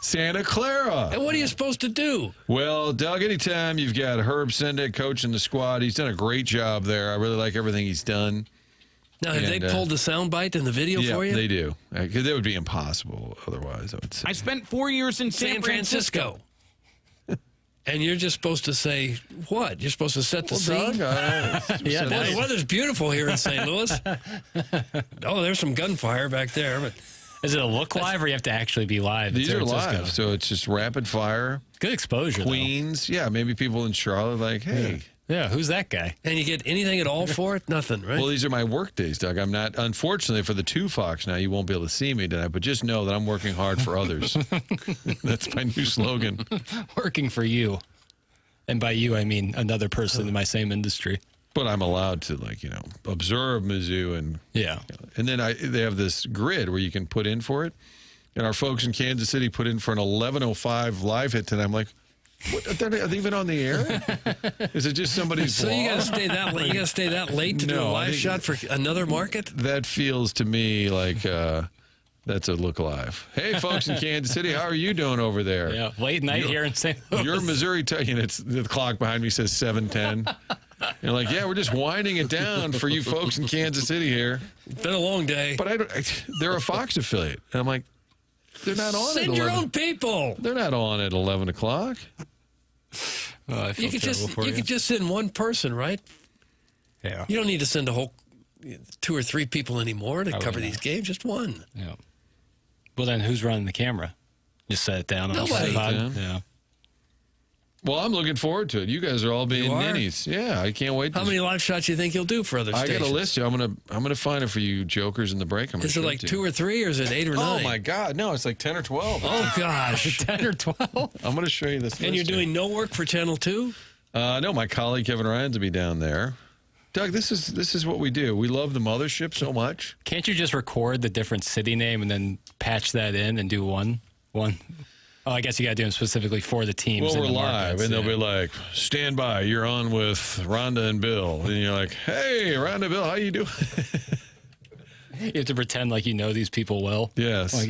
Santa Clara. And what are you supposed to do? Well, Doug, anytime you've got Herb Sendek coaching the squad, he's done a great job there. I really like everything he's done. Now, have they pulled the soundbite in the video for you? Yeah, they do. Because it would be impossible otherwise, I would say. I spent 4 years in San Francisco. And you're just supposed to say what? You're supposed to set the scene? Doug, the weather's beautiful here in St. Louis. Oh, there's some gunfire back there. But is it a look live or you have to actually be live? These are live, so it's just rapid fire. Good exposure, Queens. though. Yeah, maybe people in Charlotte like, hey. Yeah, who's that guy? And you get anything at all for it? Nothing, right? Well, these are my work days, Doug. I'm not, unfortunately, for the 2 Fox now, you won't be able to see me tonight, but just know that I'm working hard for others. That's my new slogan. Working for you. And by you, I mean another person in my same industry. But I'm allowed to, observe Mizzou. And and then they have this grid where you can put in for it. And our folks in Kansas City put in for an 11:05 live hit tonight. I'm like, what, are they even on the air? Is it just somebody's So you got to stay that late? You got to stay that late to do a live shot for another market? That feels to me like that's a look live. Hey, folks in Kansas City, how are you doing over there? Yeah, late night here in St. Louis. You're Missouri. It's the clock behind me says 7:10. You're like, yeah, we're just winding it down for you folks in Kansas City here. It's been a long day. But they're a Fox affiliate. And I'm like, they're not on Send your own people. They're not on at 11 o'clock. Oh, You could just send one person, right? Yeah. You don't need to send a whole 2 or 3 people anymore to cover these games. Just one. Yeah. Well, then who's running the camera? Just set it down on Nobody. the tripod. Yeah. Well, I'm looking forward to it. You guys are all being ninnies. Yeah, I can't wait. How many live shots do you think you'll do for other stations? I got a list here. I'm gonna find it for you jokers in the break. Is it like 2 or 3 or is it 8 or 9? Oh my God, no! It's like 10 or 12. Oh gosh, 10 or 12. I'm gonna show you this. And you're doing no work for Channel 2? No, my colleague Kevin Ryan's will be down there. Doug, this is what we do. We love the mothership so much. Can't you just record the different city name and then patch that in and do one? Oh, I guess you got to do them specifically for the teams. Well, in we're the live, markets, and they'll be like, stand by, you're on with Rhonda and Bill. And you're like, hey, Rhonda, Bill, how you doing? You have to pretend like you know these people well. Yes. Like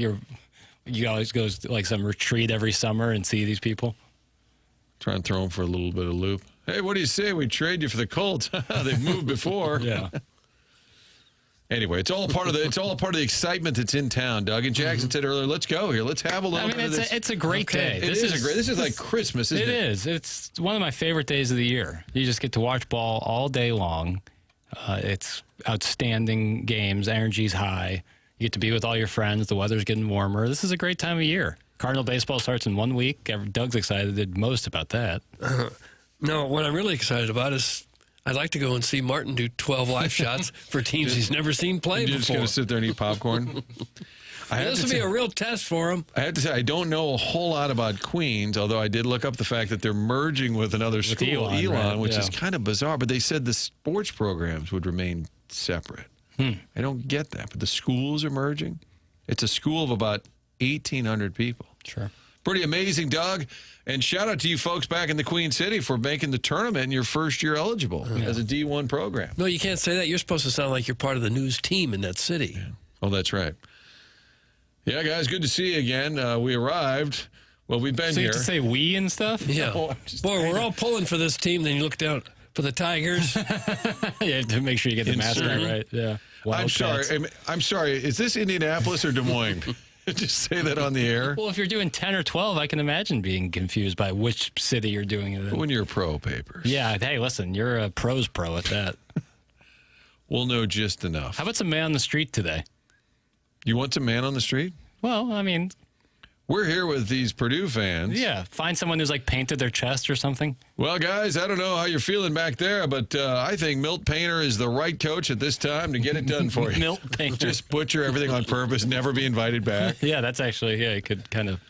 you always go to like some retreat every summer and see these people. Try and throw them for a little bit of loop. Hey, what do you say we trade you for the Colts? They've moved before. Yeah. Anyway, it's all part of the excitement that's in town. Doug and Jackson said earlier, let's go here. Let's have a little bit of this. It's a great day. This is like Christmas, isn't it? It is. It's one of my favorite days of the year. You just get to watch ball all day long. It's outstanding games. Energy's high. You get to be with all your friends. The weather's getting warmer. This is a great time of year. Cardinal baseball starts in 1 week. Doug's excited most about that. No, what I'm really excited about is I'd like to go and see Martin do 12 live shots for teams he's never seen play before. You're just going to sit there and eat popcorn? This will be a real test for him. I have to say, I don't know a whole lot about Queens, although I did look up the fact that they're merging with another school, Elon, right? Which is kind of bizarre. But they said the sports programs would remain separate. I don't get that. But the schools are merging. It's a school of about 1,800 people. Sure. Pretty amazing, Doug. And shout out to you folks back in the Queen City for making the tournament in your first year eligible as a D1 program. No, you can't say that. You're supposed to sound like you're part of the news team in that city. Yeah. Oh, that's right. Yeah, guys, good to see you again. We arrived. Well, we've been so you here. have to say we and stuff? Yeah. No, Boy, we're all pulling for this team. Then you look down for the Tigers. Yeah, to make sure you get the mascot right. Yeah. I'm sorry. I'm sorry. Is this Indianapolis or Des Moines? Just say that on the air. Well, if you're doing 10 or 12, I can imagine being confused by which city you're doing it in. When you're pro, Papers. Yeah. Hey, listen, you're a pros pro at that. We'll know just enough. How about some man on the street today? You want some man on the street? Well, I mean, we're here with these Purdue fans. yeah, find someone who's like painted their chest or something. Well, guys, I don't know how you're feeling back there, but I think Milt Painter is the right coach at this time to get it done for you. Milt Painter. Just butcher everything on purpose, never be invited back. Yeah, that's actually, yeah, you could kind of.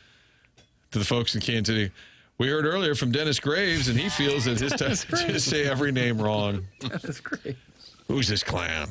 To the folks in Kansas City. We heard earlier from Dennis Graves, and he feels that his time to say every name wrong. That's great. Who's this clown?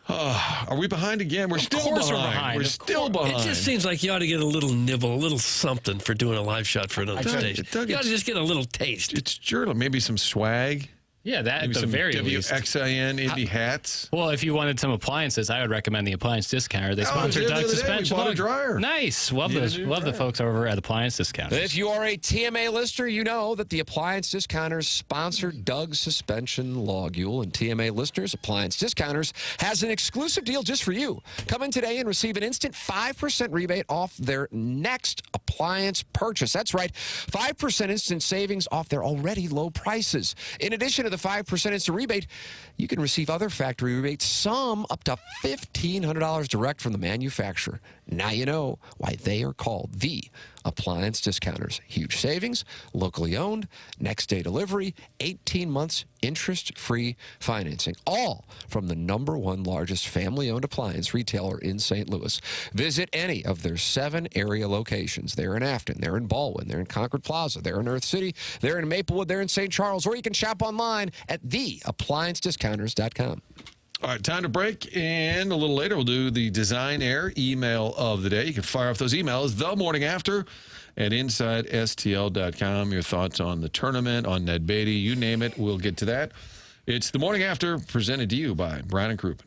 Are we behind again? We're still course we're behind. behind. We're Of still behind. It just seems like you ought to get a little nibble, a little something for doing a live shot for another station. Doug, You ought to just get a little taste. It's journal. Maybe some swag. Yeah, that Maybe at the some very least. WXIN Indy hats. Well, if you wanted some appliances, I would recommend the Appliance Discounter. They sponsor the other Doug's day, we suspension. bought a Look, dryer. Nice. Love the folks over at Appliance Discounter. If you are a TMA listener, you know that the Appliance Discounters sponsor Doug's suspension logule. And TMA listeners, Appliance Discounters has an exclusive deal just for you. Come in today and receive an instant 5% rebate off their next appliance purchase. That's right, 5% instant savings off their already low prices. In addition to the 5% instant rebate, you can receive other factory rebates, some up to $1,500 direct from the manufacturer. Now you know why they are called the Appliance Discounters. Huge savings, locally owned, next day delivery, 18 months interest-free financing, all from the #1 largest family-owned appliance retailer in St. Louis. Visit any of their 7 area locations. They're in Afton, they're in Baldwin, they're in Concord Plaza, they're in Earth City, they're in Maplewood, they're in St. Charles, or you can shop online at theappliancediscounters.com. All right, time to break, and a little later we'll do the Design Air email of the day. You can fire off those emails the morning after at InsideSTL.com. Your thoughts on the tournament, on Ned Beatty, you name it, we'll get to that. It's the morning after, presented to you by Brian and Crouppen.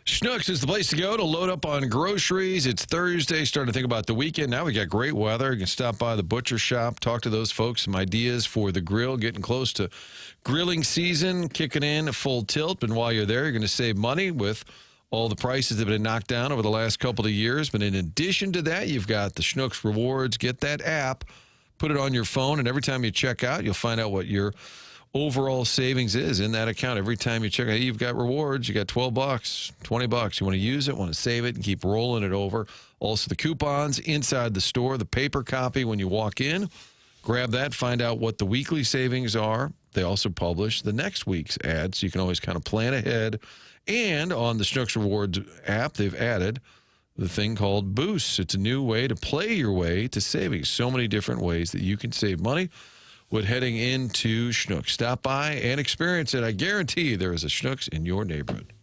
Schnucks is the place to go to load up on groceries. It's Thursday, starting to think about the weekend. Now we got great weather. You can stop by the butcher shop, talk to those folks, some ideas for the grill, getting close to grilling season, kicking in a full tilt. And while you're there, you're going to save money with all the prices that have been knocked down over the last couple of years. But in addition to that, you've got the Schnucks Rewards. Get that app, put it on your phone, and every time you check out, you'll find out what your overall savings is in that account. Every time you check out, you've got rewards. You got $12, $20. You want to use it, want to save it, and keep rolling it over. Also, the coupons inside the store, the paper copy when you walk in. Grab that, find out what the weekly savings are. They also publish the next week's ads, so you can always kind of plan ahead. And on the Schnucks Rewards app, they've added the thing called Boosts. It's a new way to play your way to savings. So many different ways that you can save money with heading into Schnucks. Stop by and experience it. I guarantee there is a Schnucks in your neighborhood.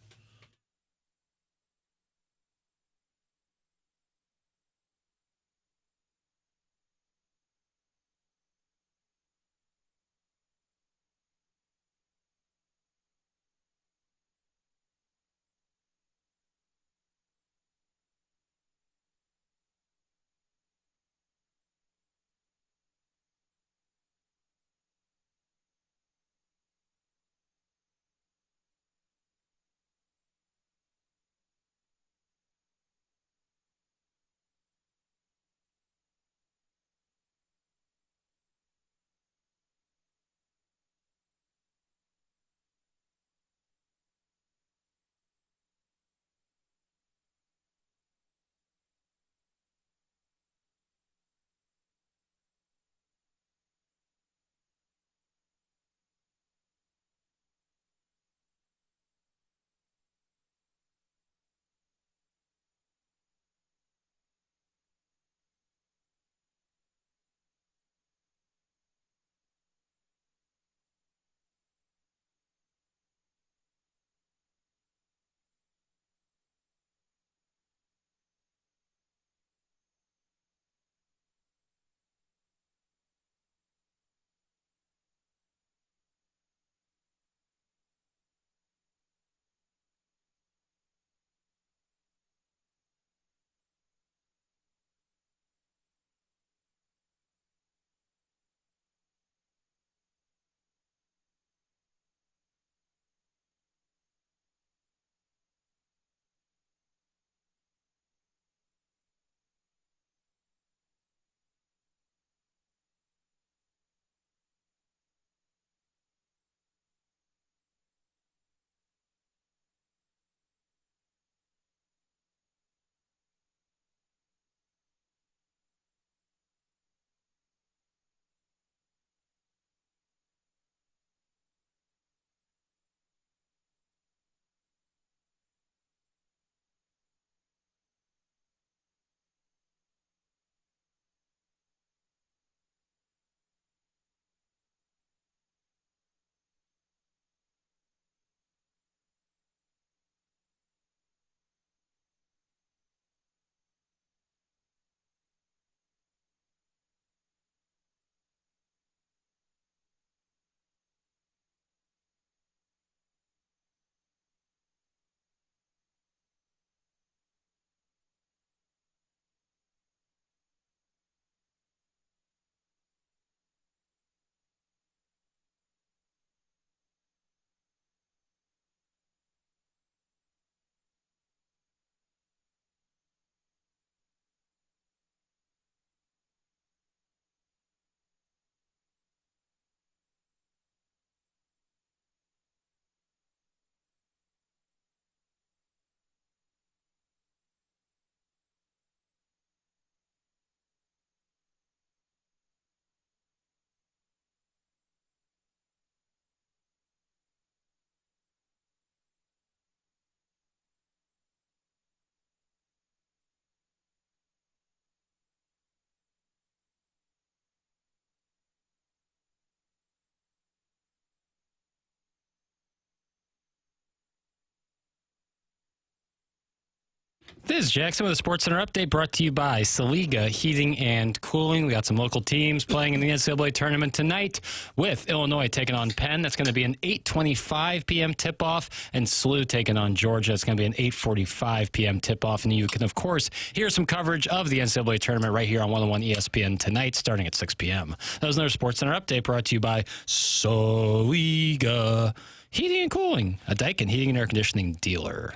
This is Jackson with a Sports Center update brought to you by Saliga Heating and Cooling. We got some local teams playing in the NCAA tournament tonight with Illinois taking on Penn. That's going to be an 8:25 p.m. tip-off, and SLU taking on Georgia. It's going to be an 8:45 p.m. tip-off. And you can, of course, hear some coverage of the NCAA tournament right here on 101 ESPN tonight starting at 6 p.m. That was another Sports Center update brought to you by Saliga Heating and Cooling, a Daikin heating and air conditioning dealer.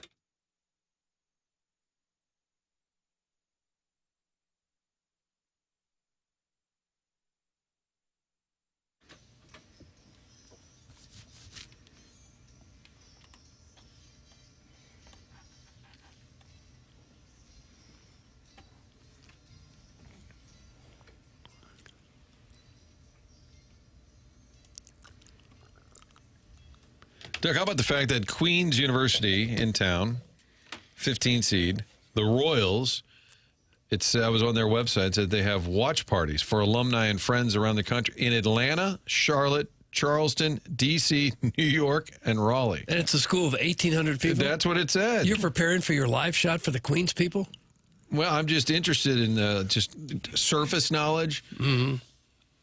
Doug, how about the fact that Queen's University in town, 15 seed, the Royals, I was on their website, said they have watch parties for alumni and friends around the country in Atlanta, Charlotte, Charleston, D.C., New York, and Raleigh. And it's a school of 1,800 people? That's what it said. You're preparing for your live shot for the Queens people? Well, I'm just interested in just surface knowledge. Mm-hmm.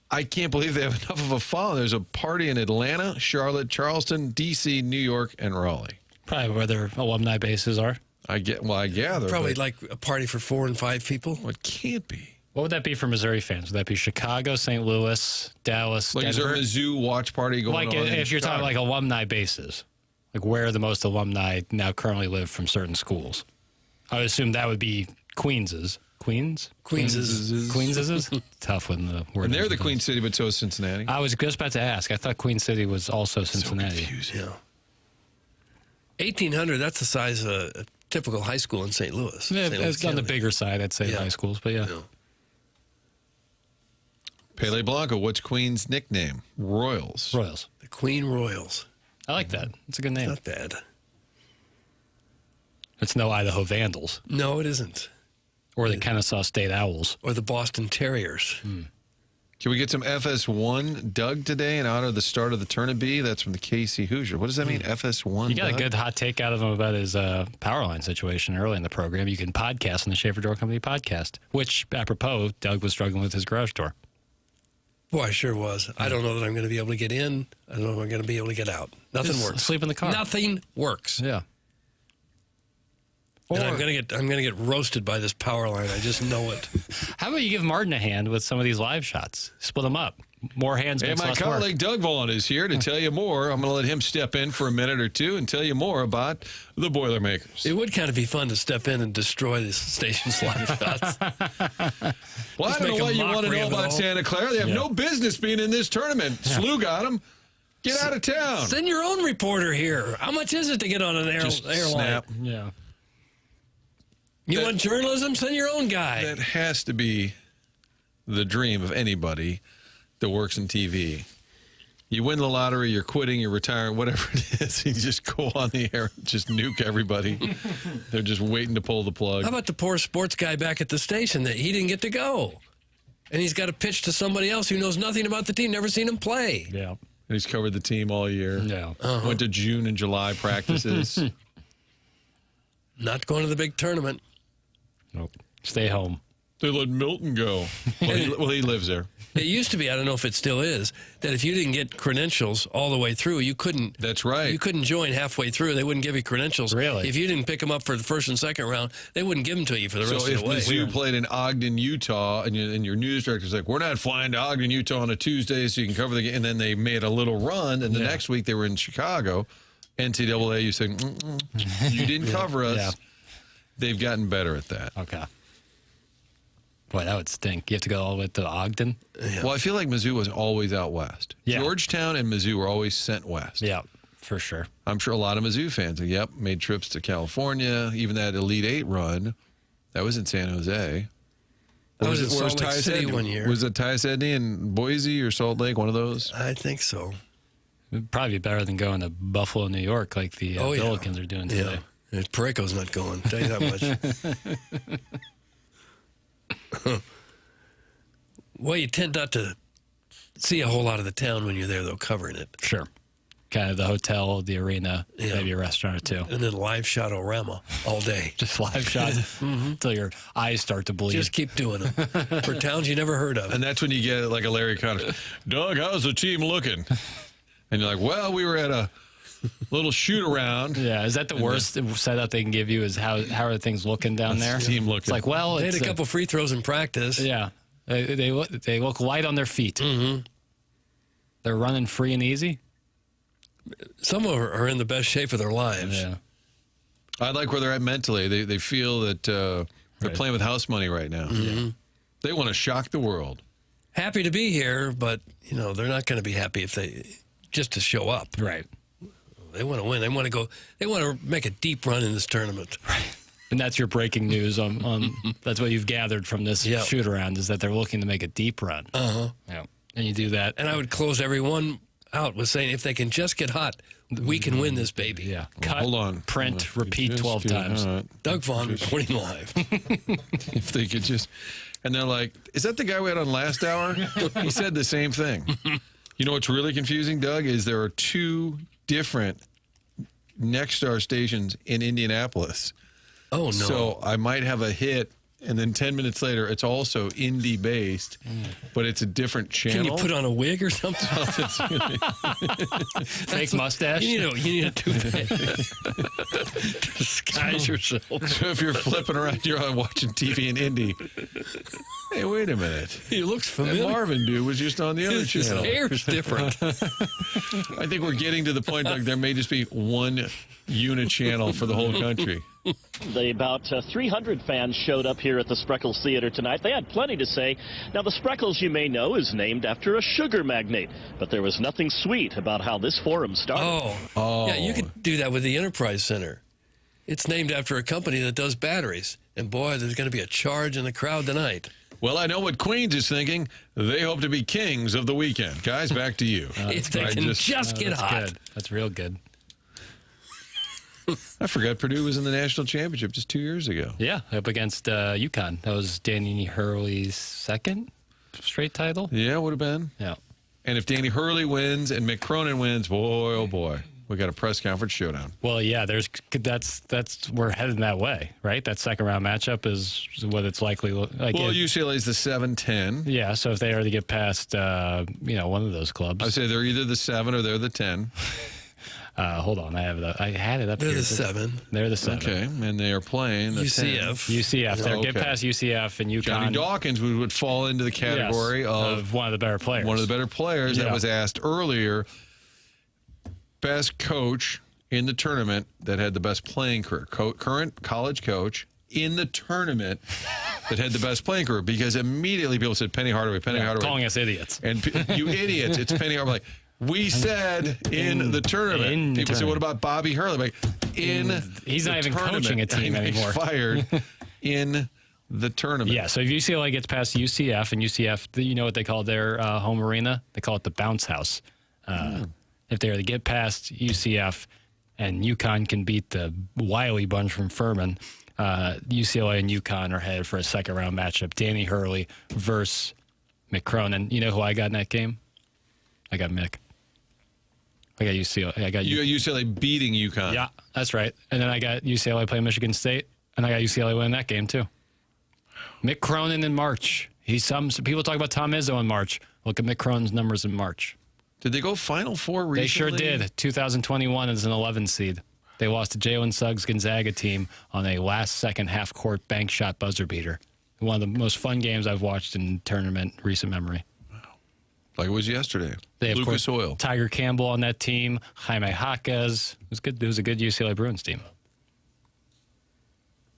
I can't believe they have enough of a following. There's a party in Atlanta, Charlotte, Charleston, D.C., New York, and Raleigh. Probably where their alumni bases are. I gather. Probably like a party for 4 and 5 people. Well, it can't be. What would that be for Missouri fans? Would that be Chicago, St. Louis, Dallas, Like, Denver? is there a Mizzou watch party going like on? if you're talking like alumni bases, like where the most alumni now currently live from certain schools. I would assume that would be Queens's. Queens's? Tough when the word. And they're the Queen City, but so is Cincinnati. I was just about to ask. I thought Queen City was also Cincinnati. So confusing. Yeah. 1,800, that's the size of a typical high school in St. Louis. Yeah, St. Louis it's on the County. bigger side, I'd say, high schools, but yeah. Pele Blanco, what's Queen's nickname? Royals. Royals. The Queen Royals. I like that. It's a good name. Not bad. It's no Idaho Vandals. No, it isn't. Or the Kennesaw State Owls. Or the Boston Terriers. Can we get some FS1 Doug today in honor of the start of the tournament B? That's from the KC Hoosier. What does that mean, FS1 You got Doug? a good hot take out of him about his power line situation early in the program. You can podcast on the Schaefer Door Company podcast, which, apropos, Doug was struggling with his garage door. Boy, I sure was. I don't know that I'm going to be able to get in. I don't know if I'm going to be able to get out. Nothing Just works. sleep in the car. Nothing works. Yeah. And I'm going to get roasted by this power line. I just know it. How about you give Martin a hand with some of these live shots? Split them up. More hands And makes my less work. colleague Doug Vaughn is here to tell you more. I'm going to let him step in for a minute or two and tell you more about the Boilermakers. It would kind of be fun to step in and destroy this station's live shots. Well, I don't know what you want to know about Santa Clara. They have no business being in this tournament. SLU got them. Get out of town. Send your own reporter here. How much is it to get on an airline? Snap. Yeah. You want journalism? Send your own guy. That has to be the dream of anybody that works in TV. You win the lottery, you're quitting, you're retiring, whatever it is. You just go on the air and just nuke everybody. They're just waiting to pull the plug. How about the poor sports guy back at the station that he didn't get to go? And he's got to pitch to somebody else who knows nothing about the team, never seen him play. Yeah. He's covered the team all year. Yeah. Went to June and July practices. Not going to the big tournament. Nope. Stay home. They let Milton go. Well, he lives there. It used to be, I don't know if it still is, that if you didn't get credentials all the way through, you couldn't. That's right. You couldn't join halfway through. They wouldn't give you credentials. Really? If you didn't pick them up for the first and second round, they wouldn't give them to you for the rest So of if the way. Mizzou played in Ogden, Utah, and your news director's like, we're not flying to Ogden, Utah on a Tuesday so you can cover the game, and then they made a little run, and the next week they were in Chicago, NCAA, you said, you didn't cover us. Yeah. They've gotten better at that. Okay. Boy, that would stink. You have to go all the way to Ogden? Yeah. Well, I feel like Mizzou was always out west. Yeah. Georgetown and Mizzou were always sent west. Yeah, for sure. I'm sure a lot of Mizzou fans, made trips to California, even that Elite Eight run. That was in San Jose. I was in Salt Lake City one year. Was it Tyus Edney in Boise or Salt Lake, one of those? I think so. It'd probably be better than going to Buffalo, New York, like the Billikens are doing today. Yeah. Pareco's not going, I'll tell you that much. Well, you tend not to see a whole lot of the town when you're there, though, covering it. Sure. kind of the hotel, the arena, maybe a restaurant or two. And then live shot-o-rama all day. Just live shots until your eyes start to bleed. Just keep doing them for towns you never heard of. And that's when you get like a Larry Connor. Doug, how's the team looking? And you're like, well, we were at a little shoot around. Yeah, is that the worst setup they can give you? Is how are things looking down there? Team looking. It's like, well, they had a couple free throws in practice. Yeah, they look light on their feet. They're running free and easy. Some of them are in the best shape of their lives. Yeah. I like where they're at mentally. They feel that they're playing with house money right now. They want to shock the world. Happy to be here, but they're not going to be happy if they just to show up. Right. They want to win. They want to go. They want to make a deep run in this tournament. Right. And that's your breaking news on that's what you've gathered from this shoot around is that they're looking to make a deep run. Yeah. And you do that. And I would close everyone out with saying, if they can just get hot, we can win this baby. Yeah. Well, hold on. Print, repeat 12 times. Doug Vaughn reporting live. If they could just, and they're like, is that the guy we had on last hour? He said the same thing. You know what's really confusing, Doug, is there are two different Next Star stations in Indianapolis. Oh, no. So I might have a hit, and then 10 minutes later, it's also indie-based, but it's a different channel. Can you put on a wig or something? Fake mustache? You need a toupee. Disguise yourself. So if you're flipping around, you're watching TV in Indy. Hey, wait a minute. He looks familiar. That Marvin dude was just on the other His channel. hair is different. I think we're getting to the point, Doug, there may just be one unit channel for the whole country. The about 300 fans showed up here at the Spreckles Theater tonight. They had plenty to say. Now, the Spreckles, you may know, is named after a sugar magnate, but there was nothing sweet about how this forum started. Oh. Yeah, you could do that with the Enterprise Center. It's named after a company that does batteries. And, boy, there's going to be a charge in the crowd tonight. Well, I know what Queens is thinking. They hope to be kings of the weekend. Guys, back to you. If they can just get hot. Good. That's real good. I forgot Purdue was in the national championship just 2 years ago. Yeah, up against UConn. That was Danny Hurley's second straight title. Yeah, would have been. Yeah. And if Danny Hurley wins and McKernan wins, boy, oh boy, we got a press conference showdown. Well, yeah, that's we're heading that way, right? That second round matchup is what it's likely like. Well, UCLA's the 7-10. Yeah, so if they already get past, one of those clubs, I say they're either the 7 or they're the 10. Hold on, I had it up They're here. the 7. They're the 7. Okay, and they are playing the UCF. 10. UCF. They'll get past UCF and UConn. Johnny Dawkins would fall into the category of one of the better players. One of the better players that Yeah. was asked earlier. Best coach in the tournament that had the best playing career. Current college coach in the tournament that had the best playing career. Because immediately people said Penny Hardaway, Hardaway. Calling us idiots. And you idiots, it's Penny Hardaway. Like, we said in the tournament. People say, what about Bobby Hurley? Like, he's not even coaching a team anymore. He's fired in the tournament. Yeah, so if UCLA gets past UCF, and UCF, you know what they call their home arena? They call it the bounce house. If they were to get past UCF and UConn can beat the wily bunch from Furman, UCLA and UConn are headed for a second round matchup. Danny Hurley versus McKernan. You know who I got in that game? I got Mick. I got UCLA. You got UCLA beating UConn. Yeah, that's right. And then I got UCLA playing Michigan State, and I got UCLA winning that game too. Mick Cronin in March. People talk about Tom Izzo in March. Look at Mick Cronin's numbers in March. Did they go Final Four recently? They sure did. 2021 as an 11 seed. They lost to Jalen Suggs' Gonzaga team on a last-second half-court bank shot buzzer beater. One of the most fun games I've watched in tournament recent memory. Like it was yesterday. They have Lucas Oil. Tiger Campbell on that team. Jaime Jaquez. It was good. It was a good UCLA Bruins team.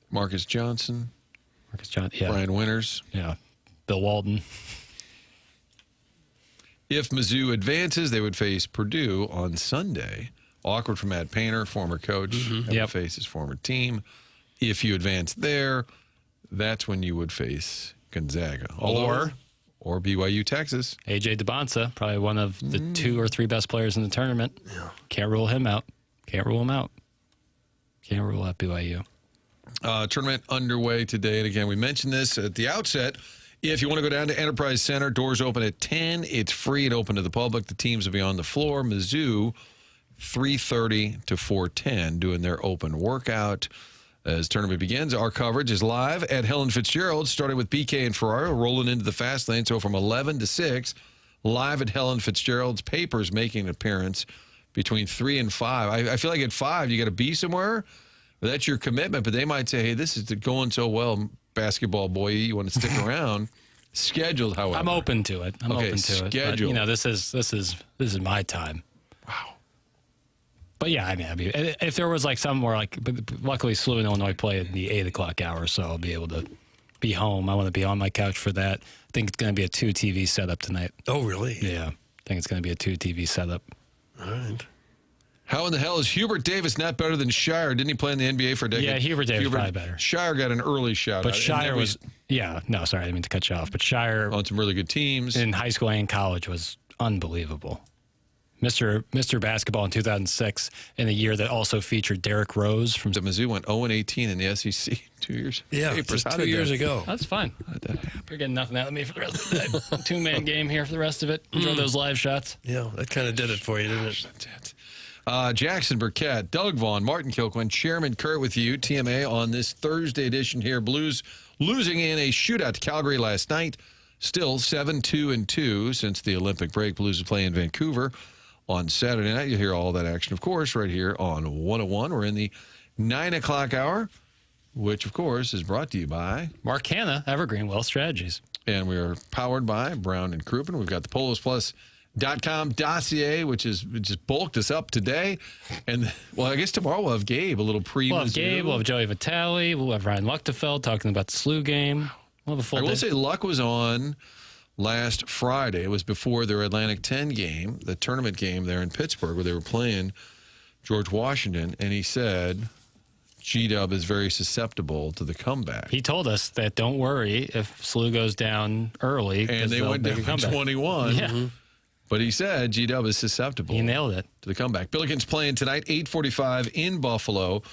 Marcus Johnson. Yeah. Brian Winters. Yeah. Bill Walton. If Mizzou advances, they would face Purdue on Sunday. Awkward for Matt Painter, former coach. Mm-hmm. Yep. Face his former team. If you advance there, that's when you would face Gonzaga. Or BYU, Texas. AJ DeBonsa, probably one of the 2 or 3 best players in the tournament. Yeah. Can't rule him out. Can't rule out BYU. Tournament underway today. And again, we mentioned this at the outset. If you want to go down to Enterprise Center, doors open at 10. It's free and open to the public. The teams will be on the floor. Mizzou 3:30 to 4:10 doing their open workout. As tournament begins, our coverage is live at Helen Fitzgerald, starting with BK and Ferraro, rolling into the fast lane. So from 11 to 6, live at Helen Fitzgerald's. Papers making an appearance between 3 and 5. I feel like at 5, you got to be somewhere. That's your commitment, but they might say, hey, this is going so well, basketball boy, you want to stick around. Scheduled, however. I'm open to it. I'm open to scheduled. it. But, you know, this is my time. Wow. But yeah, I mean, if there was like somewhere like, luckily SLU and Illinois play at the 8 o'clock hour, so I'll be able to be home. I want to be on my couch for that. I think it's going to be a 2 TV setup tonight. Oh, really? Yeah. I think it's going to be a 2 TV setup. All right. How in the hell is Hubert Davis not better than Shire? Didn't he play in the NBA for a decade? Yeah, Hubert Davis is probably better. Shire got an early shout But out. Shire was, sorry, I didn't mean to cut you off. But Shire on some really good teams in high school and college was unbelievable. Mr. Basketball in 2006, in a year that also featured Derrick Rose from Mizzou went 0-18 in the SEC 2 years. Yeah, Papers. just 2 years ago. That's fine. You're getting nothing out of me for the rest of the day. 2-man game here for the rest of it. Enjoy those live shots. Yeah, that kind of did it for you, didn't it? That's it. Jackson Burkett, Doug Vaughn, Martin Kilcoyne, Chairman Kurt with you. TMA on this Thursday edition here. Blues losing in a shootout to Calgary last night. Still 7-2-2 since the Olympic break. Blues will play in Vancouver on Saturday night. You'll hear all that action, of course, right here on 101. We're in the 9 o'clock hour, which, of course, is brought to you by Mark Hanna, Evergreen Wealth Strategies. And we are powered by Brown and Crouppen. We've got the PolosPlus.com dossier, which just bulked us up today. And, well, I guess tomorrow we'll have Gabe, a little pre-Mizzou. We'll have Gabe, we'll have Joey Vitale, we'll have Ryan Luchtefeld talking about the SLU game. We'll have a full I will day. say Luck was on last Friday. It was before their Atlantic 10 game, the tournament game there in Pittsburgh, where they were playing George Washington, and he said G-Dub is very susceptible to the comeback. He told us that don't worry if SLU goes down early. And they went down 21. Yeah. Mm-hmm. But he said G-Dub is susceptible. He nailed it. To the comeback. Billikens playing tonight, 8:45 in Buffalo.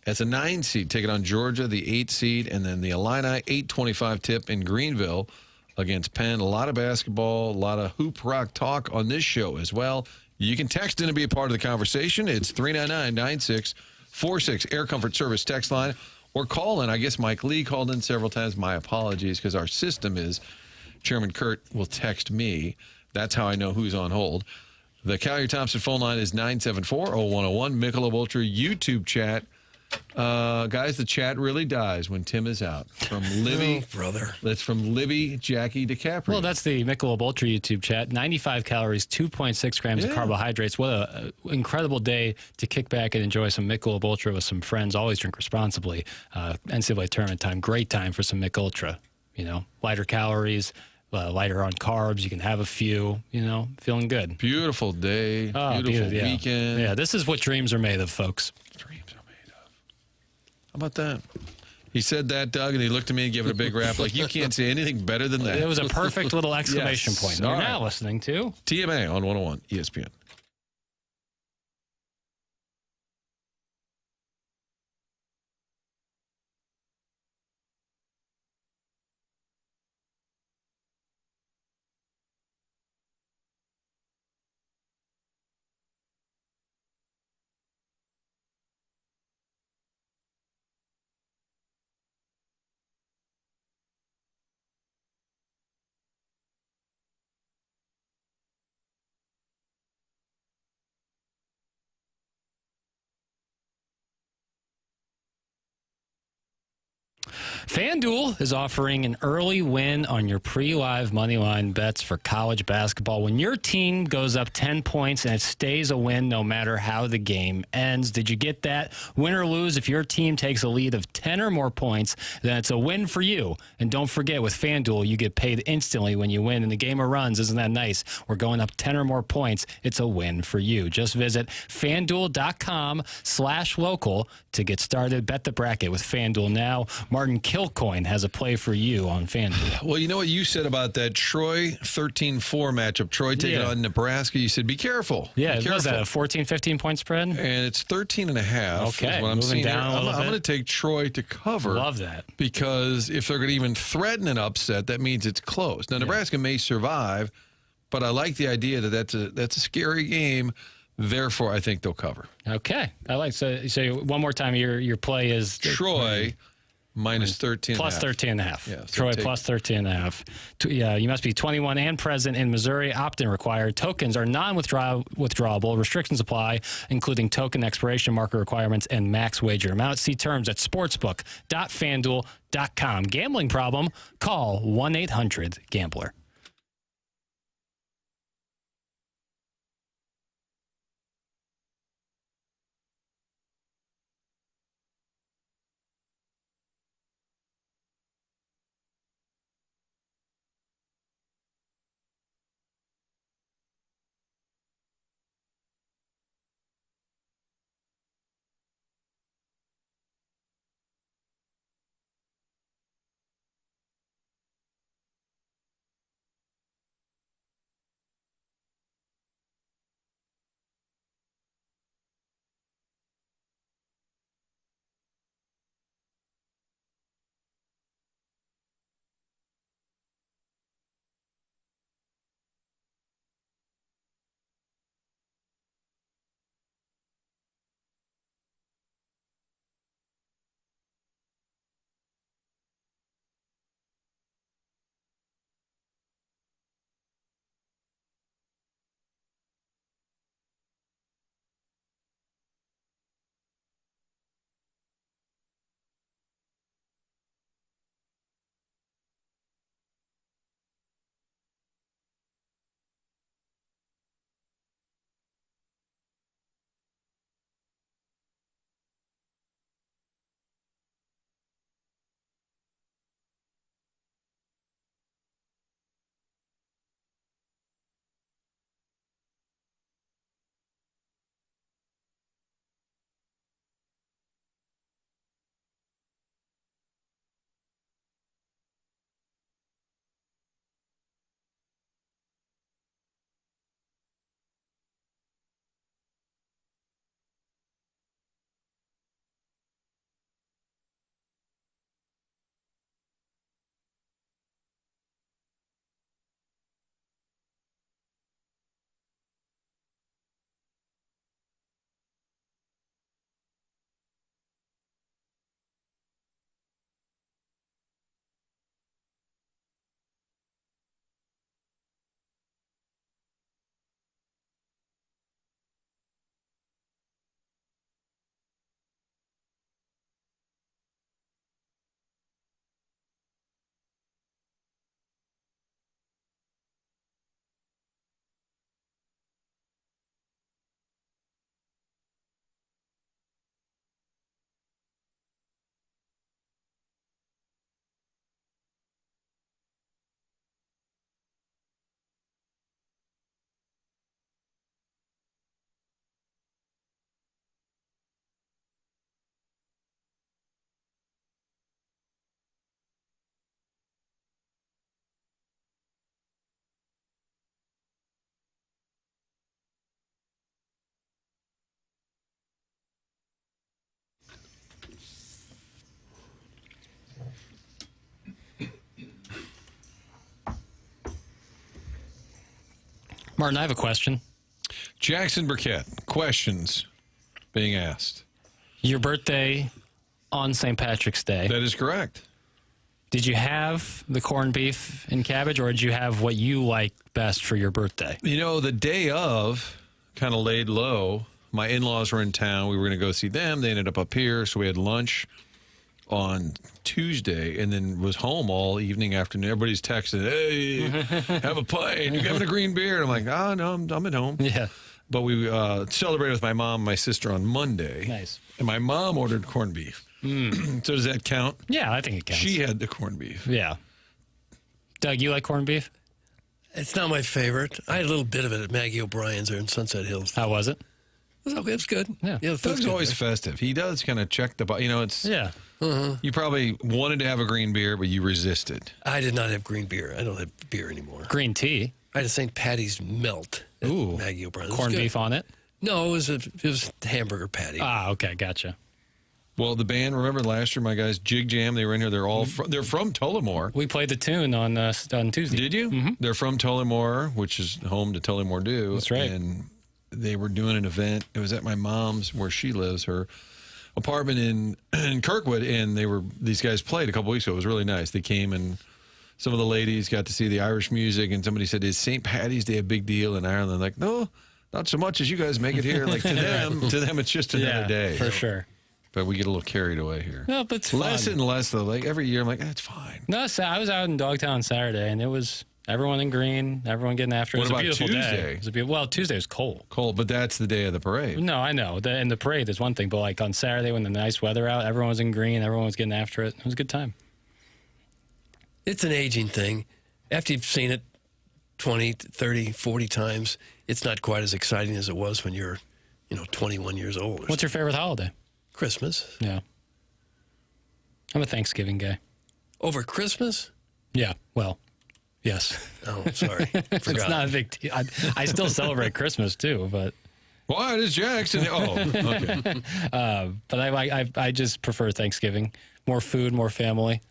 As a 9 seed, taking on Georgia, the 8 seed, and then the Illini, 8:25 tip in Greenville against Penn. A lot of basketball, a lot of hoop rock talk on this show as well. You can text in and be a part of the conversation. It's 399-9646, Air Comfort Service text line, or call in. I guess Mike Lee called in several times. My apologies, because our system is Chairman Kurt will text me. That's how I know who's on hold. The Callier Thompson phone line is 974-0101. Michelob Ultra YouTube chat. Guys, the chat really dies when Tim is out. From Libby. Oh, brother. That's from Libby Jackie DiCaprio. Well, that's the Michelob Ultra YouTube chat. 95 calories, 2.6 grams of carbohydrates. What an incredible day to kick back and enjoy some Michelob Ultra with some friends. Always drink responsibly. NCAA tournament time. Great time for some Mich Ultra. You know, lighter calories. Lighter on carbs. You can have a few, feeling good. Beautiful day. Beautiful weekend. Yeah, this is what dreams are made of, folks. Dreams are made of. How about that? He said that, Doug, and he looked at me and gave it a big rap. Like, you can't say anything better than that. It was a perfect little exclamation point. You're now listening to TMA on 101 ESPN. FanDuel is offering an early win on your pre-live moneyline bets for college basketball. When your team goes up 10 points and it stays a win no matter how the game ends. Did you get that? Win or lose, if your team takes a lead of 10 or more points, then it's a win for you. And don't forget, with FanDuel, you get paid instantly when you win in the game of runs. Isn't that nice? We're going up 10 or more points. It's a win for you. Just visit FanDuel.com/local to get started. Bet the bracket with FanDuel now. Martin Kilcoyne has a play for you on FanDuel. Well, you know what you said about that Troy 13-4 matchup. Troy taking on Nebraska. You said, be careful. Yeah, be careful. Was that a 14, 15-point spread? And it's 13.5. Okay, what I'm moving seeing down a little I'm going to take Troy to cover. Love that. Because if they're going to even threaten an upset, that means it's close. Now, Nebraska may survive, but I like the idea that that's a scary game Therefore, I think they'll cover. Okay. I like so one more time your play is Troy minus 13. Plus 13.5. Yeah, so Troy plus 13.5. Yeah, you must be 21 and present in Missouri. Opt-in required. Tokens are non-withdrawable. Restrictions apply, including token expiration marker requirements and max wager amount. See terms at sportsbook.fanduel.com. Gambling problem? Call 1-800-GAMBLER. Martin, I have a question. Jackson Burkett, questions being asked. Your birthday on St. Patrick's Day. That is correct. Did you have the corned beef and cabbage, or did you have what you like best for your birthday? You know, the day of, kind of laid low. My in-laws were in town. We were going to go see them. They ended up here, so we had lunch on Tuesday and then was home all evening, afternoon. Everybody's texting, hey, have a pint. You having a green beer? And I'm like, oh, no, I'm at home. Yeah. But we celebrated with my mom and my sister on Monday. Nice. And my mom ordered corned beef. So does that count? Yeah, I think it counts. She had the corned beef. Yeah. Doug, you like corned beef? It's not my favorite. I had a little bit of it at Maggie O'Brien's there in Sunset Hills. How was it? It was okay. It was good. Yeah. The food's Doug's good always there. festive. He does kind of check the, it's, Yeah. You probably wanted to have a green beer, but you resisted. I did not have green beer. I don't have beer anymore. Green tea. I had a St. Patty's melt at Maggie O'Brien's. Corned beef on it? No, it was hamburger patty. Ah, okay, gotcha. Well, the band, remember last year, my guys, Jig Jam, they were in here. They're all they're from Tullamore. We played the tune on Tuesday. Did you? Mm-hmm. They're from Tullamore, which is home to Tullamore Do. That's right. And they were doing an event. It was at my mom's, where she lives, her apartment in Kirkwood, and these guys played a couple weeks ago. It was really nice. They came, and some of the ladies got to see the Irish music, and somebody said, is St. Patty's Day a big deal in Ireland? Like, no, not so much as you guys make it here. Like, to them it's just another day. For sure. But we get a little carried away here. No, but it's less fun. and less, though. Like, every year, I'm like, that's fine. No, so I was out in Dogtown Saturday, and it was everyone in green, everyone getting after it. What It was about a beautiful Tuesday? day. It was well, Tuesday was cold. Cold, but that's the day of the parade. No, I know. And the parade is one thing, but like on Saturday when the nice weather out, everyone was in green, everyone was getting after it. It was a good time. It's an aging thing. After you've seen it 20, 30, 40 times, it's not quite as exciting as it was when you're, 21 years old. What's your favorite holiday? Christmas. Yeah. I'm a Thanksgiving guy. Over Christmas? Yeah, well, yes. Oh, sorry. It's not a big deal. I still celebrate Christmas, too, but... Why does Jackson? Oh, okay. But I just prefer Thanksgiving. More food, more family.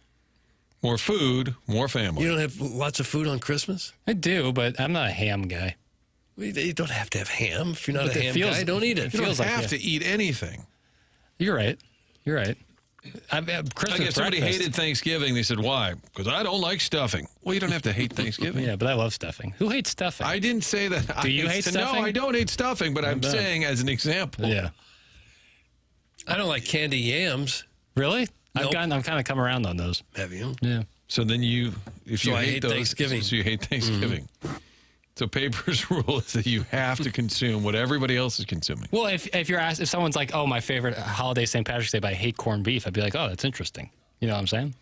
More food, more family. You don't have lots of food on Christmas? I do, but I'm not a ham guy. You don't have to have ham. If you're not But a it ham feels- guy, don't eat it. You don't like have it. to eat anything. You're right. Like Christmas if somebody breakfast. hated Thanksgiving, they said, why? Because I don't like stuffing. Well, you don't have to hate Thanksgiving. Yeah, but I love stuffing. Who hates stuffing? I didn't say that. Do you hate stuffing? No, I don't hate stuffing, but I'm bad. saying as an example. Yeah. I don't like candy yams. Really? Nope. I've kind of come around on those. Have you? Yeah. So then if you I hate hate those, Thanksgiving. so you hate Thanksgiving. So Paper's rule is that you have to consume what everybody else is consuming. Well, if you're asked, if someone's like, oh, my favorite holiday is St. Patrick's Day, but I hate corned beef, I'd be like, oh, that's interesting. You know what I'm saying?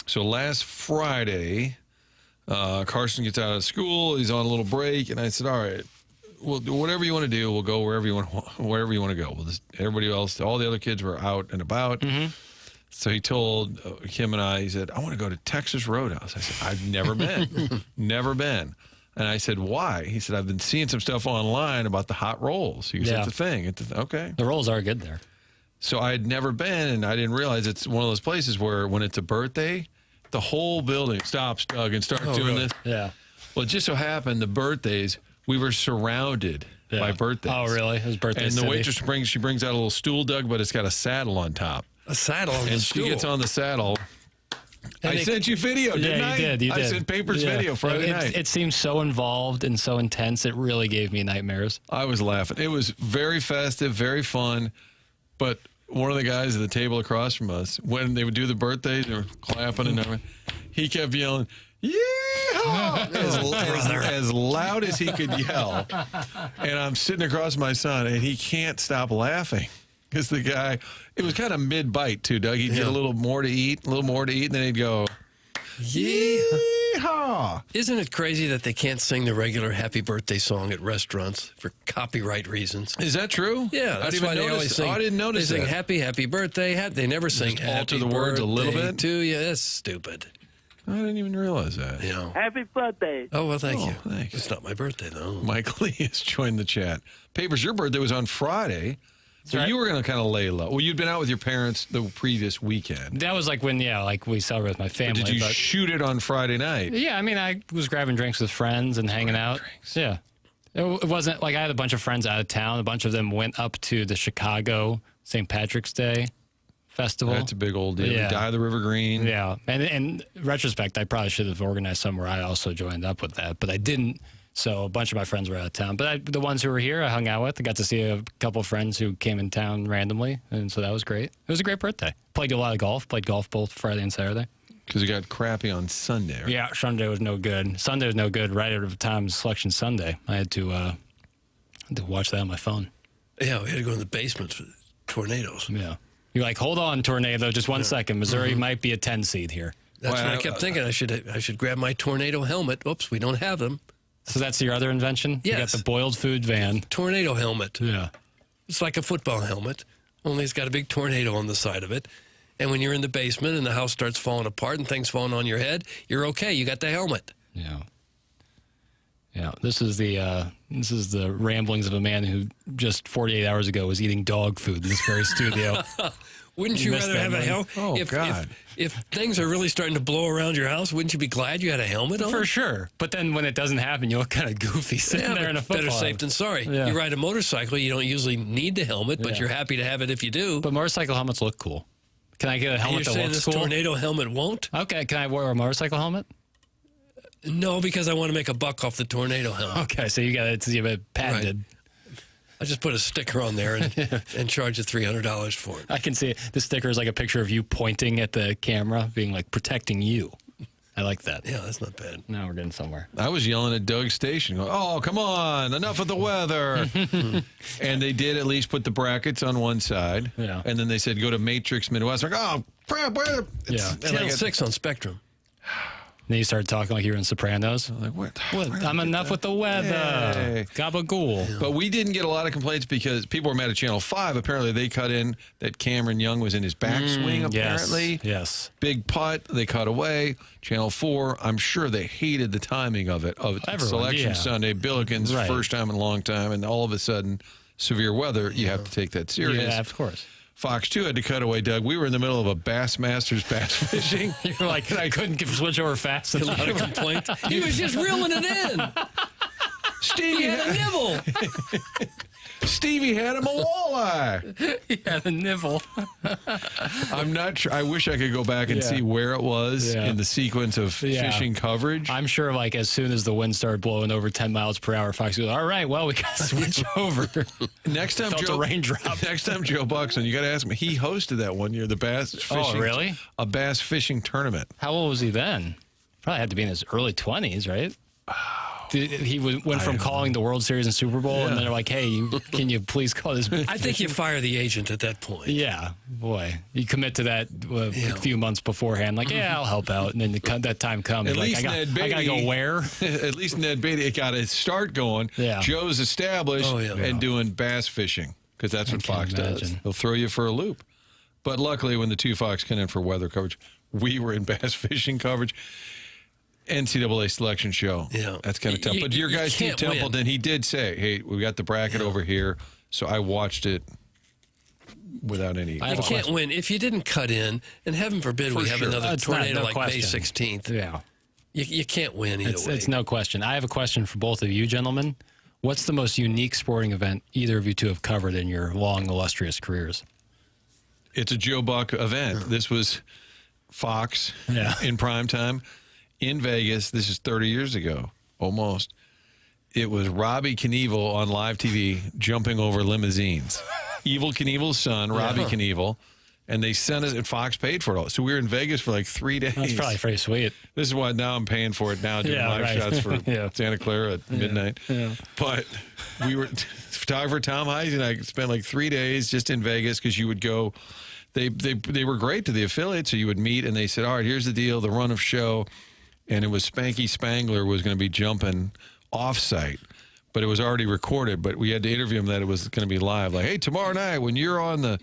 So last Friday, Carson gets out of school. He's on a little break, and I said, "All right, well, whatever you want to do, we'll go wherever you want to go." Well, everybody else, all the other kids were out and about. So he told Kim and I, he said, "I want to go to Texas Roadhouse." I said, "I've never been, never been." And I said, "Why?" He said, "I've been seeing some stuff online about the hot rolls." He said, "It's a thing." Okay. The rolls are good there. So I had never been, and I didn't realize it's one of those places where when it's a birthday, the whole building stops, Doug, and starts doing this. Yeah. Well, it just so happened the birthdays, we were surrounded by birthdays. Oh, really? It was birthday And the city. waitress brings out a little stool, Doug, but it's got a saddle on top. A saddle on the And stool. she gets on the saddle. I sent you video, didn't I? You did. I sent Paper's video Friday night. It seemed so involved and so intense. It really gave me nightmares. I was laughing. It was very festive, very fun, but one of the guys at the table across from us, when they would do the birthdays, they were clapping and everything. He kept yelling, "Yeehaw!" as loud as he could yell. And I'm sitting across my son, and he can't stop laughing. Because the guy, it was kind of mid-bite, too, Doug. He'd get a little more to eat, and then he'd go, "Yeehaw!" Isn't it crazy that they can't sing the regular happy birthday song at restaurants for copyright reasons? Is that true? Yeah, that's why they always sing. I didn't notice They sing that. happy birthday. They never sing Just happy alter the words a little birthday bit? to you. That's stupid. I didn't even realize that. You know. Happy birthday. Oh, well, thank you. Thanks. It's not my birthday, though. Mike Lee has joined the chat. Papers, your birthday was on Friday. So you were going to kind of lay low. Well, you'd been out with your parents the previous weekend. That was like when, we celebrated with my family. But did you shoot it on Friday night? Yeah, I mean, I was grabbing drinks with friends and hanging out. Yeah. It wasn't like I had a bunch of friends out of town. A bunch of them went up to the Chicago St. Patrick's Day festival. That's a big old deal. Yeah. Dye the River Green. Yeah. And in retrospect, I probably should have organized somewhere I also joined up with that, but I didn't. So a bunch of my friends were out of town. But the ones who were here, I hung out with. I got to see a couple of friends who came in town randomly, and so that was great. It was a great birthday. Played a lot of golf. Played golf both Friday and Saturday. Because it got crappy on Sunday, right? Yeah, Sunday was no good. Sunday was no good right at the time of Selection Sunday. I had to watch that on my phone. Yeah, we had to go in the basement for tornadoes. Yeah. You're like, hold on, tornado, just 1 second. Missouri might be a 10 seed here. That's what I kept thinking. I should grab my tornado helmet. Oops, we don't have them. So that's your other invention? Yes. You got the boiled food van. Tornado helmet. Yeah. It's like a football helmet, only it's got a big tornado on the side of it. And when you're in the basement and the house starts falling apart and things falling on your head, you're okay. You got the helmet. Yeah. Yeah. This is the ramblings of a man who just 48 hours ago was eating dog food in this very studio. Wouldn't you missed rather that have a one. helmet? Oh, God. If things are really starting to blow around your house, wouldn't you be glad you had a helmet on? For sure. But then when it doesn't happen, you look kind of goofy sitting there in a football better safe helmet. than sorry. Yeah. You ride a motorcycle, you don't usually need the helmet, but Yeah. you're happy to have it if you do. But motorcycle helmets look cool. Can I get a helmet You're that saying looks this cool? tornado helmet won't? Okay, can I wear a motorcycle helmet? No, because I want to make a buck off the tornado helmet. Okay, so you got it patented. I just put a sticker on there and charge you $300 for it. I can see it. The sticker is like a picture of you pointing at the camera, being like protecting you. I like that. Yeah, that's not bad. Now we're getting somewhere. I was yelling at Doug's station, going, "Oh, come on, enough of the weather." And they did at least put the brackets on one side. Yeah. And then they said, go to Matrix Midwest. I'm like, oh, crap, where? Yeah. Channel 6 on Spectrum. Then you started talking like you were in Sopranos. Like, what? I'm enough with the weather. Hey. Gabagool. But we didn't get a lot of complaints because people were mad at Channel 5. Apparently, they cut in that Cameron Young was in his backswing, apparently. Yes. Big putt, they cut away. Channel 4, I'm sure they hated the timing of it. Everyone, Selection yeah. Sunday, Billikens, Right. first time in a long time, and all of a sudden, severe weather, you have to take that serious. Yeah, of course. Fox 2 had to cut away, Doug. We were in the middle of a Bass Masters bass fishing. You're like, I couldn't switch over fast enough. Not a complaint. He was just reeling it in. Stevie He had a nibble. Stevie had him a walleye. He had a nibble. I'm not sure. I wish I could go back and Yeah. see where it was Yeah. in the sequence of Yeah. fishing coverage. I'm sure, like, as soon as the wind started blowing over 10 miles per hour, Fox goes, all right, well, we got to switch over. Next time, Felt a raindrop. Next time, Joe Buxton, you got to ask him. He hosted that one year, the bass fishing. Oh, really? A bass fishing tournament. How old was he then? Probably had to be in his early 20s, right? He went from calling the World Series and Super Bowl, and they're like, hey, can you please call this? I think you fire the agent at that point. Yeah, boy. You commit to that a few months beforehand, like, yeah, I'll help out. And then that time comes. At like, least I Ned got to Beatty, go where? At least Ned Beatty, it got its start going. Yeah. Joe's established and doing bass fishing because that's what Fox does. He'll throw you for a loop. But luckily, when the two Fox came in for weather coverage, we were in bass fishing coverage. NCAA selection show. Yeah. That's kind of tough. But your guy, Steve Templeton, he did say, hey, we got the bracket over here. So I watched it without any. You can't win. If you didn't cut in, and heaven forbid we have another tornado like May 16th. Yeah. You can't win either way. It's no question. I have a question for both of you gentlemen. What's the most unique sporting event either of you two have covered in your long, illustrious careers? It's a Joe Buck event. This was Fox in prime time. In Vegas, this is 30 years ago, almost. It was Robbie Knievel on live TV jumping over limousines. Evil Knievel's son, Robbie Knievel, and they sent us, and Fox paid for it all. So we were in Vegas for like 3 days. That's probably pretty sweet. This is why now I'm paying for it now, doing live shots for Santa Clara at midnight. Yeah. But we were, photographer Tom Heisey and I spent like 3 days just in Vegas because you would go. They were great to the affiliate, so you would meet, and they said, all right, here's the deal, the run of show. And it was Spanky Spangler was going to be jumping off-site, but it was already recorded. But we had to interview him that it was going to be live. Like, hey, tomorrow night when you're on the,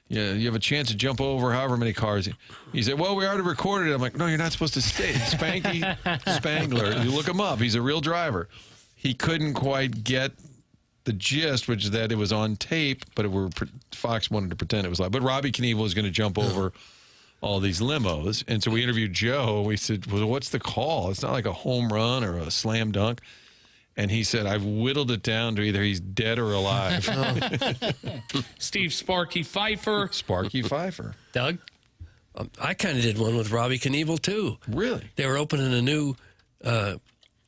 you have a chance to jump over however many cars. He said, well, we already recorded it. I'm like, no, you're not supposed to say Spanky Spangler. You look him up. He's a real driver. He couldn't quite get the gist, which is that it was on tape, but Fox wanted to pretend it was live. But Robbie Knievel was going to jump over all these limos. And so we interviewed Joe. We said, well, what's the call? It's not like a home run or a slam dunk. And he said, I've whittled it down to either he's dead or alive. Steve Sparky Pfeiffer. Sparky Pfeiffer. Doug? I kind of did one with Robbie Knievel, too. Really? They were opening a new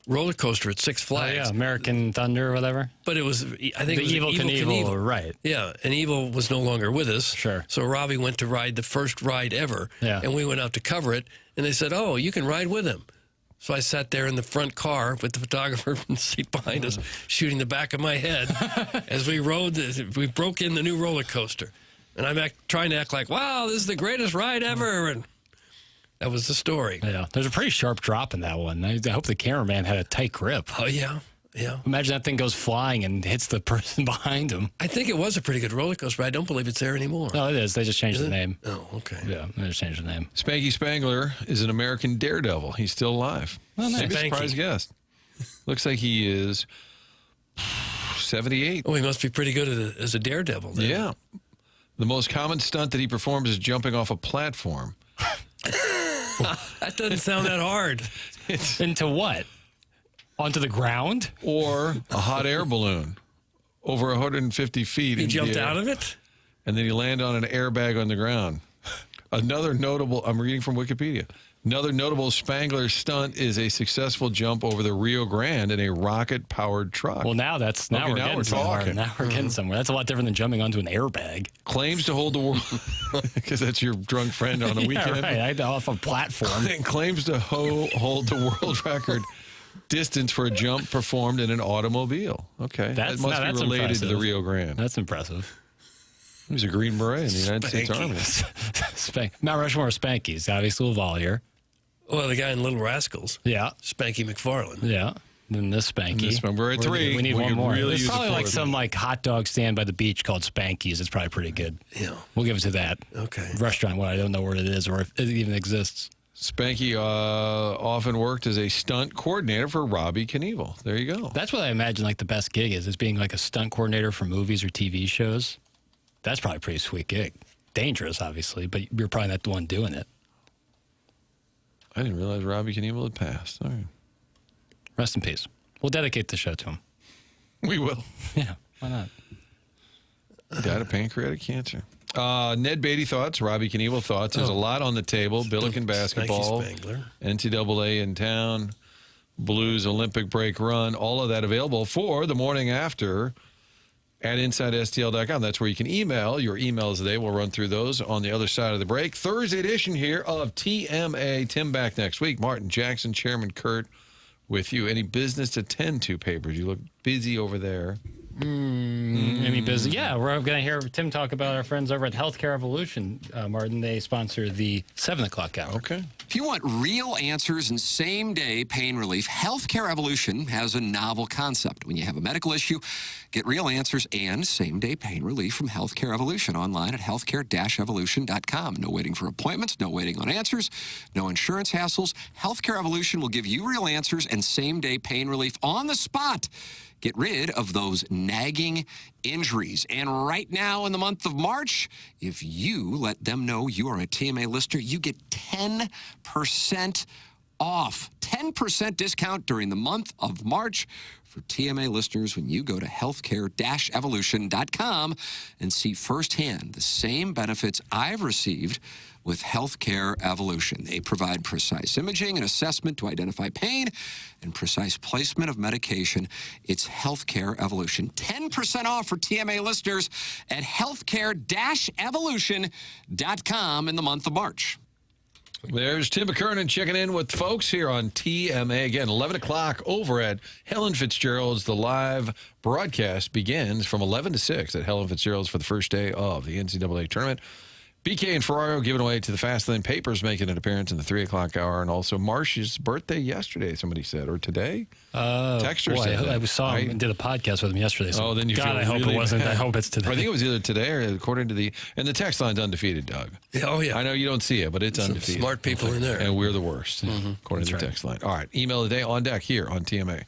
roller coaster at Six Flags. Oh, yeah, American Thunder or whatever. But it was, I think the it was Evil Knievel, right. Yeah, and Evil was no longer with us. Sure. So Robbie went to ride the first ride ever. Yeah. And we went out to cover it, and they said, oh, you can ride with him. So I sat there in the front car with the photographer in the seat behind us, shooting the back of my head as we we broke in the new roller coaster. And I'm trying to act like, wow, this is the greatest ride ever. And that was the story. Yeah, there's a pretty sharp drop in that one. I hope the cameraman had a tight grip. Oh, yeah. Yeah. Imagine that thing goes flying and hits the person behind him. I think it was a pretty good roller coaster, but I don't believe it's there anymore. No, it is. They just changed the name. Oh, okay. Yeah, they just changed the name. Spanky Spangler is an American daredevil. He's still alive. Oh, nice. Maybe a surprise guest. Looks like he is 78. Oh, he must be pretty good as a daredevil then. Yeah. The most common stunt that he performs is jumping off a platform. That doesn't sound that hard. Into what? Onto the ground? Or a hot air balloon over 150 feet. He jumped out of it? And then he landed on an airbag on the ground. Another notable, I'm reading from Wikipedia. Another notable Spangler stunt is a successful jump over the Rio Grande in a rocket-powered truck. Well, now we're getting somewhere. talking. Now we're getting somewhere. That's a lot different than jumping onto an airbag. Claims to hold the world, because that's your drunk friend on a weekend. Right. I had to off a platform. Claims to hold the world record distance for a jump performed in an automobile. Okay, that must be related impressive. to the Rio Grande. That's impressive. He's a Green Beret in the United States Army. Mount Rushmore Spanky's, obviously Lavalier. Well, the guy in Little Rascals. Yeah. Spanky McFarlane. Yeah. Then this Spanky. We're at 3. We need one more. Really There's probably like some hot dog stand by the beach called Spanky's. It's probably pretty good. Yeah. We'll give it to that. Okay. Restaurant, I don't know where it is or if it even exists. Spanky often worked as a stunt coordinator for Robbie Knievel. There you go. That's what I imagine like the best gig is being like a stunt coordinator for movies or TV shows. That's probably a pretty sweet gig. Dangerous, obviously, but you're probably not the one doing it. I didn't realize Robbie Knievel had passed. All right. Rest in peace. We'll dedicate the show to him. We will. Yeah, why not? Died of pancreatic cancer. Ned Beatty thoughts, Robbie Knievel thoughts. There's a lot on the table. Billiken basketball, NCAA in town, Blues Olympic break run, all of that available for the morning after at InsideSTL.com. That's where you can email your emails today. We'll run through those on the other side of the break. Thursday edition here of TMA. Tim back next week. Martin Jackson, Chairman Kurt with you. Any business to tend to, Papers? You look busy over there. Any business? Yeah, we're going to hear Tim talk about our friends over at Healthcare Evolution. Martin, they sponsor the 7 o'clock hour. Okay. If you want real answers and same-day pain relief, Healthcare Evolution has a novel concept. When you have a medical issue, get real answers and same-day pain relief from Healthcare Evolution online at healthcare-evolution.com. No waiting for appointments, no waiting on answers, no insurance hassles. Healthcare Evolution will give you real answers and same-day pain relief on the spot. Get rid of those nagging injuries. And right now in the month of March, if you let them know you are a TMA listener, you get 10% off. 10% discount during the month of March for TMA listeners when you go to healthcare-evolution.com and see firsthand the same benefits I've received with Healthcare Evolution. They provide precise imaging and assessment to identify pain and precise placement of medication. It's Healthcare Evolution. 10% off for TMA listeners at healthcare-evolution.com in the month of March. There's Tim McKernan checking in with folks here on TMA. Again, 11 o'clock over at Helen Fitzgerald's. The live broadcast begins from 11 to 6 at Helen Fitzgerald's for the first day of the NCAA tournament. BK and Ferraro giving away to the Fast Lane Papers, making an appearance in the 3 o'clock hour. And also Marsh's birthday yesterday, somebody said, or today? Texter said I saw him and did a podcast with him yesterday. So then you God, feel I hope really it wasn't. bad. I hope it's today. I think it was either today or according to and the text line's undefeated, Doug. Oh, yeah. I know you don't see it, but it's Some undefeated. smart people in there. And we're the worst, according to the That's right. text line. All right, email today on deck here on TMA.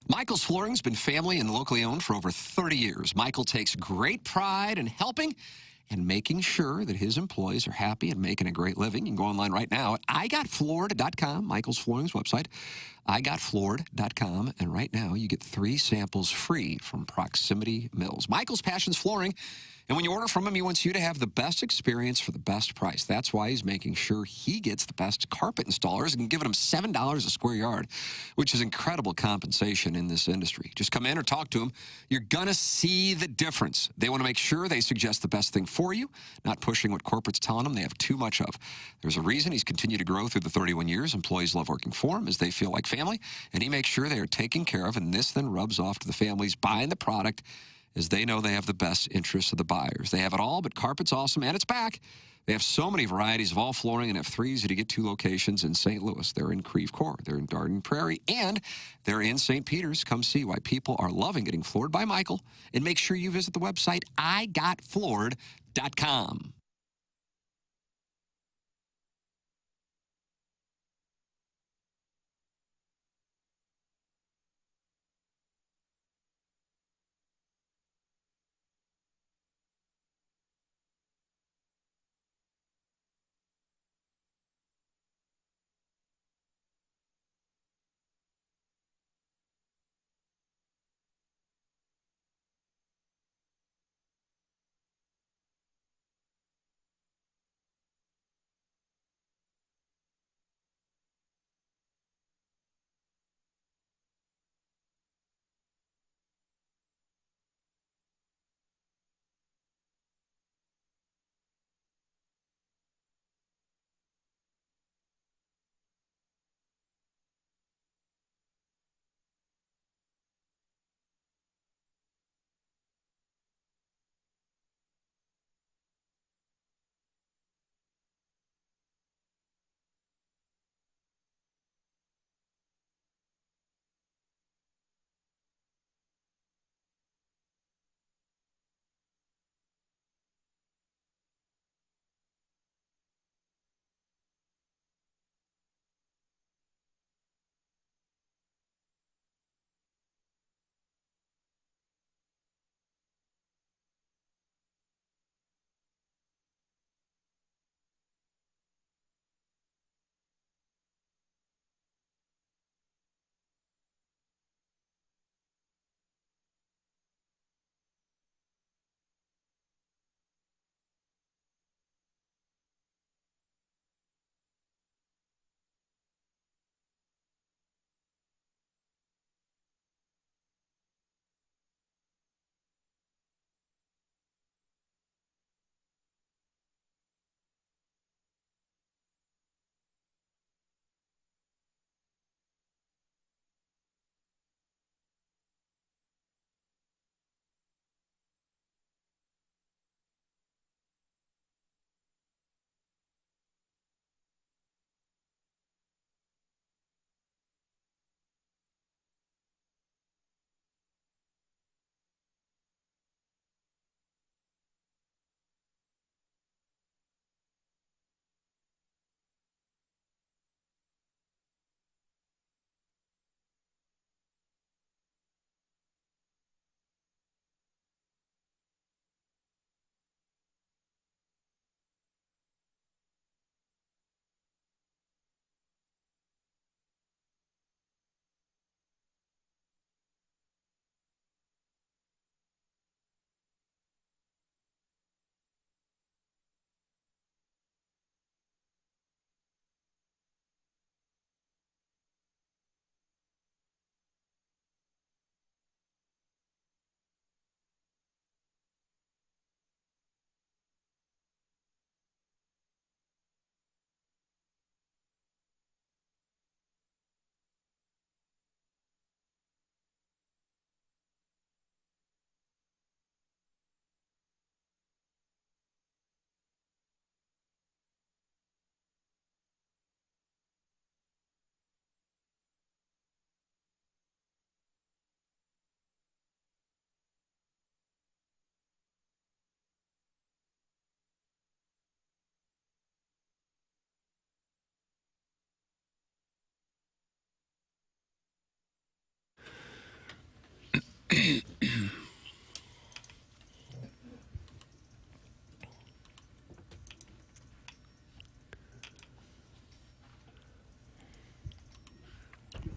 Michael's Flooring's been family and locally owned for over 30 years. Michael takes great pride in helping and making sure that his employees are happy and making a great living. You can go online right now at igotflorida.com, Michael's Flooring's website. IGotFloored.com, and right now you get 3 samples free from Proximity Mills. Michael's passion's flooring, and when you order from him, he wants you to have the best experience for the best price. That's why he's making sure he gets the best carpet installers and giving them $7 a square yard, which is incredible compensation in this industry. Just come in or talk to him. You're going to see the difference. They want to make sure they suggest the best thing for you, not pushing what corporate's telling them they have too much of. There's a reason he's continued to grow through the 31 years. Employees love working for him as they feel like family, and he makes sure they are taken care of, and this then rubs off to the families buying the product as they know they have the best interests of the buyers. They have it all, but carpet's awesome, and it's back. They have so many varieties of all flooring and have 3 easy-to-get to locations in St. Louis. They're in Creve Coeur, they're in Garden Prairie, and they're in St. Peters. Come see why people are loving getting floored by Michael, and make sure you visit the website IGotFloored.com.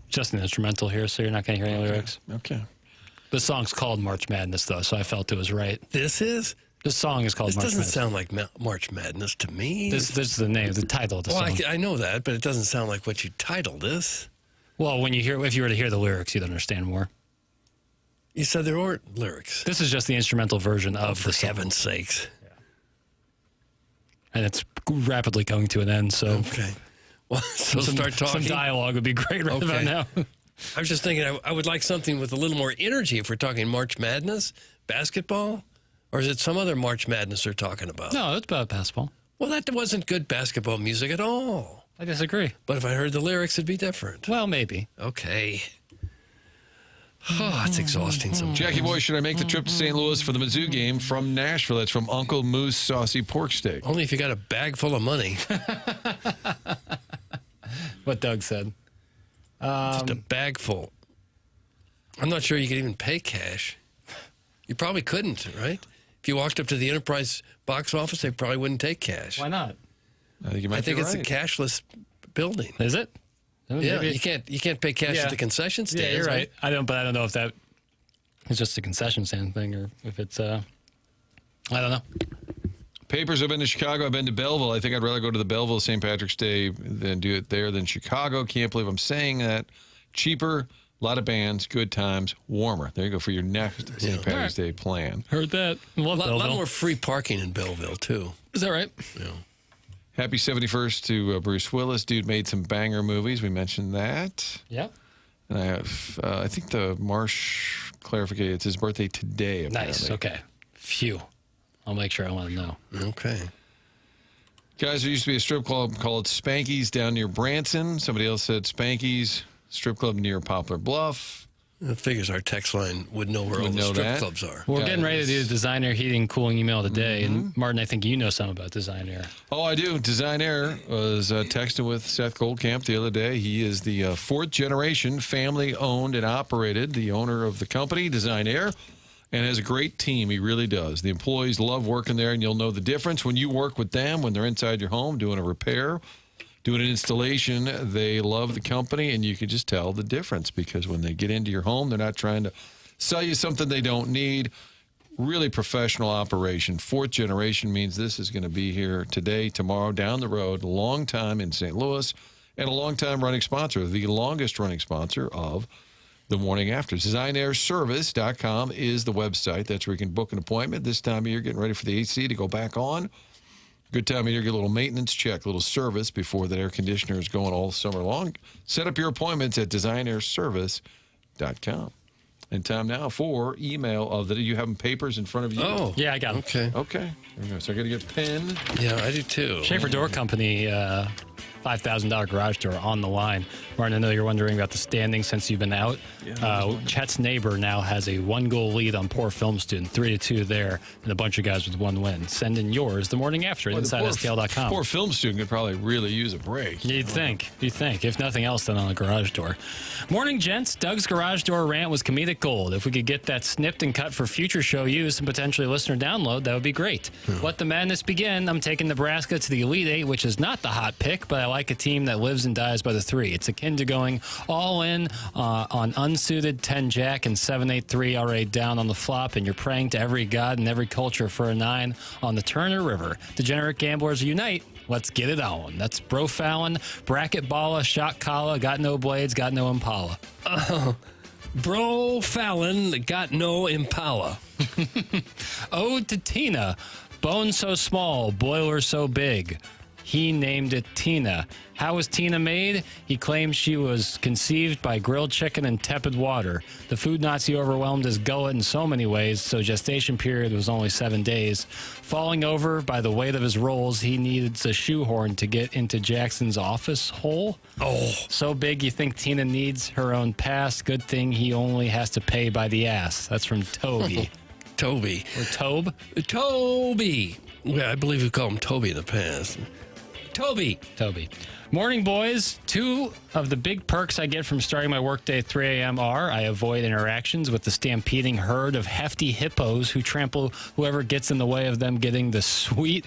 Just an instrumental here, so you're not going to hear any lyrics. Okay. The song's called March Madness, though, so I felt it was right. This is? The song is called This March doesn't Madness. sound like March Madness to me. This is the name, the title of the Well, song. I know that, but it doesn't sound like what you titled this. Well, if you were to hear the lyrics, you'd understand more. You said there weren't lyrics. This is just the instrumental version of the song. For heaven's sakes. And it's rapidly coming to an end, so... Okay. Well, so start talking. Some dialogue would be great right about now. I was just thinking I would like something with a little more energy if we're talking March Madness, basketball, or is it some other March Madness they're talking about? No, it's about basketball. Well, that wasn't good basketball music at all. I disagree. But if I heard the lyrics, it'd be different. Well, maybe. Okay. Oh, it's exhausting sometimes. Jackie boy, should I make the trip to St. Louis for the Mizzou game from Nashville? That's from Uncle Moo's Saucy Pork Steak. Only if you got a bag full of money. What Doug said. Just a bag full. I'm not sure you could even pay cash. You probably couldn't, right? If you walked up to the Enterprise box office, they probably wouldn't take cash. Why not? I think you might it's right. a cashless building. Is it? Yeah, you can't pay cash at the concession stand. Yeah, you're right. I don't know if that is just a concession stand thing or if it's I don't know. Papers, I've been to Chicago. I've been to Belleville. I think I'd rather go to the Belleville St. Patrick's Day than do it there than Chicago. Can't believe I'm saying that. Cheaper, a lot of bands, good times, warmer. There you go for your next St. Patrick's Day plan. Heard that. Love a lot more free parking in Belleville, too. Is that right? Yeah. Happy 71st to Bruce Willis. Dude made some banger movies. We mentioned that. Yeah. And I have, I think the Marsh clarification, it's his birthday today. Apparently. Nice. Okay. Phew. I'll make sure I want to know. Okay. Guys, there used to be a strip club called Spanky's down near Branson. Somebody else said Spanky's strip club near Poplar Bluff. It figures our text line would know where all the strip clubs are. We're getting ready to do the Design Air heating cooling email today. And Martin, I think you know something about Design Air. Oh, I do. Design Air was texting with Seth Goldcamp the other day. He is the fourth generation family owned and operated, the owner of the company, Design Air, and has a great team. He really does. The employees love working there, and you'll know the difference when you work with them, when they're inside your home doing a repair, doing an installation. They love the company, and you can just tell the difference because when they get into your home, they're not trying to sell you something they don't need. Really professional operation. Fourth generation means this is going to be here today, tomorrow, down the road, a long time in St. Louis, and a long time running sponsor, the longest running sponsor of the morning after. DesignAirService.com is the website. That's where you can book an appointment. This time of year, getting ready for the AC to go back on. Good time of year, get a little maintenance check, a little service before that air conditioner is going all summer long. Set up your appointments at DesignAirService.com. And time now for email of the. You have them papers in front of you? Oh. Yeah, I got them. Okay. Okay. There we go. So I got to get a pen. Yeah, I do too. Schaefer Door Company, $5,000 garage door on the line. Martin, I know you're wondering about the standings since you've been out. Chet's neighbor now has a 1-goal lead on Poor Film Student, 3-2 there, and a bunch of guys with 1 win. Send in yours the morning after at InsideSTL.com. Poor film student could probably really use a break. You'd think. If nothing else, then on a garage door. Morning, gents. Doug's garage door rant was comedic gold. If we could get that snipped and cut for future show use and potentially listener download, that would be great. Let the madness begin. I'm taking Nebraska to the Elite Eight, which is not the hot pick, but I like a team that lives and dies by the 3. It's akin to going all in on unsuited 10 jack and 7-8-3 already down on the flop, and you're praying to every god and every culture for a 9 on the Turner River. Degenerate gamblers unite. Let's get it on. That's Bro Fallon, Bracket Balla, Shot Kala, got no blades, got no Impala. Bro Fallon got no Impala. Ode to Tina, bone so small, boiler so big. He named it Tina. How was Tina made? He claims she was conceived by grilled chicken and tepid water. The food Nazi overwhelmed his gullet in so many ways, so gestation period was only 7 days. Falling over by the weight of his rolls, he needed a shoehorn to get into Jackson's office hole. Oh. So big you think Tina needs her own pass. Good thing he only has to pay by the ass. That's from Toby. Toby. Or Tobe? Toby. Yeah, I believe we called him Toby in the past. Toby. Morning, boys. 2 of the big perks I get from starting my workday at 3 a.m. are I avoid interactions with the stampeding herd of hefty hippos who trample whoever gets in the way of them getting the sweet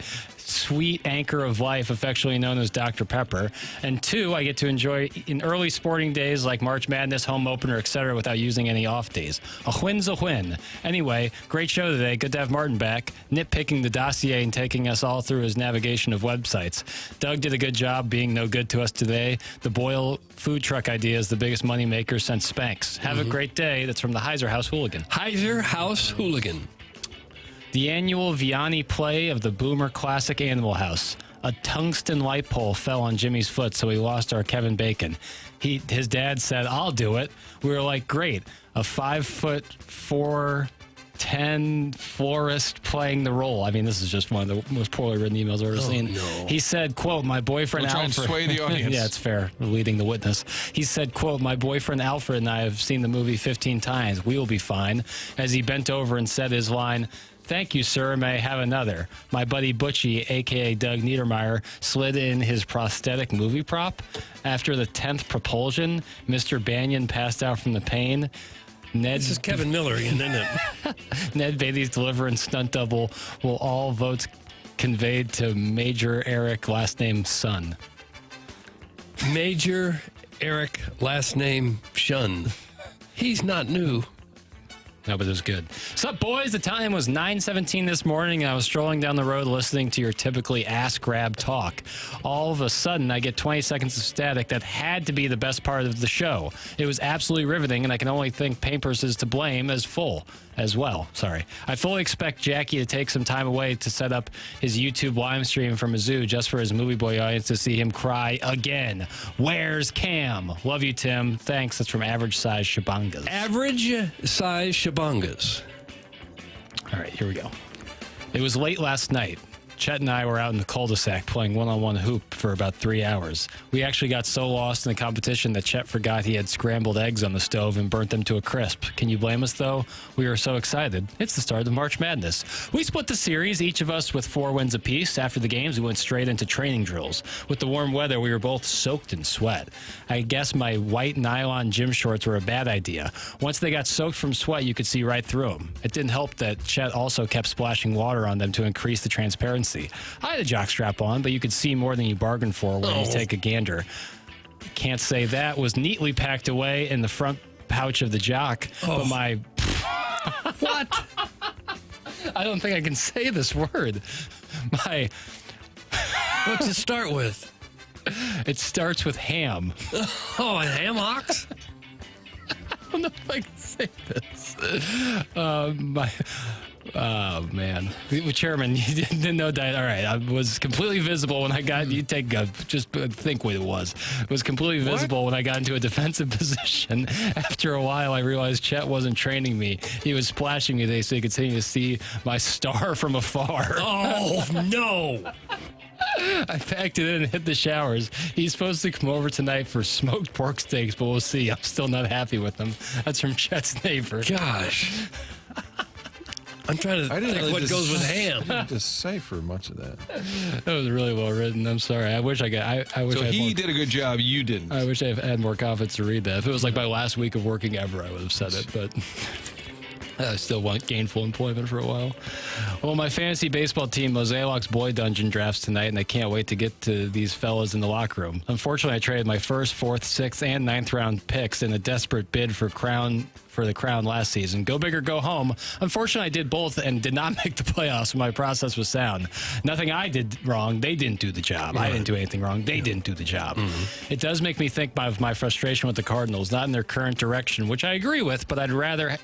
sweet anchor of life, affectionately known as Dr. Pepper. And 2, I get to enjoy in early sporting days like March Madness, home opener, etc., without using any off days. A win's a win. Anyway, great show today. Good to have Martin back, nitpicking the dossier and taking us all through his navigation of websites. Doug did a good job being no good to us today. The Boyle food truck idea is the biggest moneymaker since Spanx. Have a great day. That's from the Heiser House Hooligan. Heiser House Hooligan. The annual Vianney play of the Boomer Classic Animal House. A tungsten light pole fell on Jimmy's foot, so we lost our Kevin Bacon. His dad said, "I'll do it." We were like, "Great." A 5'4", florist playing the role. I mean, this is just one of the most poorly written emails I've ever seen. No. He said, quote, "My boyfriend We'll try and Alfred." sway the audience. Yeah, it's fair. We're leading the witness. He said, quote, "My boyfriend Alfred and I have seen the movie 15 times. We will be fine." As he bent over and said his line, "Thank you, sir. May I have another?" My buddy Butchie, a.k.a. Doug Niedermeyer, slid in his prosthetic movie prop. After the 10th propulsion, Mr. Banyan passed out from the pain. This is Kevin Miller again, isn't it? Ned Beatty's deliverance stunt double will all votes conveyed to Major Eric, last name Son. Major Eric, last name Shun. He's not new. No, but it was good. Sup, boys? The time was 9:17 this morning, and I was strolling down the road listening to your typically ass-grab talk. All of a sudden, I get 20 seconds of static that had to be the best part of the show. It was absolutely riveting, and I can only think Papers is to blame as well. Sorry. I fully expect Jackie to take some time away to set up his YouTube live stream from a zoo just for his movie boy audience to see him cry again. Where's Cam? Love you, Tim. Thanks. That's from Average Size Shabangas. Average Size Shabangas. All right, here we go. It was late last night. Chet and I were out in the cul-de-sac playing one-on-one hoop for about 3 hours. We actually got so lost in the competition that Chet forgot he had scrambled eggs on the stove and burnt them to a crisp. Can you blame us, though? We were so excited. It's the start of March Madness. We split the series, each of us with 4 wins apiece. After the games, we went straight into training drills. With the warm weather, we were both soaked in sweat. I guess my white nylon gym shorts were a bad idea. Once they got soaked from sweat, you could see right through them. It didn't help that Chet also kept splashing water on them to increase the transparency. I had a jockstrap on, but you could see more than you bargained for when you take a gander. Can't say that was neatly packed away in the front pouch of the jock, but my... What? I don't think I can say this word. My... What's it start with? It starts with ham. Oh, a ham hocks? I don't know if I can say this. Oh, man. Chairman, you didn't know that. All right. I was completely visible when I got, just think what it was. It was completely visible when I got into a defensive position. After a while, I realized Chet wasn't training me. He was splashing me so he could see my star from afar. Oh, no. I packed it in and hit the showers. He's supposed to come over tonight for smoked pork steaks, but we'll see. I'm still not happy with him. That's from Chet's neighbor. Gosh. I'm trying to think what goes with ham. I didn't decipher much of that. That was really well written. I'm sorry. I wish I got. I wish So I had he more, did a good job. You didn't. I wish I had more confidence to read that. If it was like my last week of working ever, I would have said it. But I still want gainful employment for a while. Well, my fantasy baseball team, Mosaic's Boy Dungeon, drafts tonight, and I can't wait to get to these fellas in the locker room. Unfortunately, I traded my 1st, 4th, 6th, and 9th round picks in a desperate bid for the crown last season. Go big or go home. Unfortunately, I did both and did not make the playoffs. My process was sound. Nothing I did wrong. They didn't do the job. I didn't do anything wrong. They didn't do the job. It does make me think of my frustration with the Cardinals, not in their current direction, which I agree with, but I'd rather...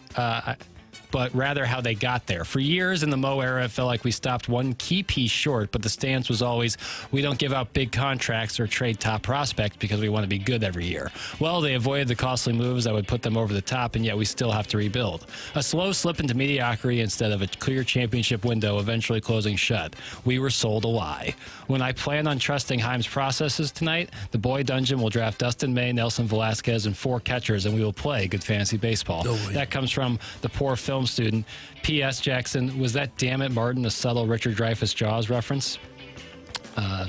but rather how they got there. For years in the Mo era, it felt like we stopped one key piece short, but the stance was always, we don't give out big contracts or trade top prospects because we want to be good every year. Well, they avoided the costly moves that would put them over the top, and yet we still have to rebuild. A slow slip into mediocrity instead of a clear championship window eventually closing shut. We were sold a lie. When I plan on trusting Heim's processes tonight, the Boy Dungeon will draft Dustin May, Nelson Velasquez, and 4 catchers, and we will play good fantasy baseball. No way. That comes from the poor film student. P.S. Jackson, was that Damn It Martin a subtle Richard Dreyfuss Jaws reference?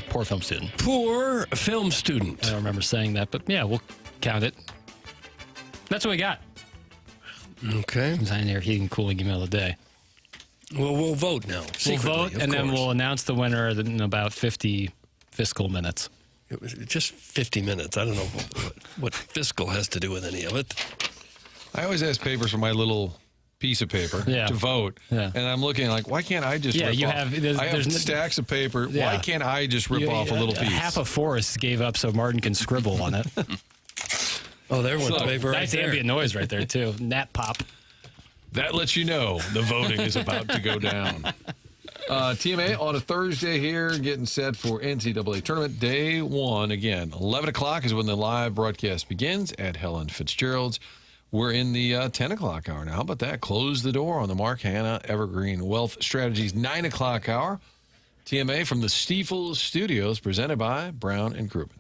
Poor film student. Poor film student. I don't remember saying that, but yeah, we'll count it. That's what we got. Okay. Design air heating cooling email of the day. Well, we'll vote now. We'll Secretly, vote, of and then course. we'll announce the winner in about 50 fiscal minutes. It was just 50 minutes. I don't know what fiscal has to do with any of it. I always ask papers for my little piece of paper to vote. Yeah. And I'm looking like, why can't I just rip you off? have, I have stacks of paper. Yeah. Why can't I just rip off a little piece? Half a forest gave up so Martin can scribble on it. Oh, there went the paper right Nice there. ambient noise right there, too. Nap pop. That lets you know the voting is about to go down. TMA on a Thursday here, getting set for NCAA Tournament Day 1. Again, 11 o'clock is when the live broadcast begins at Helen Fitzgerald's. We're in the 10 o'clock hour now. How about that? Close the door on the Mark Hanna Evergreen Wealth Strategies 9 o'clock hour. TMA from the Stiefel Studios, presented by Brown and Crouppen.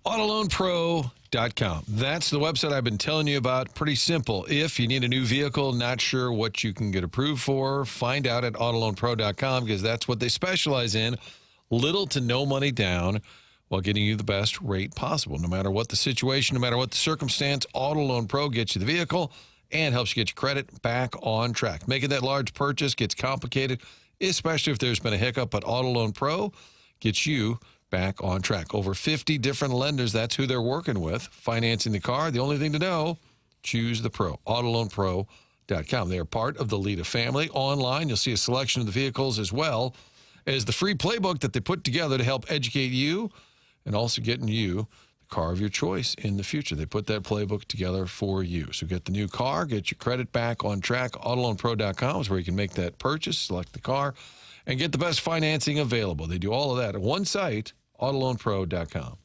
AutoLoanPro.com. That's the website I've been telling you about. Pretty simple. If you need a new vehicle, not sure what you can get approved for, find out at AutoLoanPro.com because that's what they specialize in. Little to no money down while getting you the best rate possible. No matter what the situation, no matter what the circumstance, Auto Loan Pro gets you the vehicle and helps you get your credit back on track. Making that large purchase gets complicated, especially if there's been a hiccup, but Auto Loan Pro gets you back on track. Over 50 different lenders, that's who they're working with. Financing the car, the only thing to know, choose the pro. AutoLoanPro.com. They are part of the Lita family. Online, you'll see a selection of the vehicles as well as the free playbook that they put together to help educate you and also getting you the car of your choice in the future. They put that playbook together for you. So get the new car, get your credit back on track. AutoLoanPro.com is where you can make that purchase, select the car, and get the best financing available. They do all of that at one site, AutoLoanPro.com.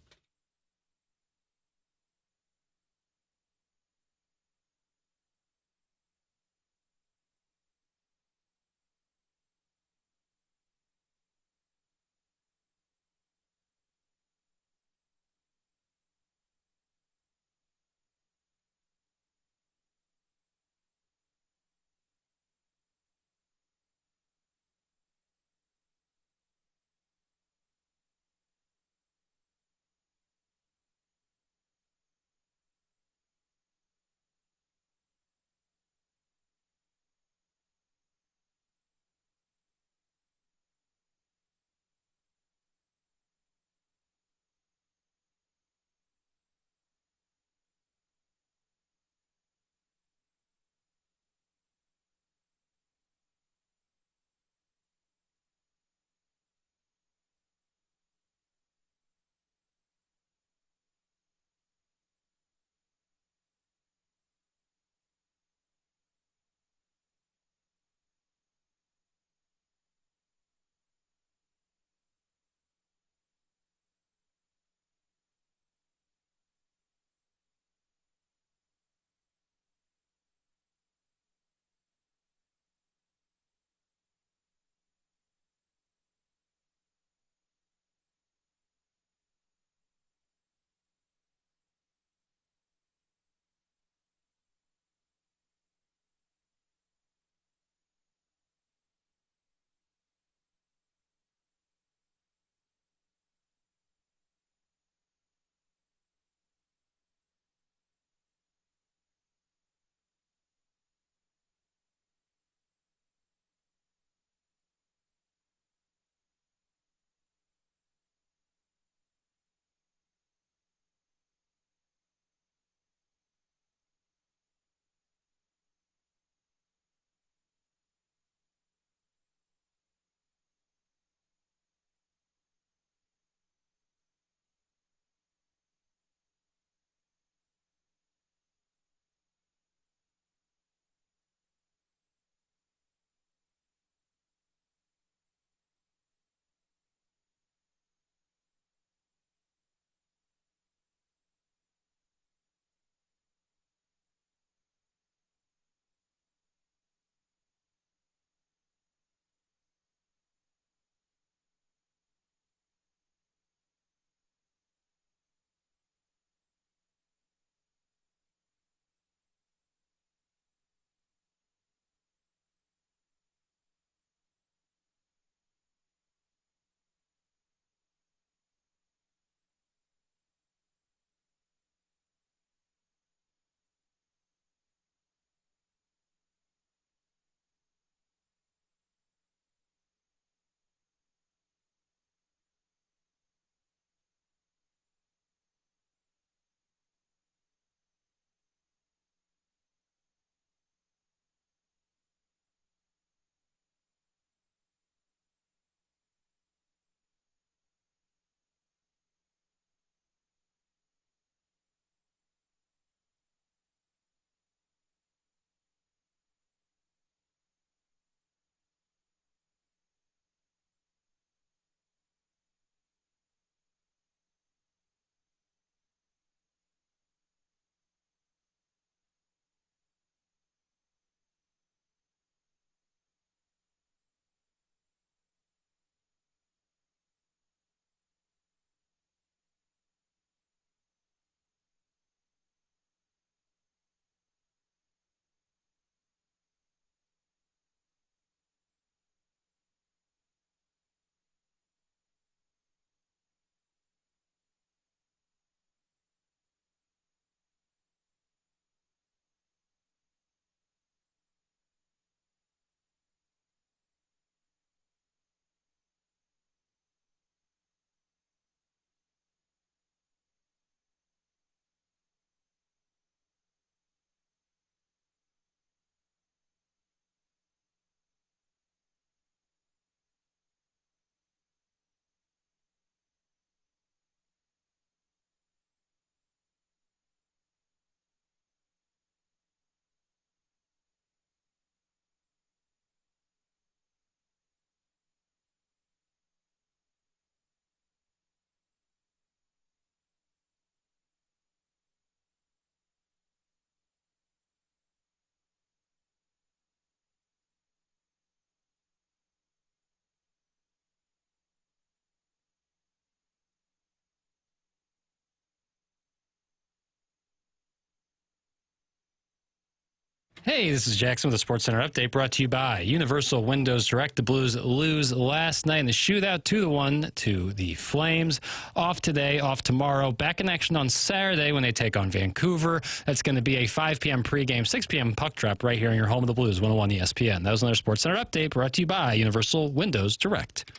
Hey, this is Jackson with the SportsCenter update brought to you by Universal Windows Direct. The Blues lose last night in the shootout 2-1 to the Flames. Off today, off tomorrow. Back in action on Saturday when they take on Vancouver. That's going to be a 5 p.m. pregame, 6 p.m. puck drop right here in your home of the Blues, 101 ESPN. That was another SportsCenter update brought to you by Universal Windows Direct.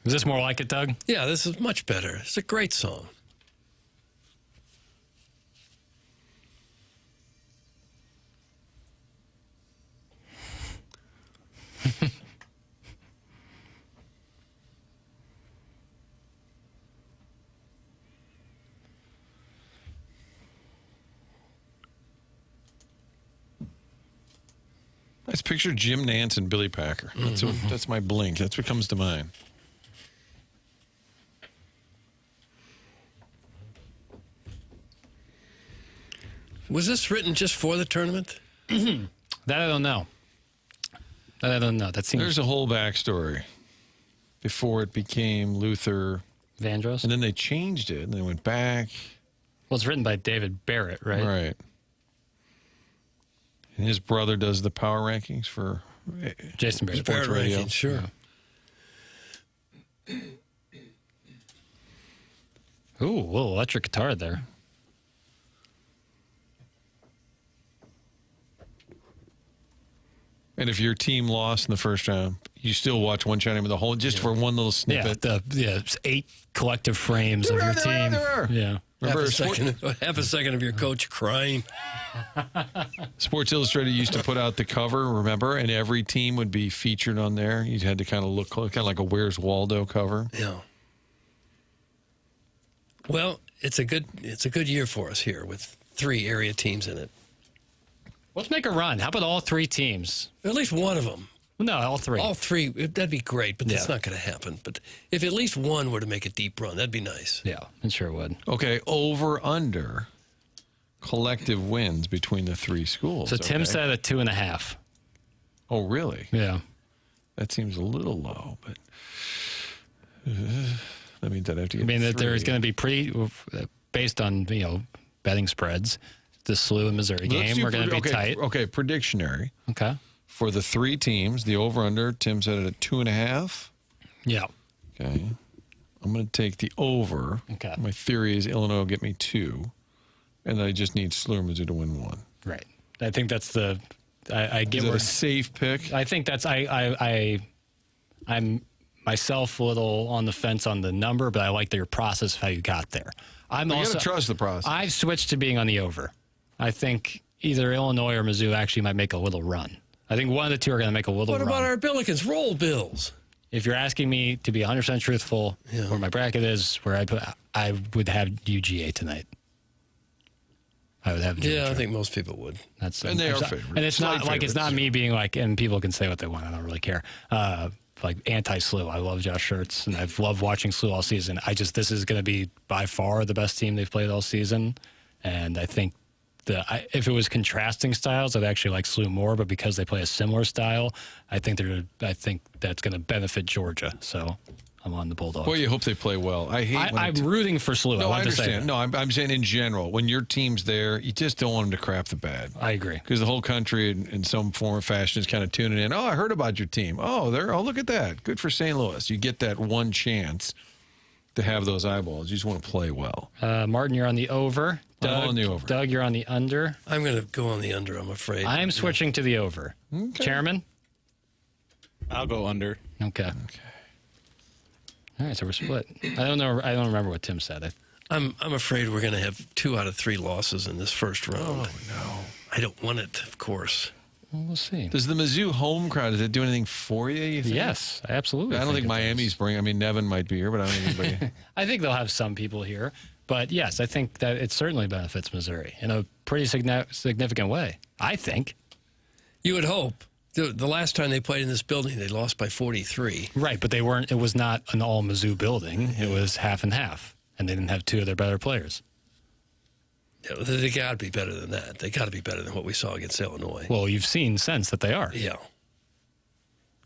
Is this more like it, Doug? Yeah, this is much better. It's a great song. Let's picture Jim Nance and Billy Packer. That's my blink. That's what comes to mind. Was this written just for the tournament? That I don't know. That seems. There's a whole backstory before it became Luther Vandross, and then they changed it, and they went back. Well, it's written by David Barrett, right? Right. And his brother does the power rankings for Jason Barrett. Sports Radio. Rankings, sure. Yeah. Ooh, a little electric guitar there. And if your team lost in the first round, you still watch one shot of the whole just for one little snippet. Yeah, it's 8 collective frames of your team. Yeah. Half a second of your coach crying. Sports Illustrated used to put out the cover, remember? And every team would be featured on there. You had to kind of look kind of like a Where's Waldo cover. Yeah. Well, it's a good year for us here with 3 area teams in it. Let's make a run. How about all 3 teams? At least one of them. No, all 3. All 3. That'd be great, but that's not going to happen. But if at least one were to make a deep run, that'd be nice. Yeah, it sure would. Okay, over, under collective wins between the 3 schools. So Tim said a 2.5. Oh, really? Yeah. That seems a little low, but that means I'd have to get that 3. there's going to be based on, betting spreads. The SLU and Missouri game, we're going to be tight. Okay, predictionary. Okay. For the 3 teams, the over-under, Tim said it at 2.5. Yeah. Okay. I'm going to take the over. Okay. My theory is Illinois will get me 2, and I just need SLU or Mizzou to win 1. Right. I think that's the. I get is where it a safe pick. I think that's. I'm myself a little on the fence on the number, but I like your process of how you got there. You got to trust the process. I've switched to being on the over. I think either Illinois or Mizzou actually might make a little run. I think one of the 2 are going to make a little run. What about our Billikens? Roll Bills. If you're asking me to be 100% truthful, where my bracket is, where I would have UGA tonight. I would have UGA. Yeah, I think most people would. And they are favorites. And it's not like it's not me being like, and people can say what they want. I don't really care. Like anti-SLU. I love Josh Schertz, and I've loved watching SLU all season. This is going to be by far the best team they've played all season, and I think. If it was contrasting styles, I'd actually like SLU more, but because they play a similar style, I think that's going to benefit Georgia. So I'm on the Bulldogs. Boy, you hope they play well. I'm rooting for SLU. No, I understand. To say no, I'm saying in general, when your team's there, you just don't want them to crap the bed. I agree. Because the whole country, in some form or fashion, is kind of tuning in. Oh, I heard about your team. Oh, look at that. Good for St. Louis. You get that one chance to have those eyeballs. You just want to play well. Martin, you're on the over. I'm on the over. Doug, you're on the under. I'm going to go on the under, I'm afraid. I'm switching to the over. Okay. Chairman? I'll go under. Okay. All right, so we're split. I don't know. I don't remember what Tim said. I'm afraid we're going to have 2 out of 3 losses in this first round. Oh, no. I don't want it, of course. Well, we'll see. Does the Mizzou home crowd, does it do anything for you think? Yes, absolutely. I don't think Miami's bringing. I mean, Nevin might be here, but I don't think anybody. I think they'll have some people here. But yes, I think that it certainly benefits Missouri in a pretty significant way, I think. You would hope. The last time they played in this building, they lost by 43. Right, but it was not an all-Mizzou building. It was half and half, and they didn't have 2 of their better players. They got to be better than that. They got to be better than what we saw against Illinois. Well, you've seen since that they are. Yeah.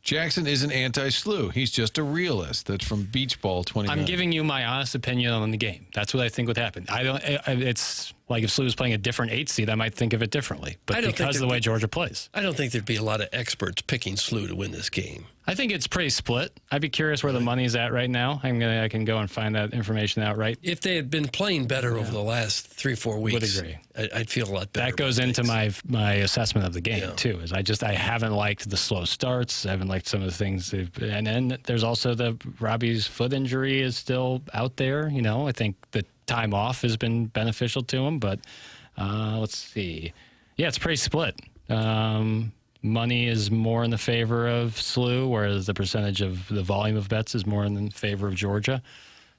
Jackson isn't anti-SLU. He's just a realist. That's from Beach Ball 29. I'm giving you my honest opinion on the game. That's what I think would happen. It's like if SLU was playing a different 8 seed, I might think of it differently. But because of the way Georgia plays. I don't think there'd be a lot of experts picking SLU to win this game. I think it's pretty split. I'd be curious where the money's at right now. I can go and find that information out right. If they had been playing better over the last 3-4 weeks, Would agree. I'd feel a lot better. That goes into my assessment of the game too. Is I haven't liked the slow starts. I haven't liked some of the things. And then there's also the Robbie's foot injury is still out there. You know, I think the time off has been beneficial to him. But let's see. Yeah, it's pretty split. Money is more in the favor of SLU, whereas the percentage of the volume of bets is more in favor of Georgia.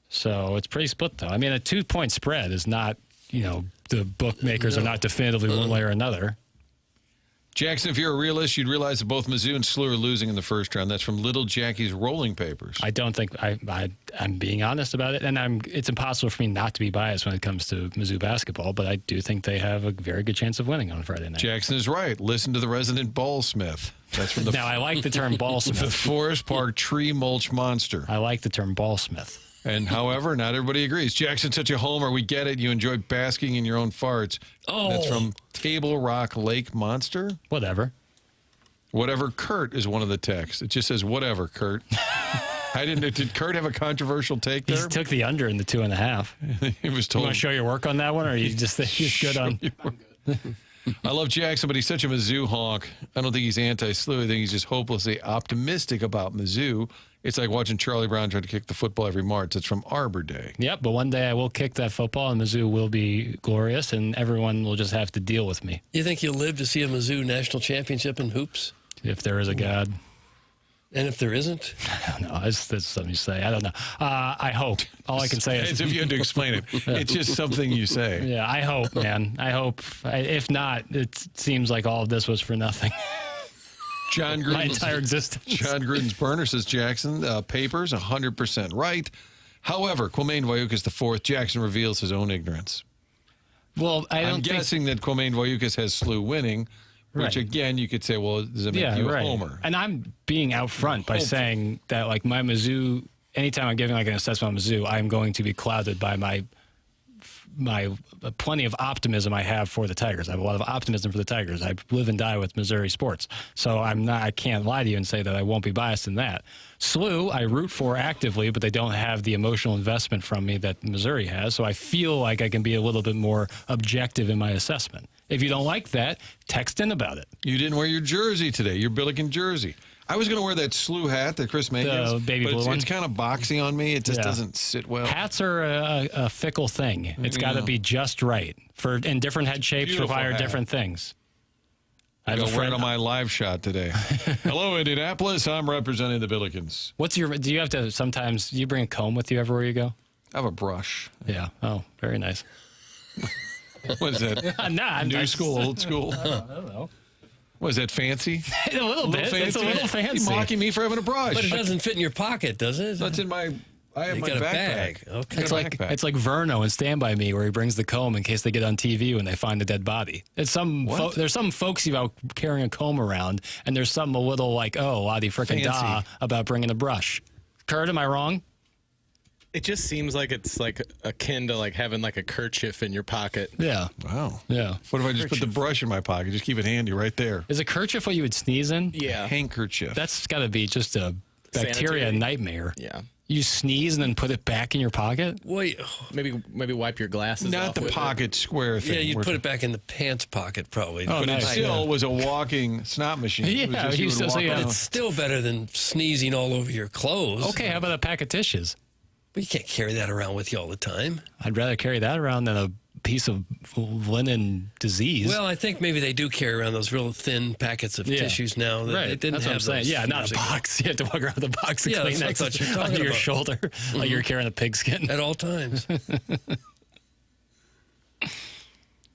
So it's pretty split, though. I mean, a 2-point spread is not, the bookmakers are not definitively one way or another. Jackson, if you're a realist, you'd realize that both Mizzou and SLU are losing in the first round. That's from Little Jackie's Rolling Papers. I don't think I'm being honest about it, and it's impossible for me not to be biased when it comes to Mizzou basketball, but I do think they have a very good chance of winning on Friday night. Jackson is right. Listen to the resident ballsmith. That's from the now, I like the term ballsmith. The Forest Park Tree Mulch Monster. I like the term ballsmith. And however, not everybody agrees. Jackson's such a homer. We get it. You enjoy basking in your own farts. Oh. That's from Table Rock Lake Monster. Whatever. Whatever Kurt is one of the texts. It just says, whatever, Kurt. Did Kurt have a controversial take there? He took the under in the 2.5. He was told. You want to show your work on that one, or you just think he's good on? I love Jackson, but he's such a Mizzou honk. I don't think he's anti-SLU. I think he's just hopelessly optimistic about Mizzou. It's like watching Charlie Brown try to kick the football every March. It's from Arbor Day. Yep, but one day I will kick that football, and Mizzou will be glorious, and everyone will just have to deal with me. You think you'll live to see a Mizzou national championship in hoops? If there is a God. And if there isn't? I don't know. That's something you say. I don't know. I hope. All I can say is... As if you had to explain it. It's just something you say. Yeah, I hope, man. I hope. If not, it seems like all of this was for nothing. John Gruden's, my entire existence. John Gruden's burner says Jackson, papers, 100% right. However, Quamaine Vayukas IV, Jackson reveals his own ignorance. Well, I'm guessing that Quamaine Vayukas has SLU winning, which again, you could say, well, does it make you a homer? And I'm being out front by saying that, like, my Mizzou, anytime I'm giving like an assessment on Mizzou, I'm going to be clouded by my plenty of optimism I have for the Tigers. I have a lot of optimism for the Tigers. I live and die with Missouri sports. So I can't lie to you and say that I won't be biased in that. SLU, I root for actively, but they don't have the emotional investment from me that Missouri has. So I feel like I can be a little bit more objective in my assessment. If you don't like that, text in about it. You didn't wear your jersey today, your Billiken jersey. I was going to wear that SLU hat that Chris May gives, the baby blue one. It's kind of boxy on me. It just doesn't sit well. Hats are a fickle thing. It's got to be just right. And different head shapes Beautiful require hat. different things. I have a friend on my live shot today. Hello, Indianapolis. I'm representing the Billikens. Do you have to sometimes, do you bring a comb with you everywhere you go? I have a brush. Yeah. Oh, very nice. What is that? New school, old school? I don't know. Was that fancy? A little bit. It's a little fancy. You're mocking me for having a brush. But it doesn't fit in your pocket, does it? That's in my... I have my got a backpack. bag. Okay. It's like Verno in Stand By Me, where he brings the comb in case they get on TV when they find a dead body. It's there's some folksy about carrying a comb around, and there's something a little like, oh, waddy frickin' da about bringing a brush. Kurt, am I wrong? It just seems like it's like akin to like having like a kerchief in your pocket. Yeah. Wow. Yeah. What if I just put the brush in my pocket? Just keep it handy right there. Is a kerchief what you would sneeze in? Yeah. A handkerchief. That's got to be just a bacteria Sanitary. Nightmare. Yeah. You sneeze and then put it back in your pocket? Wait. Maybe wipe your glasses off. Not the with pocket square thing. Yeah, you'd put it back in the pants pocket probably. But it still was a walking snot machine. Yeah, it was just, but it's still better than sneezing all over your clothes. Okay, how about a pack of tissues? But you can't carry that around with you all the time. I'd rather carry that around than a piece of linen disease. Well, I think maybe they do carry around those real thin packets of tissues now. Right. They didn't That's have what I'm saying. those Yeah, not a years ago. box. You have to walk around with a box of Yeah, that's what I Kleenex thought you were talking under your about. shoulder like you're carrying a pigskin. At all times.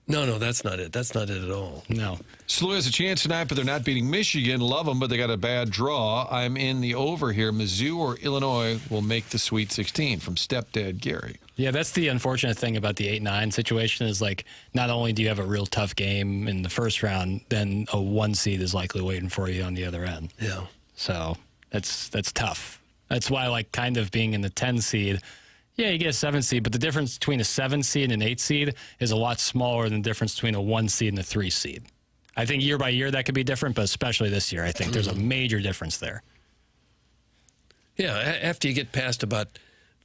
No, that's not it. That's not it at all. No. SLU has a chance tonight, but they're not beating Michigan. Love them, but they got a bad draw. I'm in the over here. Mizzou or Illinois will make the Sweet 16 from Stepdad Gary. Yeah, that's the unfortunate thing about the 8-9 situation is like not only do you have a real tough game in the first round, then a 1 seed is likely waiting for you on the other end. Yeah. So that's tough. That's why like kind of being in the 10 seed, yeah, you get a 7 seed, but the difference between a 7 seed and an 8 seed is a lot smaller than the difference between a 1 seed and a 3 seed. I think year by year that could be different, but especially this year, I think there's a major difference there. Yeah, after you get past about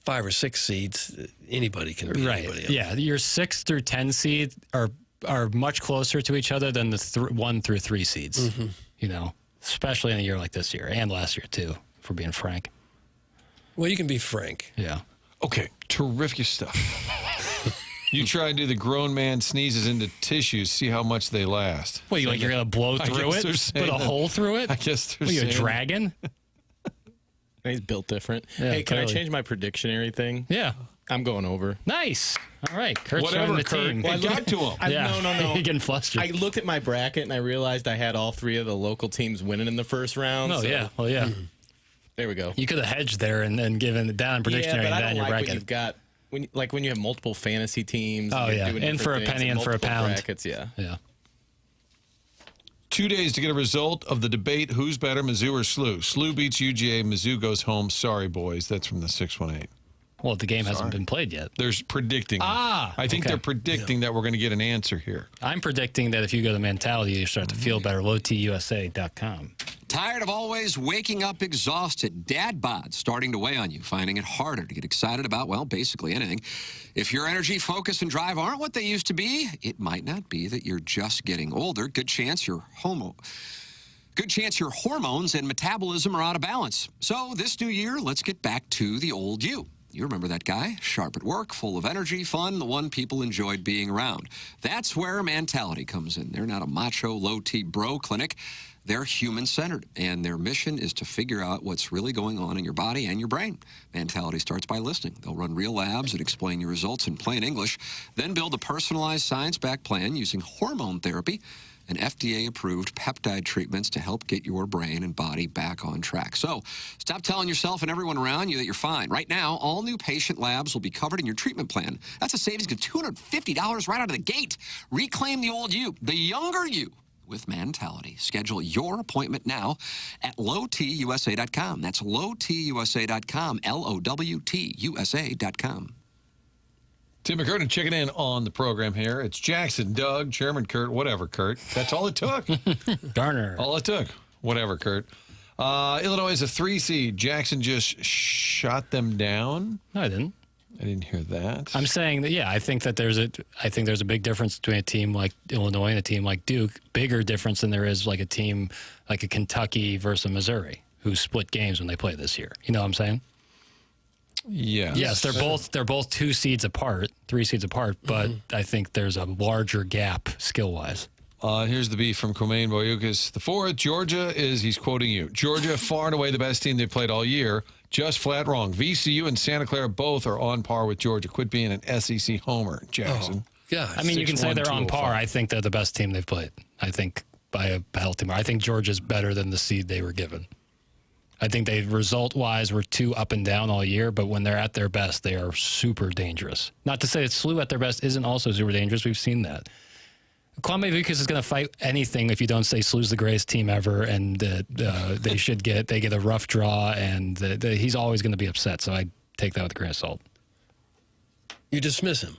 5 or 6 seeds, anybody can beat anybody else. Yeah, your 6 through 10 seeds are much closer to each other than the 1 through 3 seeds. You know, especially in a year like this year and last year too, if we're being frank. Well, you can be frank. Yeah. Okay, terrific stuff. You try and do the grown man sneezes into tissues, see how much they last. What, you're going to blow through it? Put a hole through it? I guess they're What, are you a saying- dragon? He's built different. Yeah, hey, can clearly. I change my predictionary thing? Yeah. I'm going over. Nice. All right. Kurt's Whatever, joining the Kurt. team. Well, I got to him. No. You're getting flustered. I looked at my bracket and I realized I had all 3 of the local teams winning in the first round. Oh, so yeah. Well, yeah. There we go. You could have hedged there and then given the down prediction Yeah, but I down don't your like when bracket. you've got when you have multiple fantasy teams. Oh, and you're yeah. doing In different for a things penny, in for a multiple pound. Brackets, yeah. Yeah. 2 days to get a result of the debate, who's better, Mizzou or SLU? SLU beats UGA, Mizzou goes home. Sorry, boys. That's from the 618. Well, the game hasn't been played yet. There's predicting. I think okay. they're predicting that we're going to get an answer here. I'm predicting that if you go to mentality, you start to feel better. LowTUSA.com. Tired of always waking up exhausted? Dad bod starting to weigh on you, finding it harder to get excited about, well, basically anything. If your energy, focus, and drive aren't what they used to be, it might not be that you're just getting older. Good chance your hormones and metabolism are out of balance. So this new year, let's get back to the old you. You remember that guy? Sharp at work, full of energy, fun, the one people enjoyed being around. That's where Mentality comes in. They're not a macho, low-T bro clinic. They're human-centered, and their mission is to figure out what's really going on in your body and your brain. Mentality starts by listening. They'll run real labs and explain your results in plain English, then build a personalized science-backed plan using hormone therapy and FDA-approved peptide treatments to help get your brain and body back on track. So stop telling yourself and everyone around you that you're fine. Right now, all new patient labs will be covered in your treatment plan. That's a savings of $250 right out of the gate. Reclaim the old you, the younger you, with Mentality. Schedule your appointment now at lowtusa.com. That's lowtusa.com, LOWTUSA.com. Tim McKernan checking in on the program here. It's Jackson, Doug, Chairman Kurt, whatever, Kurt. That's all it took. Garner. All it took. Whatever, Kurt. Illinois is a 3 seed. Jackson just shot them down. No, I didn't. I didn't hear that. I'm saying that, yeah, I think there's a big difference between a team like Illinois and a team like Duke. Bigger difference than there is like a team like a Kentucky versus Missouri who split games when they play this year. You know what I'm saying? Yeah. Yes, they're both 2 seeds apart, 3 seeds apart, but I think there's a larger gap skill-wise. Here's the beef from Comaine Boyukas. The 4th, Georgia is, he's quoting you, Georgia far and away the best team they've played all year. Just flat wrong. VCU and Santa Clara both are on par with Georgia. Quit being an SEC homer, Jackson. Yeah, I mean, you can say they're on par. 6-1-205. I think they're the best team they've played. I think by a healthy margin. I think Georgia's better than the seed they were given. I think they, result-wise, were 2 up and down all year, but when they're at their best, they are super dangerous. Not to say that SLU at their best isn't also super dangerous. We've seen that. Kwame Vikas is going to fight anything if you don't say SLU's the greatest team ever, and they get a rough draw, and he's always going to be upset. So I take that with a grain of salt. You dismiss him.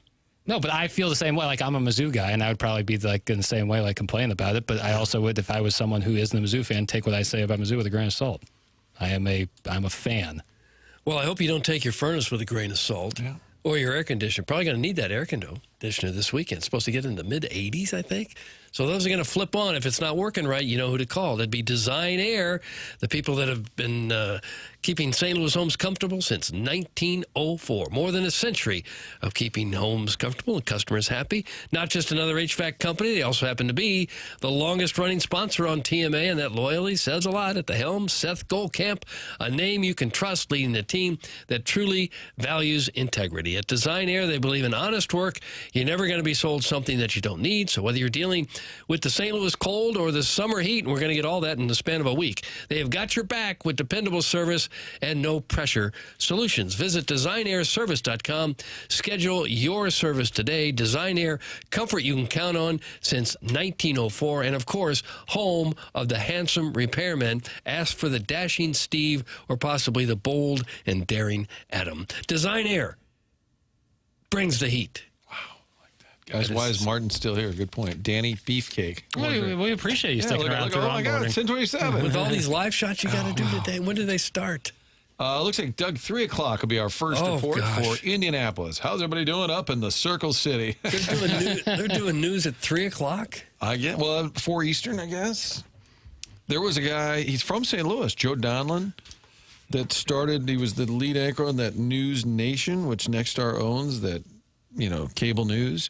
No, but I feel the same way. Like, I'm a Mizzou guy, and I would probably be like in the same way, like complaining about it. But I also would, if I was someone who isn't a Mizzou fan, take what I say about Mizzou with a grain of salt. I'm a fan. Well, I hope you don't take your furnace with a grain of salt. Yeah. Or your air conditioner. Probably going to need that air conditioner this weekend. It's supposed to get in the mid-80s, I think. So those are going to flip on. If it's not working right, you know who to call. That'd be Design Air, the people that have been keeping St. Louis homes comfortable since 1904. More than a century of keeping homes comfortable and customers happy. Not just another HVAC company. They also happen to be the longest-running sponsor on TMA, and that loyalty says a lot. At the helm, Seth Goldcamp, a name you can trust, leading a team that truly values integrity. At Design Air, they believe in honest work. You're never going to be sold something that you don't need. So whether you're dealing with the St. Louis cold or the summer heat, and we're going to get all that in the span of a week, they have got your back with dependable service service and no pressure solutions. Visit designairservice.com. Schedule your service today. Design Air, comfort you can count on since 1904. And of course, home of the handsome repairmen. Ask for the dashing Steve or possibly the bold and daring Adam. Design Air brings the heat. Guys, why is Martin still here? Good point. Danny Beefcake. We appreciate you sticking around through oh my God, onboarding. it's 10:27. With all these live shots you got to do today, when do they start? Looks like Doug, 3 o'clock will be our first report for Indianapolis. How's everybody doing up in the Circle City? They're doing news at 3 o'clock? I guess, 4 Eastern, I guess. There was a guy, he's from St. Louis, Joe Donlin, that started, he was the lead anchor on that News Nation, which Nexstar owns, that, cable news.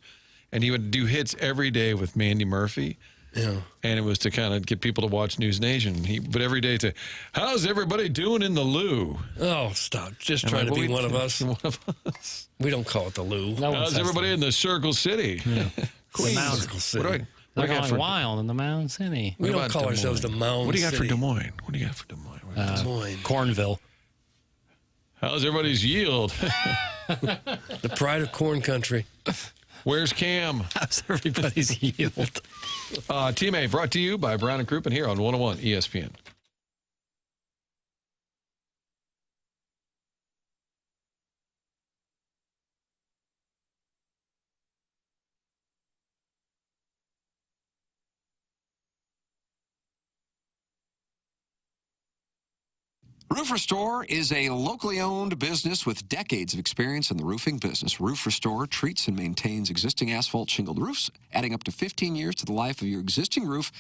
And he would do hits every day with Mandy Murphy. Yeah. And it was to kind of get people to watch News Nation. But every day to, how's everybody doing in the loo? Oh, stop. Just trying to be one of us. One of us. We don't call it the loo. How's everybody in the Circle City? Yeah. Queens. The Circle City. They're going wild in the Mound City. We don't call ourselves the Mound City. What do you got for Des Moines? What do you got for Des Moines? Des Moines. Cornville. How's everybody's yield? The pride of corn country. Where's Cam? How's everybody's yield? Team A brought to you by Brown and Crouppen here on 101 ESPN. Roof Restore is a locally owned business with decades of experience in the roofing business. Roof Restore treats and maintains existing asphalt shingled roofs, adding up to 15 years to the life of your existing roof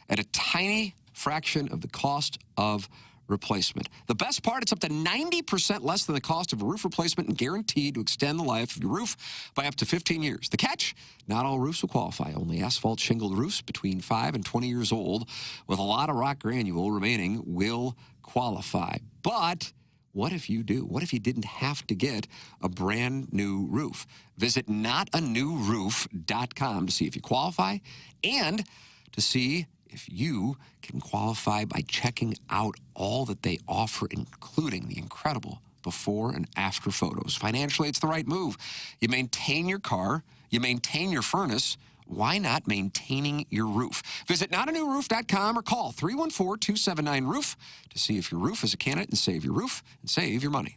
at a tiny fraction of the cost of replacement. The best part, it's up to 90% less than the cost of a roof replacement and guaranteed to extend the life of your roof by up to 15 years. The catch? Not all roofs will qualify. Only asphalt shingled roofs between 5 and 20 years old with a lot of rock granule remaining will qualify. But what if you do? What if you didn't have to get a brand new roof? Visit notanewroof.com to see if you qualify and to see if you can qualify by checking out all that they offer, including the incredible before and after photos. Financially, it's the right move. You maintain your car, you maintain your furnace. Why not maintaining your roof? Visit notanewroof.com or call 314-279-ROOF to see if your roof is a candidate and save your roof and save your money.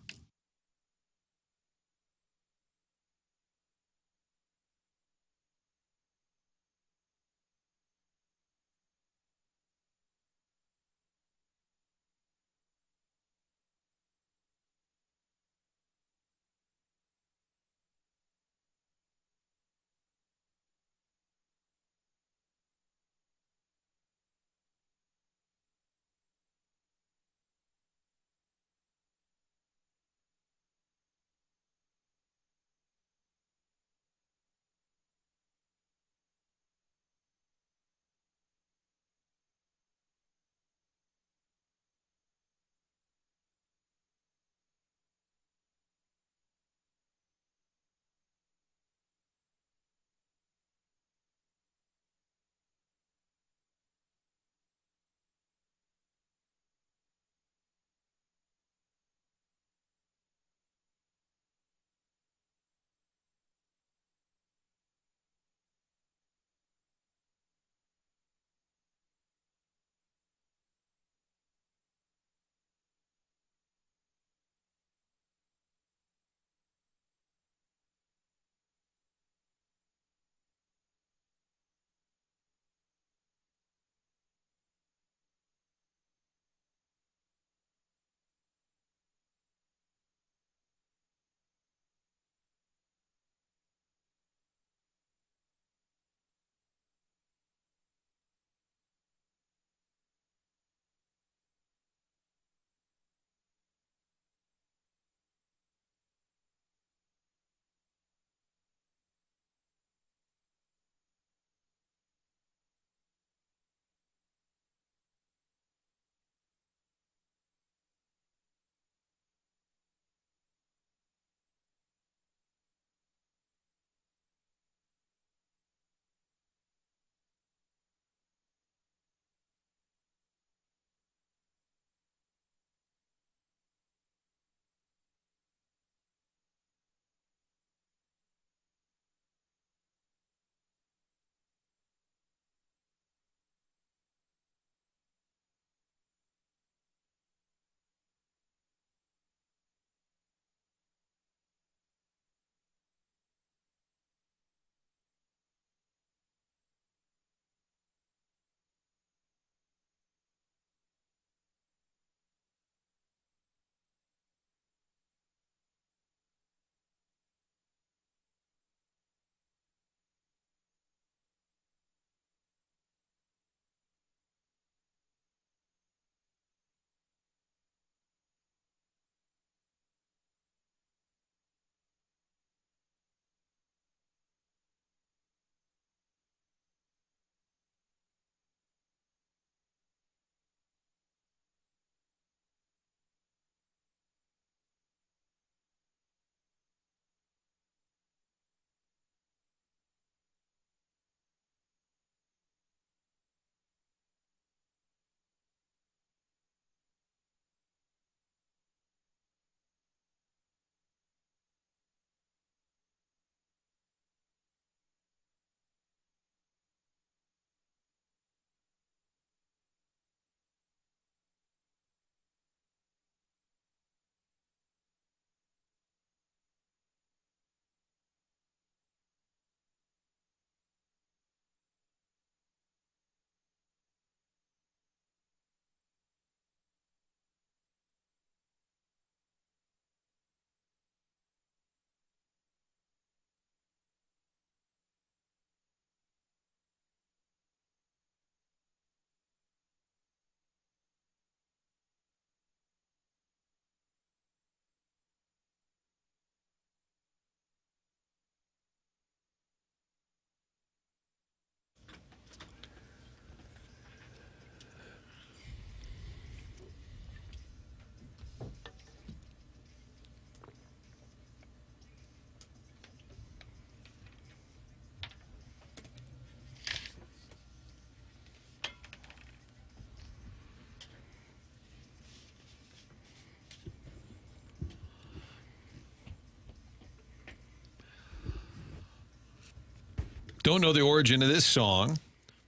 Don't know the origin of this song,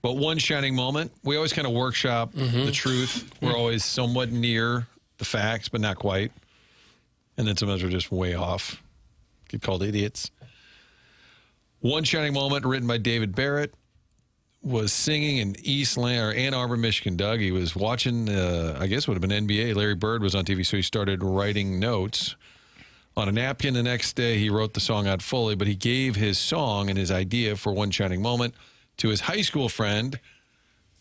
but One Shining Moment. We always kind of workshop the truth. We're always somewhat near the facts, but not quite. And then sometimes we're just way off. Get called idiots. One Shining Moment, written by David Barrett, was singing in Ann Arbor, Michigan. Doug, he was watching, I guess it would have been NBA. Larry Bird was on TV, so he started writing notes on a napkin. The next day, he wrote the song out fully, but he gave his song and his idea for One Shining Moment to his high school friend,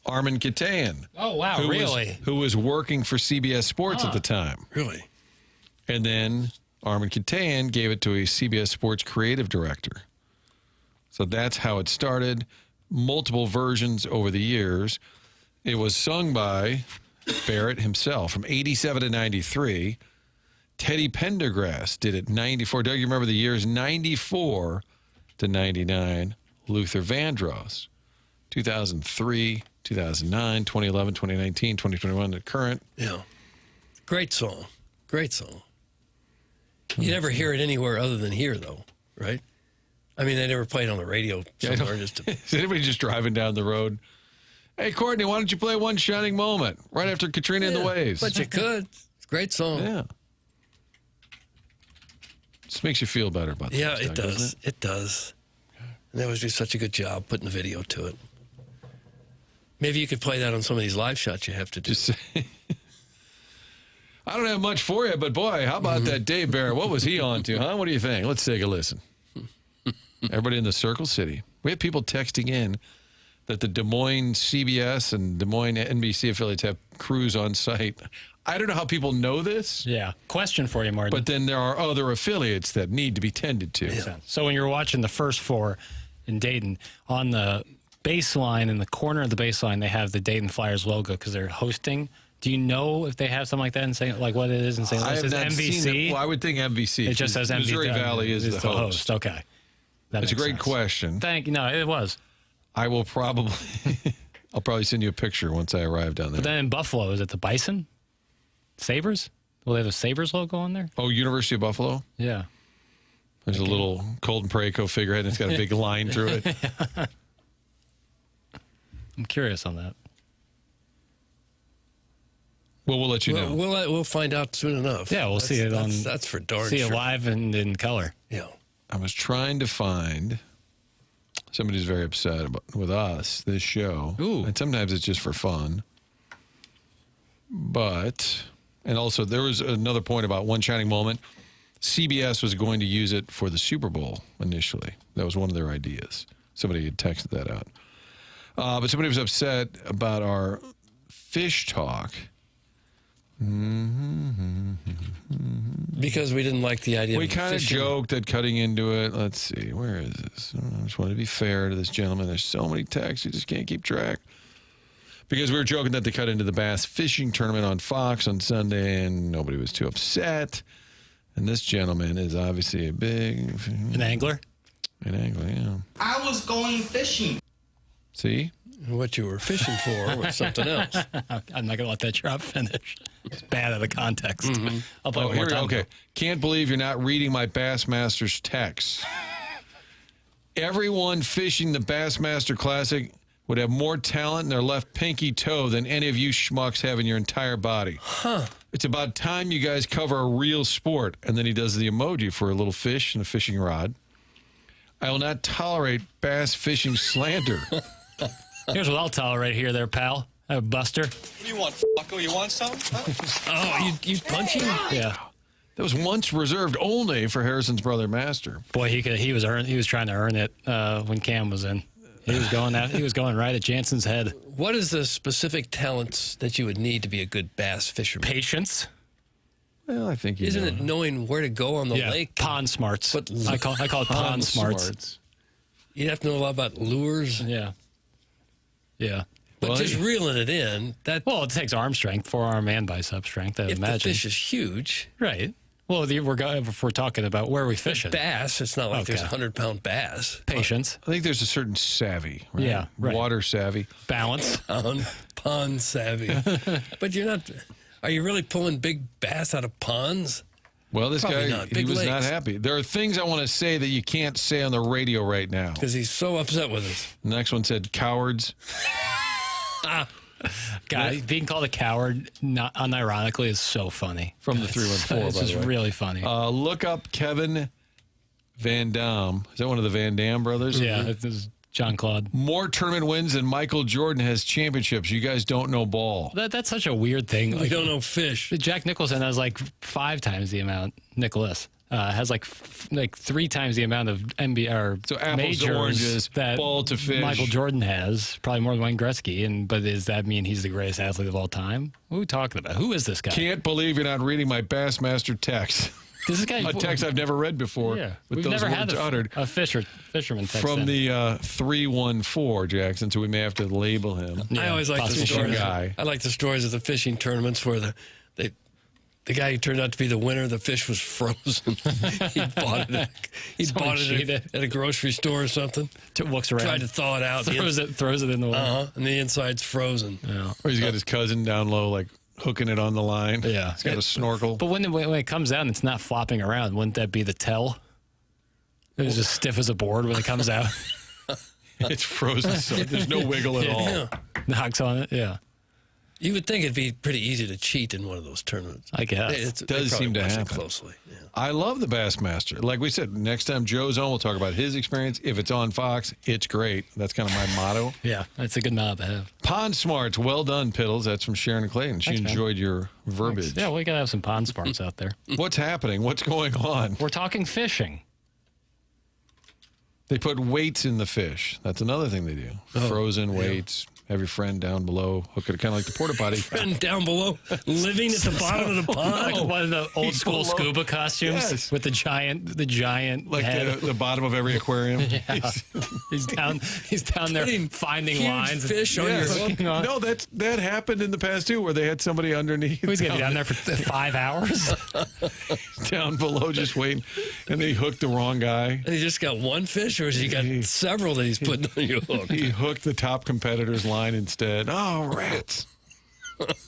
Armin Katayan. Oh, wow, really? Who was working for CBS Sports at the time. Really? And then Armin Katayan gave it to a CBS Sports creative director. So that's how it started. Multiple versions over the years. It was sung by Barrett himself from 87 to 93. Teddy Pendergrass did it 94. Doug, you remember the years 94 to 99. Luther Vandross, 2003, 2009, 2011, 2019, 2021, the current. Yeah. Great song. Great song. You never hear it anywhere other than here, though, right? I mean, they never play it on the radio somewhere. Is anybody just driving down the road? Hey, Courtney, why don't you play One Shining Moment right after Katrina and the Waves? But you could. It's a great song. Yeah. Just makes you feel better about that. Yeah, it does. It does. And that was just such a good job putting the video to it. Maybe you could play that on some of these live shots you have to do. I don't have much for you, but boy, how about that Dave Barrett? What was he on to, huh? What do you think? Let's take a listen. Everybody in the Circle City. We have people texting in that the Des Moines CBS and Des Moines NBC affiliates have crews on site. I don't know how people know this. Yeah. Question for you, Martin. But then there are other affiliates that need to be tended to. Yeah. So when you're watching the first four in Dayton, on the baseline, in the corner of the baseline, they have the Dayton Flyers logo because they're hosting. Do you know if they have something like that in St. like what it is in St. Louis? I have not MVC? seen it. Well, I would think MVC. It just says MVC. Missouri Valley is the host. Okay. That's a great question. Thank you. No, it was. I will probably, I'll probably send you a picture once I arrive down there. But then in Buffalo, is it the Bison? Sabres? Will they have a Sabres logo on there? Oh, University of Buffalo? Yeah. There's a little Colton Parayko figurehead, and it's got a big line through it. I'm curious on that. Well, we'll let you know. We'll find out soon enough. Yeah, we'll see it on. That's for darn sure. sure. See it live and in color. Yeah. I was trying to find somebody who's very upset with us, this show. Ooh. And sometimes it's just for fun. But, and also there was another point about One Shining Moment. CBS was going to use it for the Super Bowl initially. That was one of their ideas. Somebody had texted that out. But somebody was upset about our fish talk. Because we didn't like the idea We of kind of fishing. joked at cutting into it. Let's see. Where is this? I just want to be fair to this gentleman. There's so many texts. You just can't keep track. Because we were joking that they cut into the bass fishing tournament on Fox on Sunday, and nobody was too upset. And this gentleman is obviously An angler? An angler, yeah. I was going fishing. See? What you were fishing for was something else. I'm not going to let that drop finish. It's bad out of context. I'll play it one more time. Okay. Can't believe you're not reading my Bassmasters text. Everyone fishing the Bassmaster Classic would have more talent in their left pinky toe than any of you schmucks have in your entire body. Huh. It's about time you guys cover a real sport. And then he does the emoji for a little fish and a fishing rod. I will not tolerate bass fishing slander. Here's what I'll tolerate here, there, pal. Buster. What do you want, Bucko? You want some? Oh, you punching? Yeah. That was once reserved only for Harrison's brother, Master. Boy, he was trying to earn it when Cam was in. He was going right at Jansen's head. What is the specific talents that you would need to be a good bass fisherman? Patience. Well, I think Isn't it knowing where to go on the lake? Pond smarts. But I call it pond smarts. You'd have to know a lot about lures. Yeah. Yeah. But just reeling it in, well, it takes arm strength, forearm and bicep strength, I if imagine. the fish is huge. Right. Well, if we're talking about where we fishing. Bass, it's not like there's a 100-pound bass. Patience. I think there's a certain savvy, right? Yeah, right. Water savvy. Balance. Pond savvy. But you're not... Are you really pulling big bass out of ponds? Well, this Probably guy, not. he Big was legs. not happy. There are things I want to say that you can't say on the radio right now. Because he's so upset with us. The next one said cowards. God, being called a coward, not unironically, is so funny. From the 314, It's by the just way. really funny. Look up Kevin Van Dam. Is that one of the Van Dam brothers? Yeah, this is John Claude. More tournament wins than Michael Jordan has championships. You guys don't know ball. That's such a weird thing. We don't know fish. Jack Nicholson has like 5 times the amount. Nicholas has like 3 times the amount of NBA or So apples majors to oranges, that ball to fish. Michael Jordan has, probably more than Wayne Gretzky. But does that mean he's the greatest athlete of all time? What are we talking about? Who is this guy? Can't believe you're not reading my Bassmaster text. This guy A text I've never read before. Yeah, with we've those never had words uttered. a fisherman text From in. the 314, Jackson, so we may have to label him. I always like the Fishing stories. guy. I like the stories of the fishing tournaments where the guy who turned out to be the winner, the fish was frozen. He bought it at a grocery store or something. Looks around. Tried to thaw it out. Throws it in the water. And the inside's frozen. Yeah. Or he's got his cousin down low, like hooking it on the line. Yeah. He's got a snorkel. But when it comes out and it's not flopping around, wouldn't that be the tell? It was as stiff as a board when it comes out. It's frozen, so there's no wiggle at all. Yeah. Knocks on it, yeah. You would think it'd be pretty easy to cheat in one of those tournaments. I guess. It does seem to happen. Closely. Yeah. I love the Bassmaster. Like we said, next time Joe's on, we'll talk about his experience. If it's on Fox, it's great. That's kind of my motto. Yeah, that's a good motto to have. Pond Smarts, well done, Piddles. That's from Sharon and Clayton. She Thanks, man. enjoyed your verbiage. Thanks. Yeah, we got to have some pond smarts out there. What's happening? What's going on? We're talking fishing. They put weights in the fish. That's another thing they do. Frozen weights. Have your friend down below. Hook it kind of like the porta potty. Friend down below, living at the bottom of the pond. Like one of the old school below. scuba costumes Yes. with the giant Like head. the bottom of every aquarium. Yeah. He's down there finding huge lines. fish on your Yes. hook. No, that happened in the past too, where they had somebody underneath. He's going to be down there for 5 hours. down below just waiting, and they hooked the wrong guy. And he just got one fish, or has he got several that he's putting on your hook? He hooked the top competitor's line instead. Oh, rats.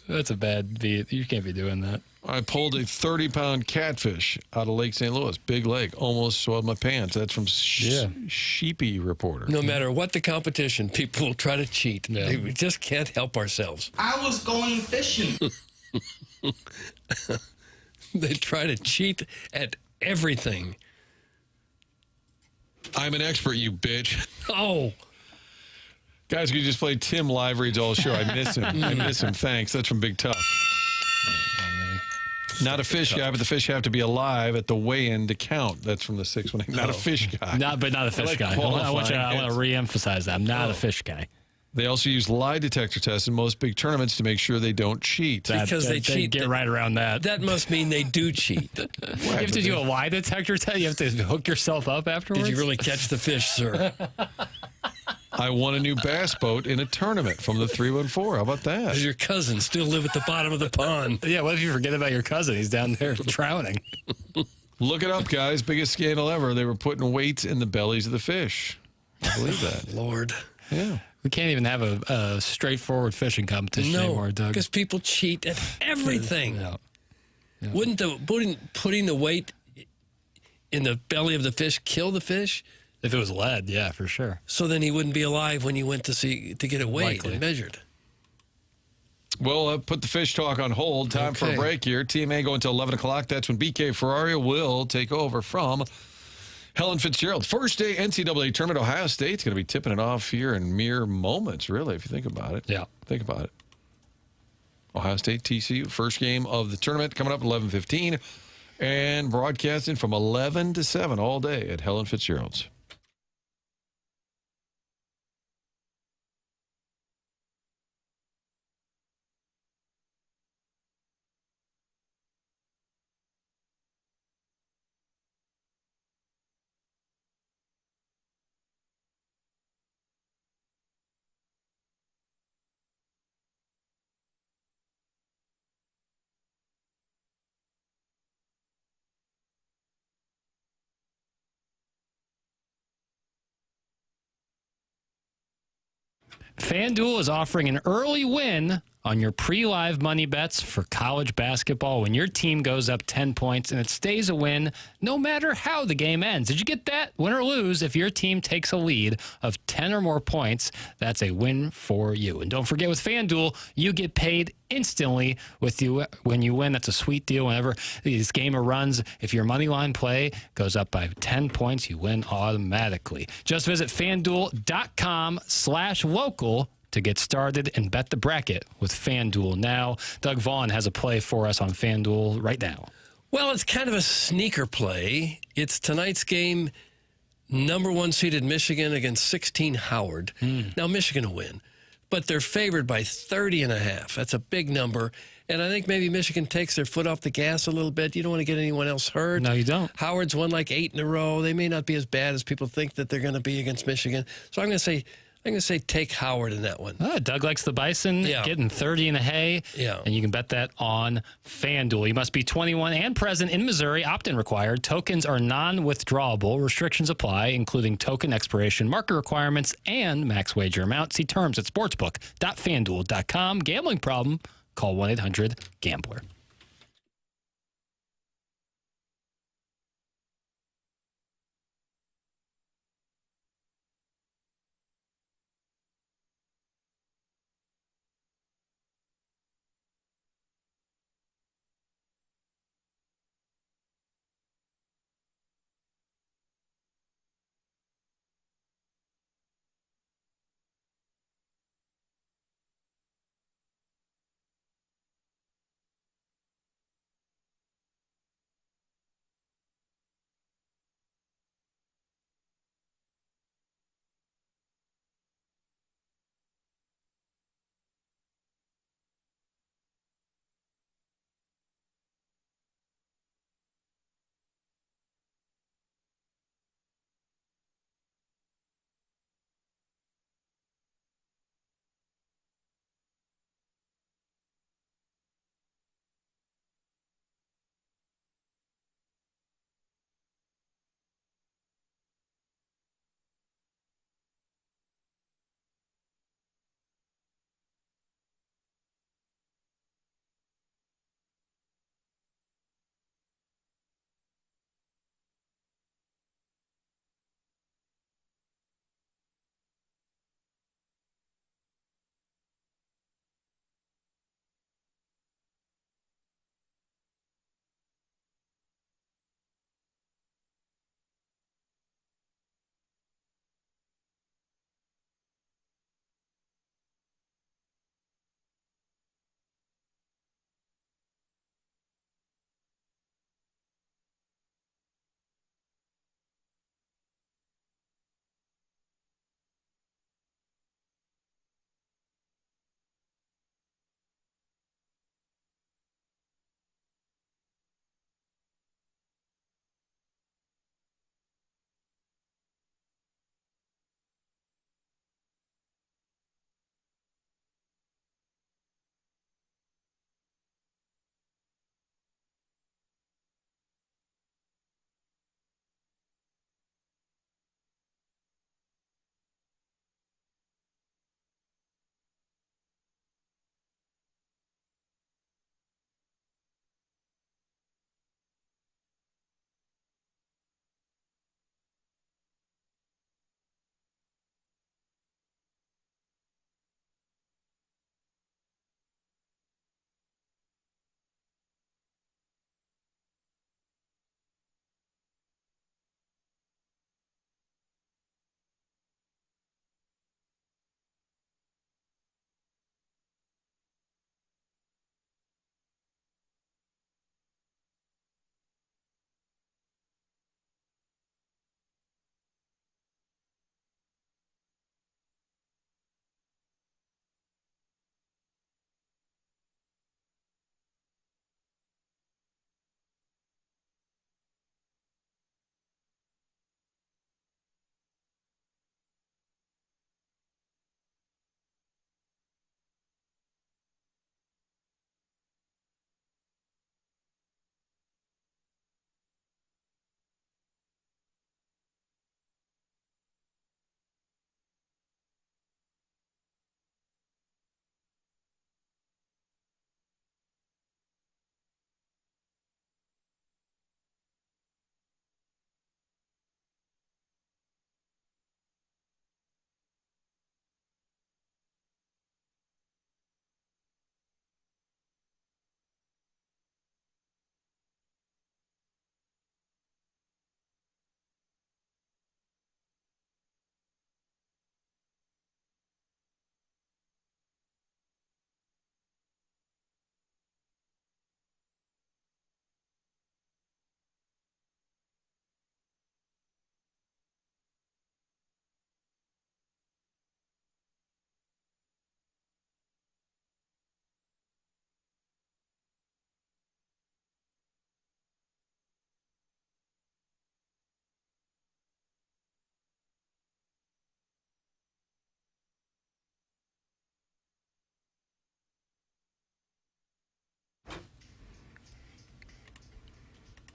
That's a bad beat. You can't be doing that. I pulled a 30-pound catfish out of Lake St. Louis. Big leg. Almost soiled my pants. That's from Sheepy Reporter. No matter what the competition, people will try to cheat. Yeah. We just can't help ourselves. I was going fishing. They try to cheat at everything. I'm an expert, you bitch. Oh, Guys, we just played Tim live reads all show. I miss him. I miss him. Thanks. That's from Big Tough. Not a fish guy, but the fish have to be alive at the weigh-in to count. That's from the 618. Not a fish guy. Not a fish like guy. I want qualifying. to re-emphasize that. I'm not a fish guy. They also use lie detector tests in most big tournaments to make sure they don't cheat. because they cheat. Get right around that. That must mean they do cheat. You have to do a lie detector test. You have to hook yourself up afterwards. Did you really catch the fish, sir? I won a new bass boat in a tournament from the 314. How about that? Does your cousin still live at the bottom of the pond? Yeah, what if you forget about your cousin? He's down there drowning. Look it up, guys. Biggest scandal ever. They were putting weights in the bellies of the fish. I believe that. Lord. Yeah. We can't even have a straightforward fishing competition anymore, Doug. Because people cheat at everything. Yeah. Wouldn't putting the weight in the belly of the fish kill the fish? If it was lead, yeah, for sure. So then he wouldn't be alive when you went to get it weighed and measured. Well, put the fish talk on hold. Time for a break here. TMA going until 11 o'clock. That's when BK Ferrario will take over from Helen Fitzgerald. First day NCAA tournament. Ohio State's going to be tipping it off here in mere moments, really, if you think about it. Yeah. Think about it. Ohio State, TCU, first game of the tournament coming up at 11:15. And broadcasting from 11 to 7 all day at Helen Fitzgerald's. FanDuel is offering an early win on your pre-live money bets for college basketball when your team goes up 10 points and it stays a win no matter how the game ends. Did you get that? Win or lose, if your team takes a lead of 10 or more points, that's a win for you. And don't forget, with FanDuel, you get paid instantly when you win. That's a sweet deal. Whenever this game runs, if your money line play goes up by 10 points, you win automatically. Just visit FanDuel.com/local to get started and bet the bracket with FanDuel now. Doug Vaughn has a play for us on FanDuel right now. Well, it's kind of a sneaker play. It's tonight's game, number 1 seeded Michigan against 16 Howard. Now, Michigan will win, but they're favored by 30.5. That's a big number. And I think maybe Michigan takes their foot off the gas a little bit. You don't want to get anyone else hurt. No, you don't. Howard's won like 8 in a row. They may not be as bad as people think that they're going to be against Michigan. So I'm going to say take Howard in that one. Doug likes the Bison, getting 30 in a hay, and you can bet that on FanDuel. You must be 21 and present in Missouri. Opt-in required. Tokens are non-withdrawable. Restrictions apply, including token expiration, market requirements, and max wager amount. See terms at sportsbook.fanduel.com. Gambling problem? Call 1-800-GAMBLER.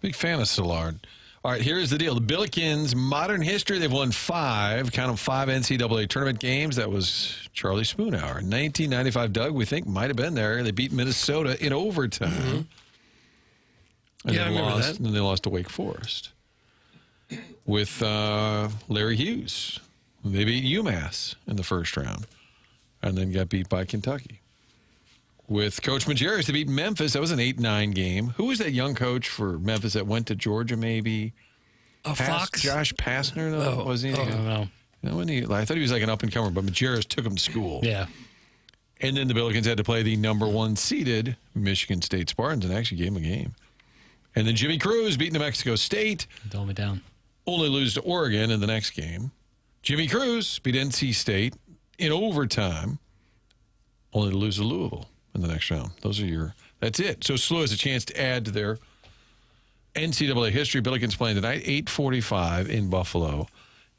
Big fan of Szilard. All right, here's the deal. The Billikens, modern history, they've won 5 NCAA tournament games. That was Charlie Spoonhour. 1995, Doug, we think, might have been there. They beat Minnesota in overtime. Mm-hmm. And Yeah, I remember that. And then they lost to Wake Forest with Larry Hughes. They beat UMass in the first round and then got beat by Kentucky. With Coach Majerus, they beat Memphis. That was an 8-9 game. Who was that young coach for Memphis that went to Georgia, maybe? Fox? Josh Pastner, though? Wasn't he? I don't know. No, I thought he was like an up-and-comer, but Majerus took him to school. Yeah. And then the Billikens had to play the number 1 seeded Michigan State Spartans and actually gave them a game. And then Jimmy Cruz beat New Mexico State. Don't me down. Only lose to Oregon in the next game. Jimmy Cruz beat NC State in overtime. Only to lose to Louisville in the next round. That's it. So SLU has a chance to add to their NCAA history. Billikens playing tonight, 8:45 in Buffalo,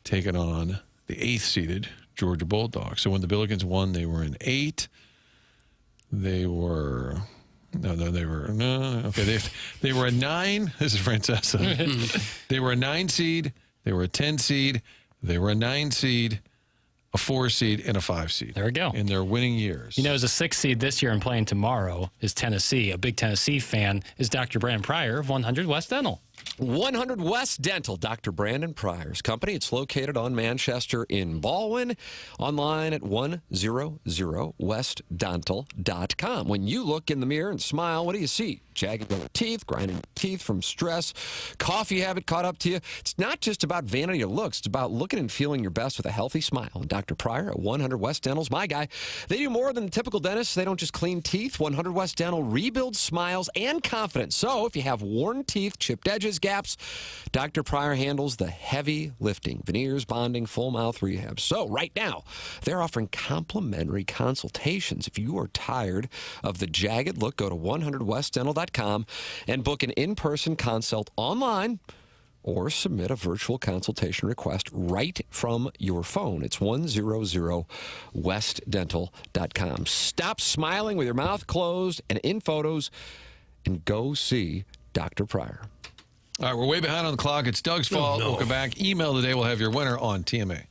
taking on the 8th seeded Georgia Bulldogs. So when the Billikens won, they were in 8. They were a 9. This is Francesa. They were a 9 seed. They were a 10 seed. They were a 9 seed, a 4 seed, and a 5 seed. There we go. In their winning years. You know, as a 6 seed this year and playing tomorrow is Tennessee. A big Tennessee fan is Dr. Brand Pryor of 100 West Dental. 100 West Dental, Dr. Brandon Pryor's company. It's located on Manchester in Baldwin. Online at 100westdental.com. When you look in the mirror and smile, what do you see? Jagged teeth, grinding teeth from stress, coffee habit caught up to you. It's not just about vanity or looks. It's about looking and feeling your best with a healthy smile. And Dr. Pryor at 100 West Dental's my guy. They do more than the typical dentist. They don't just clean teeth. 100 West Dental rebuilds smiles and confidence. So if you have worn teeth, chipped edges, gaps, Dr. Pryor handles the heavy lifting, veneers, bonding, full mouth rehab. So right now, they're offering complimentary consultations. If you are tired of the jagged look, go to 100westdental.com and book an in-person consult online or submit a virtual consultation request right from your phone. It's 100westdental.com. Stop smiling with your mouth closed and in photos and go see Dr. Pryor. All right, we're way behind on the clock. It's Doug's fault. We'll come back. Email today. We'll have your winner on TMA.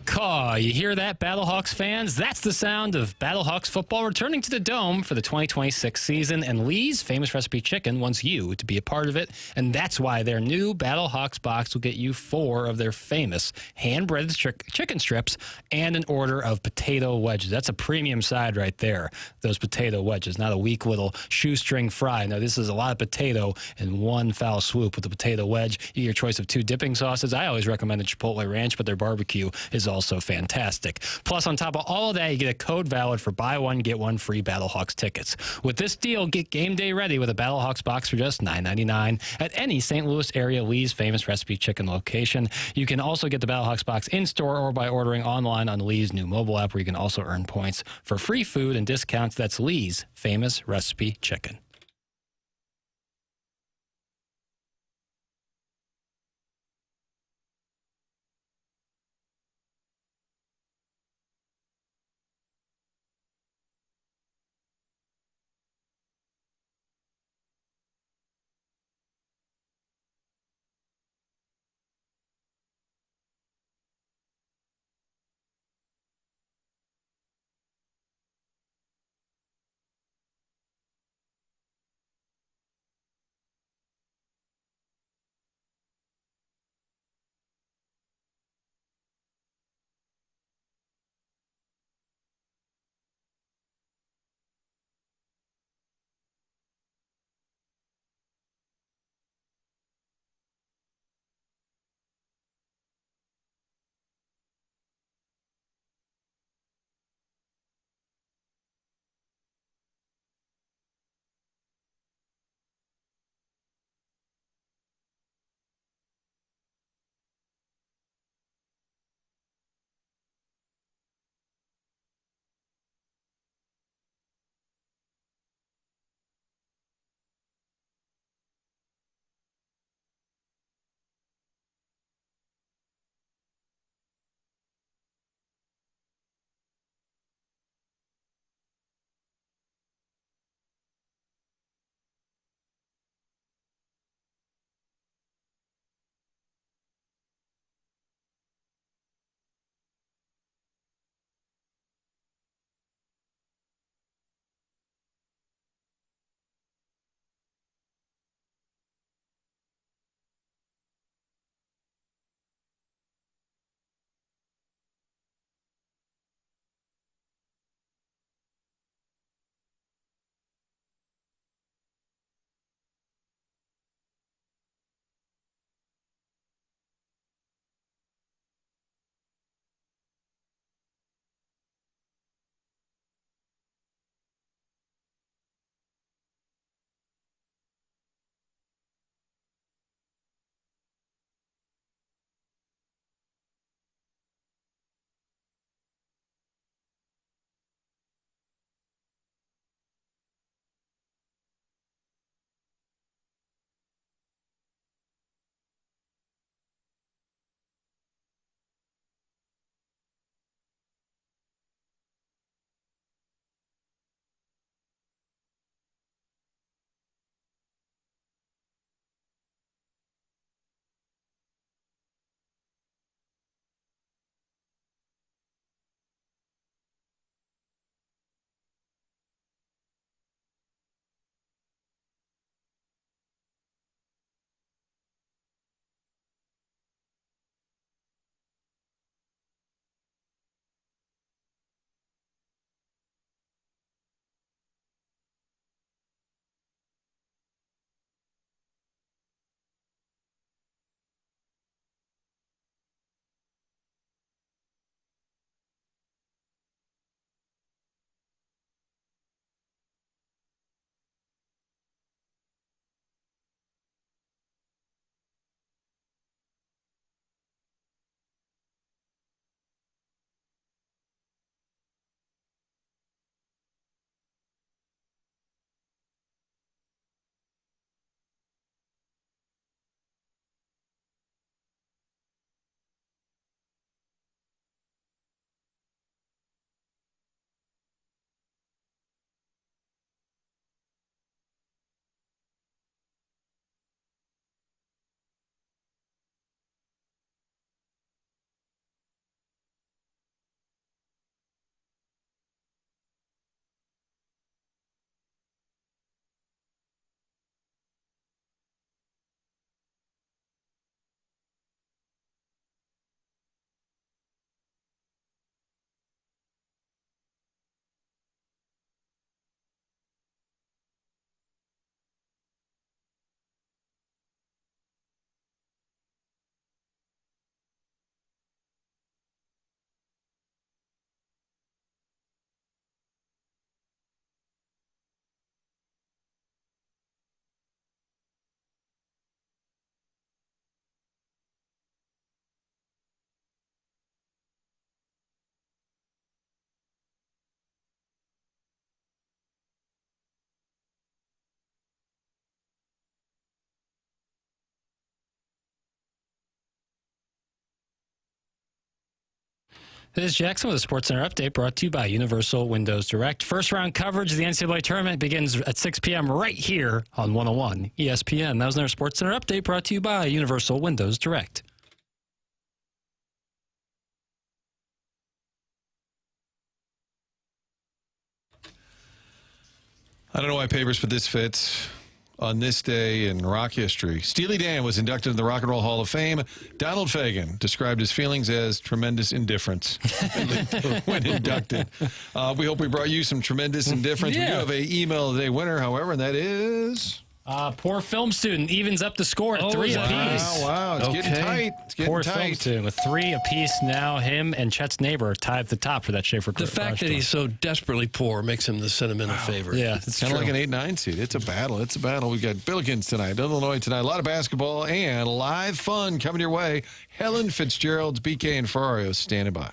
Caw. You hear that, Battlehawks fans? That's the sound of Battlehawks football returning to the Dome for the 2026 season, and Lee's Famous Recipe Chicken wants you to be a part of it, and that's why their new Battlehawks box will get you 4 of their famous hand-breaded chicken strips and an order of potato wedges. That's a premium side right there, those potato wedges, not a weak little shoestring fry. No, this is a lot of potato in one foul swoop with the potato wedge. You get your choice of 2 dipping sauces. I always recommend the Chipotle Ranch, but their barbecue is also fantastic. Plus, on top of all of that, you get a code valid for buy one, get one free Battlehawks tickets. With this deal, get game day ready with a Battlehawks box for just $9.99 at any St. Louis area Lee's Famous Recipe Chicken location. You can also get the Battlehawks box in-store or by ordering online on Lee's new mobile app, where you can also earn points for free food and discounts. That's Lee's Famous Recipe Chicken. This is Jackson with a SportsCenter update brought to you by Universal Windows Direct. First round coverage of the NCAA tournament begins at 6 p.m. right here on 101 ESPN. That was another SportsCenter update brought to you by Universal Windows Direct. I don't know why papers put this fits. On this day in rock history, Steely Dan was inducted in the Rock and Roll Hall of Fame. Donald Fagen described his feelings as tremendous indifference when inducted. We hope we brought you some tremendous indifference. We do have a email of the day winner, however, and that is... Poor film student evens up the score at 3 apiece. Wow, it's getting tight. It's getting Poor tight. film student with 3 apiece now. Him and Chet's neighbor are tied at the top for that Schaefer. The fact that he's so desperately poor makes him the sentimental favorite. Yeah, it's kind of like an 8-9 seed. It's a battle. It's a battle. We've got Billikens tonight, Illinois tonight. A lot of basketball and live fun coming your way. Helen Fitzgerald's BK and Ferrario standing by.